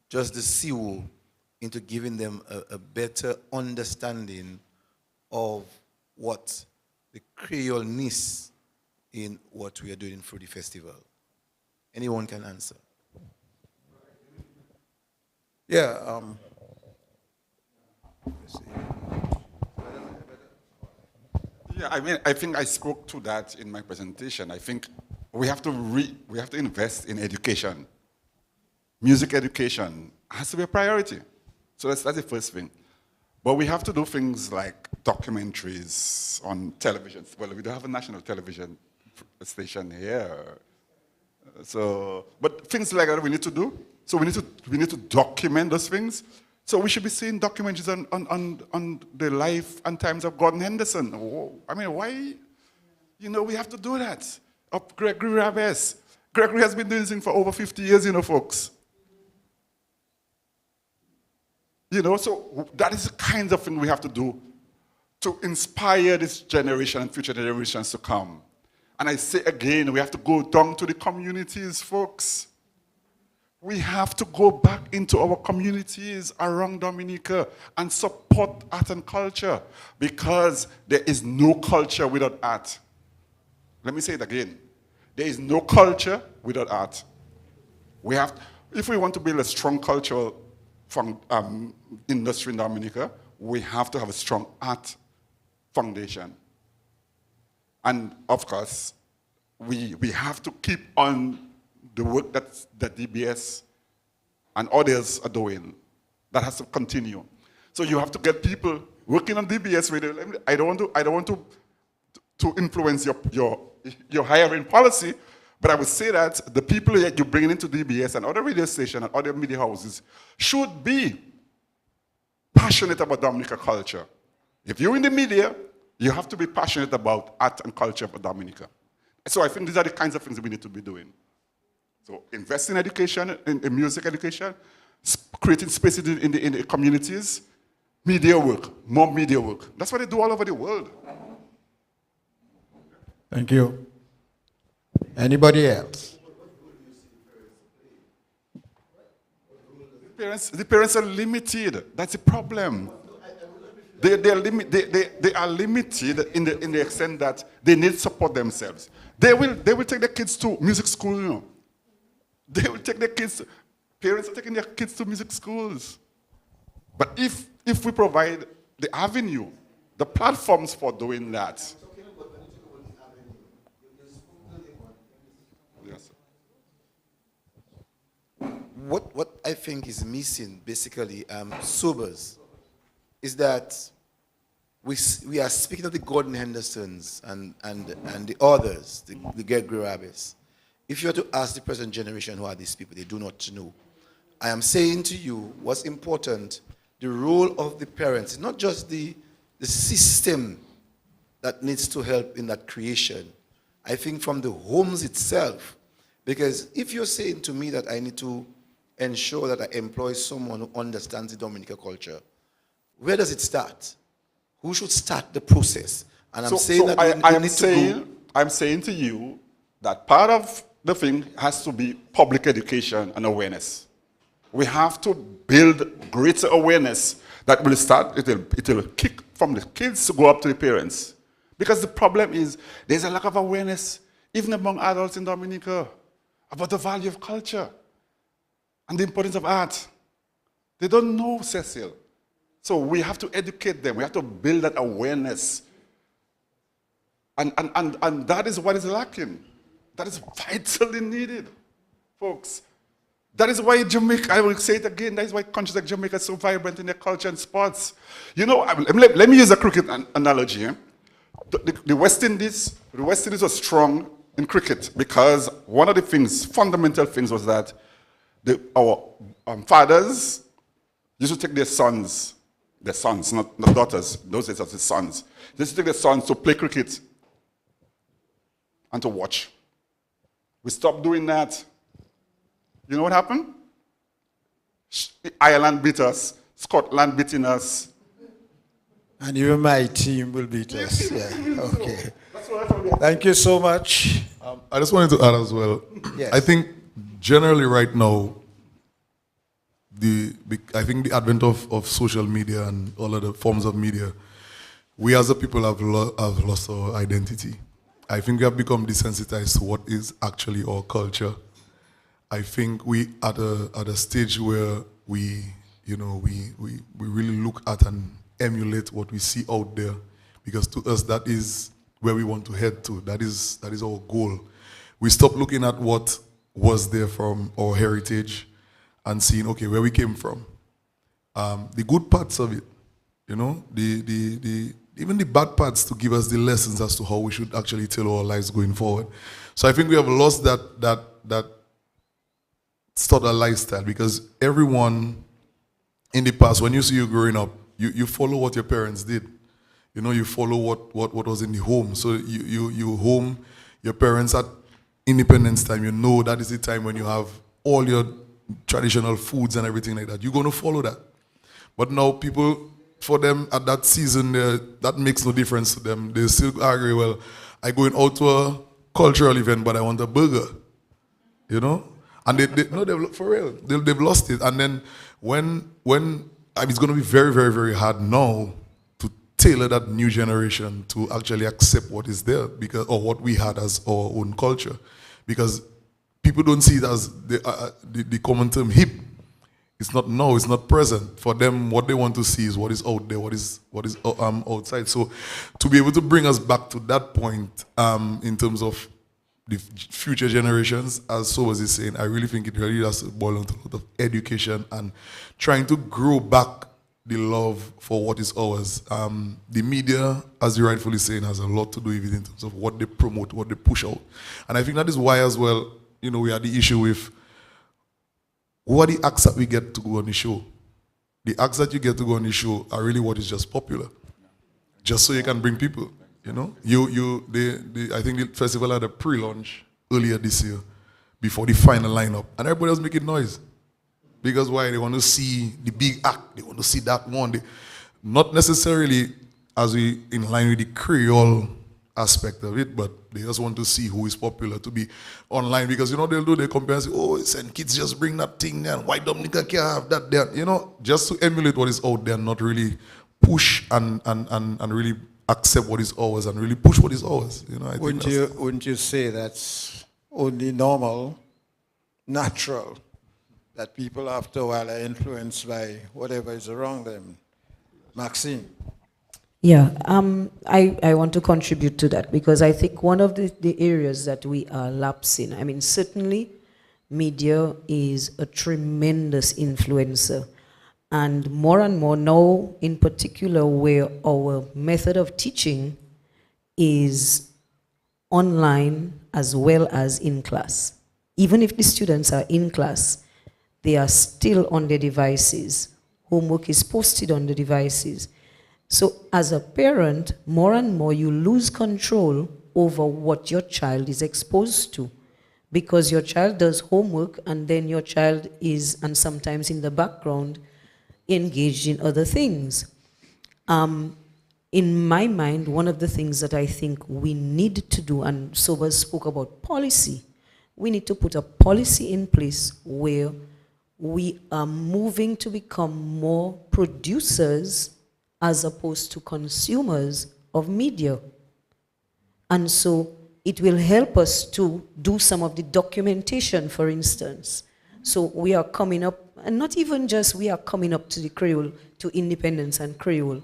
just the CO into giving them a better understanding of what the Creole-ness in what we are doing for the festival? Anyone can answer. Yeah. Let's see. Yeah, I mean, I think I spoke to that in my presentation. I think we have to invest in education. Music education has to be a priority. So that's the first thing. But we have to do things like documentaries on television. Well, we don't have a national television station here. So, but things like that we need to do. So we need to document those things. So we should be seeing documentaries on the life and times of Gordon Henderson. Oh, I mean, why? You know, we have to do that. Of Gregory Rabes. Gregory has been doing this thing for over 50 years, you know, folks. You know, so that is the kinds of thing we have to do to inspire this generation and future generations to come. And I say again, we have to go down to the communities, folks. We have to go back into our communities around Dominica and support art and culture, because there is no culture without art. Let me say it again. There is no culture without art. We have, if we want to build a strong cultural industry in Dominica, we have to have a strong art foundation. And of course, we have to keep on the work that DBS and others are doing. That has to continue. So you have to get people working on DBS radio. I don't want to influence your hiring policy, but I would say that the people that you bring into DBS and other radio stations and other media houses should be passionate about Dominica culture. If you're in the media, you have to be passionate about art and culture for Dominica. So I think these are the kinds of things we need to be doing. So invest in education, in music education, creating spaces in the communities, media work, more media work. That's what they do all over the world. Thank you. Anybody else? The parents are limited. That's the problem. They are limited in the extent that they need to support themselves. They will take their kids to music school, you know. They will take their kids, parents are taking their kids to music schools. But if we provide the avenue, the platforms for doing that. Yes. What I think is missing, basically, sobers, is that we are speaking of the Gordon Hendersons and the others, the Gregory Rabes. If you were to ask the present generation who are these people, they do not know. I am saying to you, what's important, the role of the parents, not just the system that needs to help in that creation. I think from the homes itself, because if you're saying to me that I need to ensure that I employ someone who understands the Dominican culture, where does it start? Who should start the process? And I'm saying that we need to go. I'm saying to you that part of the thing has to be public education and awareness. We have to build greater awareness that will start, it will kick from the kids to go up to the parents. Because the problem is, there's a lack of awareness, even among adults in Dominica, about the value of culture and the importance of art. They don't know, Cecil. So we have to educate them. We have to build that awareness. And that is what is lacking. That is vitally needed, folks. That is why Jamaica, I will say it again, that is why countries like Jamaica are so vibrant in their culture and sports. You know, let me use a cricket analogy. The West Indies was strong in cricket because one of the things, fundamental things, was that our fathers used to take their sons, not daughters, those days it was sons. They used to take their sons to play cricket and to watch. We stopped doing that. You know what happened? Ireland beat us, Scotland beating us. And even my team will beat us. Yeah, okay. Thank you so much. I just wanted to add as well. Yes. I think generally right now, I think the advent of social media and all other forms of media, we as a people have lost our identity. I think we have become desensitized to what is actually our culture. I think we at a stage where we really look at and emulate what we see out there, because to us that is where we want to head to. That is our goal. We stop looking at what was there from our heritage and seeing, okay, where we came from. The good parts of it, you know, even the bad parts to give us the lessons as to how we should actually tell our lives going forward. So I think we have lost that sort of lifestyle, because everyone in the past, when you see you growing up, you follow what your parents did. You know, you follow what was in the home. So you home your parents at Independence time. You know that is the time when you have all your traditional foods and everything like that. You're going to follow that. But now people, for them at that season, that makes no difference to them. They still argue, well, I'm going out to a cultural event, but I want a burger. You know? And they've for real, they've lost it. And then when it's going to be very, very, very hard now to tailor that new generation to actually accept what is there, or what we had as our own culture, because people don't see it as the common term hip. It's not now, it's not present. For them, what they want to see is what is out there, what is outside. So to be able to bring us back to that point in terms of the future generations, as so was he saying, I really think it really has to boil down to a lot of education and trying to grow back the love for what is ours. The media, as you rightfully saying, has a lot to do with it in terms of what they promote, what they push out. And I think that is why as well, you know, we had the issue with who are the acts that we get to go on the show. The acts that you get to go on the show are really what is just popular, just so you can bring people. You know, I think the festival had a pre-launch earlier this year, before the final lineup, and everybody was making noise. Because why? They want to see the big act. They want to see that one. Not necessarily as we in line with the Creole aspect of it, but they just want to see who is popular to be online. Because, you know, they compare and say, oh, and kids just bring that thing there. Why Dominica can't have that there? You know, just to emulate what is out there, not really push and really accept what is ours and really push what is ours. You know, Wouldn't you say that's only normal, natural, that people after a while are influenced by whatever is around them? Maxine? Yeah, I want to contribute to that, because I think one of the areas that we are lapsing, I mean, certainly media is a tremendous influencer. And more now, in particular, where our method of teaching is online as well as in class. Even if the students are in class, they are still on their devices. Homework is posted on the devices. So as a parent, more and more you lose control over what your child is exposed to, because your child does homework and then your child is, and sometimes in the background, engaged in other things. In my mind, one of the things that I think we need to do, and Sobers spoke about policy, we need to put a policy in place where we are moving to become more producers as opposed to consumers of media. And so it will help us to do some of the documentation, for instance. So we are coming up, and not even just we are coming up to the Creole, to independence and Creole.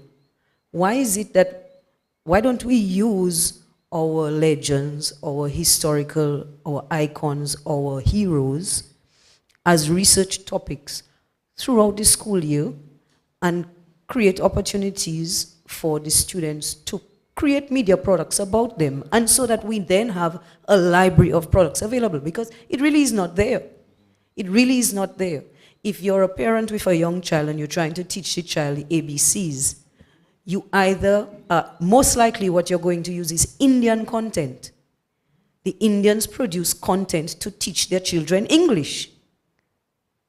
Why is it that, why don't we use our legends, our historical, our icons, our heroes as research topics throughout the school year and create opportunities for the students to create media products about them, and so that we then have a library of products available, because it really is not there. It really is not there. If you're a parent with a young child and you're trying to teach the child the ABCs, you either, most likely what you're going to use is Indian content. The Indians produce content to teach their children English.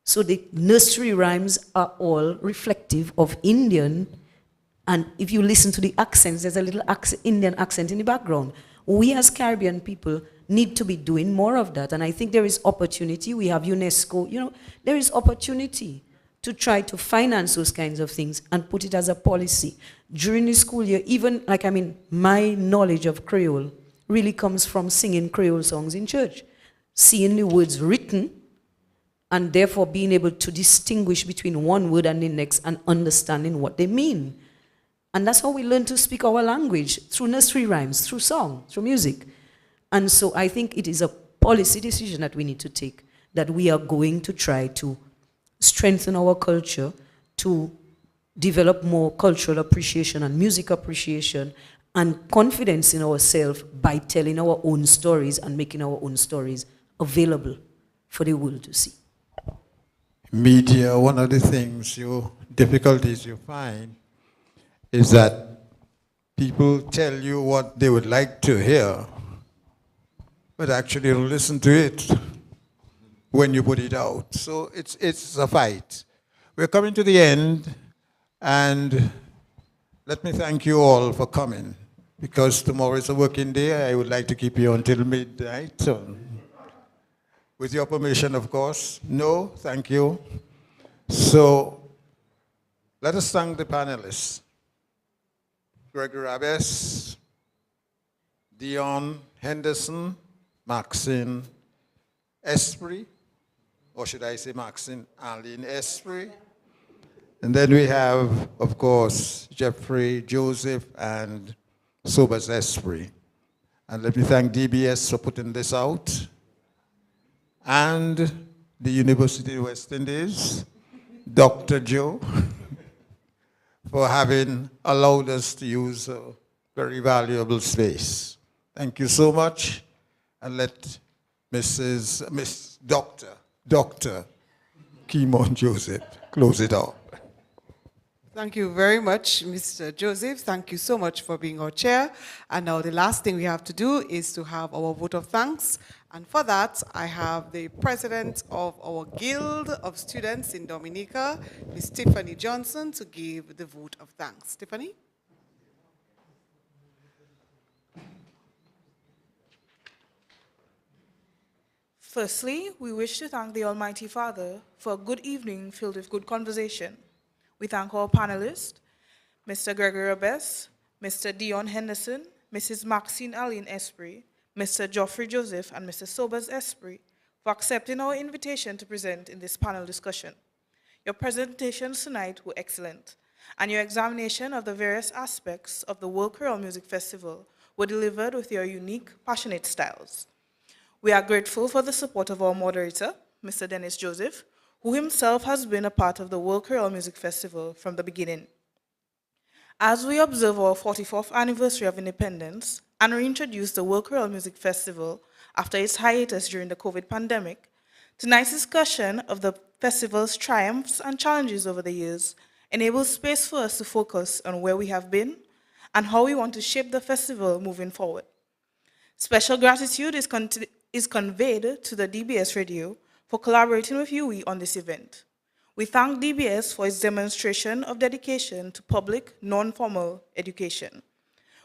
So the nursery rhymes are all reflective of Indian, and if you listen to the accents, there's a little Indian accent in the background. We as Caribbean people need to be doing more of that, and I think there is opportunity. We have UNESCO, you know, there is opportunity to try to finance those kinds of things and put it as a policy. During the school year, even, like, I mean, my knowledge of Creole really comes from singing Creole songs in church, seeing the words written, and therefore being able to distinguish between one word and the next and understanding what they mean. And that's how we learn to speak our language, through nursery rhymes, through song, through music. And so I think it is a policy decision that we need to take, that we are going to try to strengthen our culture, to develop more cultural appreciation and music appreciation and confidence in ourselves by telling our own stories and making our own stories available for the world to see. Media, one of the things difficulties you find is that people tell you what they would like to hear, but actually don't listen to it when you put it out. So it's a fight. We're coming to the end, and let me thank you all for coming, because tomorrow is a working day. I would like to keep you until midnight. So, with your permission, of course. No, thank you. So let us thank the panelists. Gregory Abbess, Dion Henderson, Maxine Esprit, or should I say Maxine Arlene Esprit. And then we have, of course, Jeffrey Joseph and Sobers Esprit. And let me thank DBS for putting this out, and the University of West Indies, Dr. Joe, for having allowed us to use a very valuable space. Thank you so much, and let Dr. Kimon Joseph close it off. Thank you very much, Mr. Joseph. Thank you so much for being our chair. And now the last thing we have to do is to have our vote of thanks. And for that, I have the president of our Guild of Students in Dominica, Ms. Tiffany Johnson, to give the vote of thanks. Tiffany? Firstly, we wish to thank the Almighty Father for a good evening filled with good conversation. We thank our panelists, Mr. Gregory Abbess, Mr. Dion Henderson, Mrs. Maxine Arlene Esprit, Mr. Geoffrey Joseph, and Mr. Sobers Esprit for accepting our invitation to present in this panel discussion. Your presentations tonight were excellent, and your examination of the various aspects of the World Creole Music Festival were delivered with your unique, passionate styles. We are grateful for the support of our moderator, Mr. Dennis Joseph, who himself has been a part of the World Creole Music Festival from the beginning. As we observe our 44th anniversary of independence and reintroduce the World Creole Music Festival after its hiatus during the COVID pandemic, tonight's discussion of the festival's triumphs and challenges over the years enables space for us to focus on where we have been and how we want to shape the festival moving forward. Special gratitude is conveyed to the DBS radio for collaborating with UE on this event. We thank DBS for its demonstration of dedication to public, non-formal education.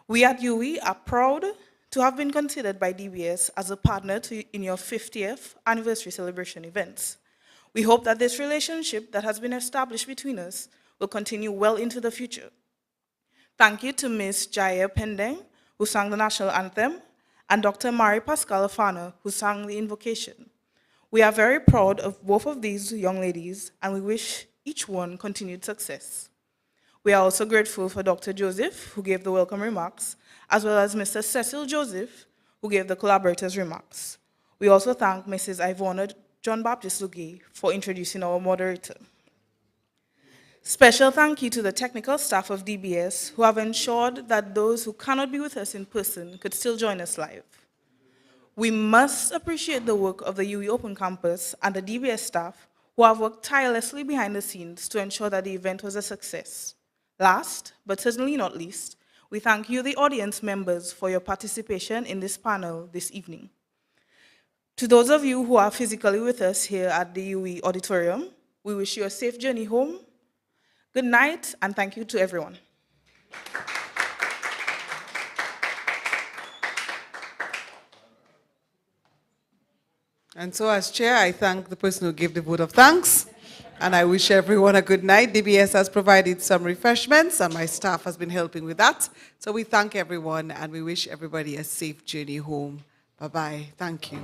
We at UE are proud to have been considered by DBS as a partner in your 50th anniversary celebration events. We hope that this relationship that has been established between us will continue well into the future. Thank you to Ms. Jaya Pendeng, who sang the national anthem, and Dr. Mari Pascal Afana, who sang the invocation. We are very proud of both of these young ladies, and we wish each one continued success. We are also grateful for Dr. Joseph, who gave the welcome remarks, as well as Mr. Cecil Joseph, who gave the collaborators' remarks. We also thank Mrs. Ivona John Baptist Lugie for introducing our moderator. Special thank you to the technical staff of DBS who have ensured that those who cannot be with us in person could still join us live. We must appreciate the work of the UE Open Campus and the DBS staff who have worked tirelessly behind the scenes to ensure that the event was a success. Last, but certainly not least, we thank you, the audience members, for your participation in this panel this evening. To those of you who are physically with us here at the UE auditorium, we wish you a safe journey home. Good night, and thank you to everyone. And so as chair, I thank the person who gave the vote of thanks, and I wish everyone a good night. DBS has provided some refreshments, and my staff has been helping with that. So we thank everyone, and we wish everybody a safe journey home. Bye-bye. Thank you.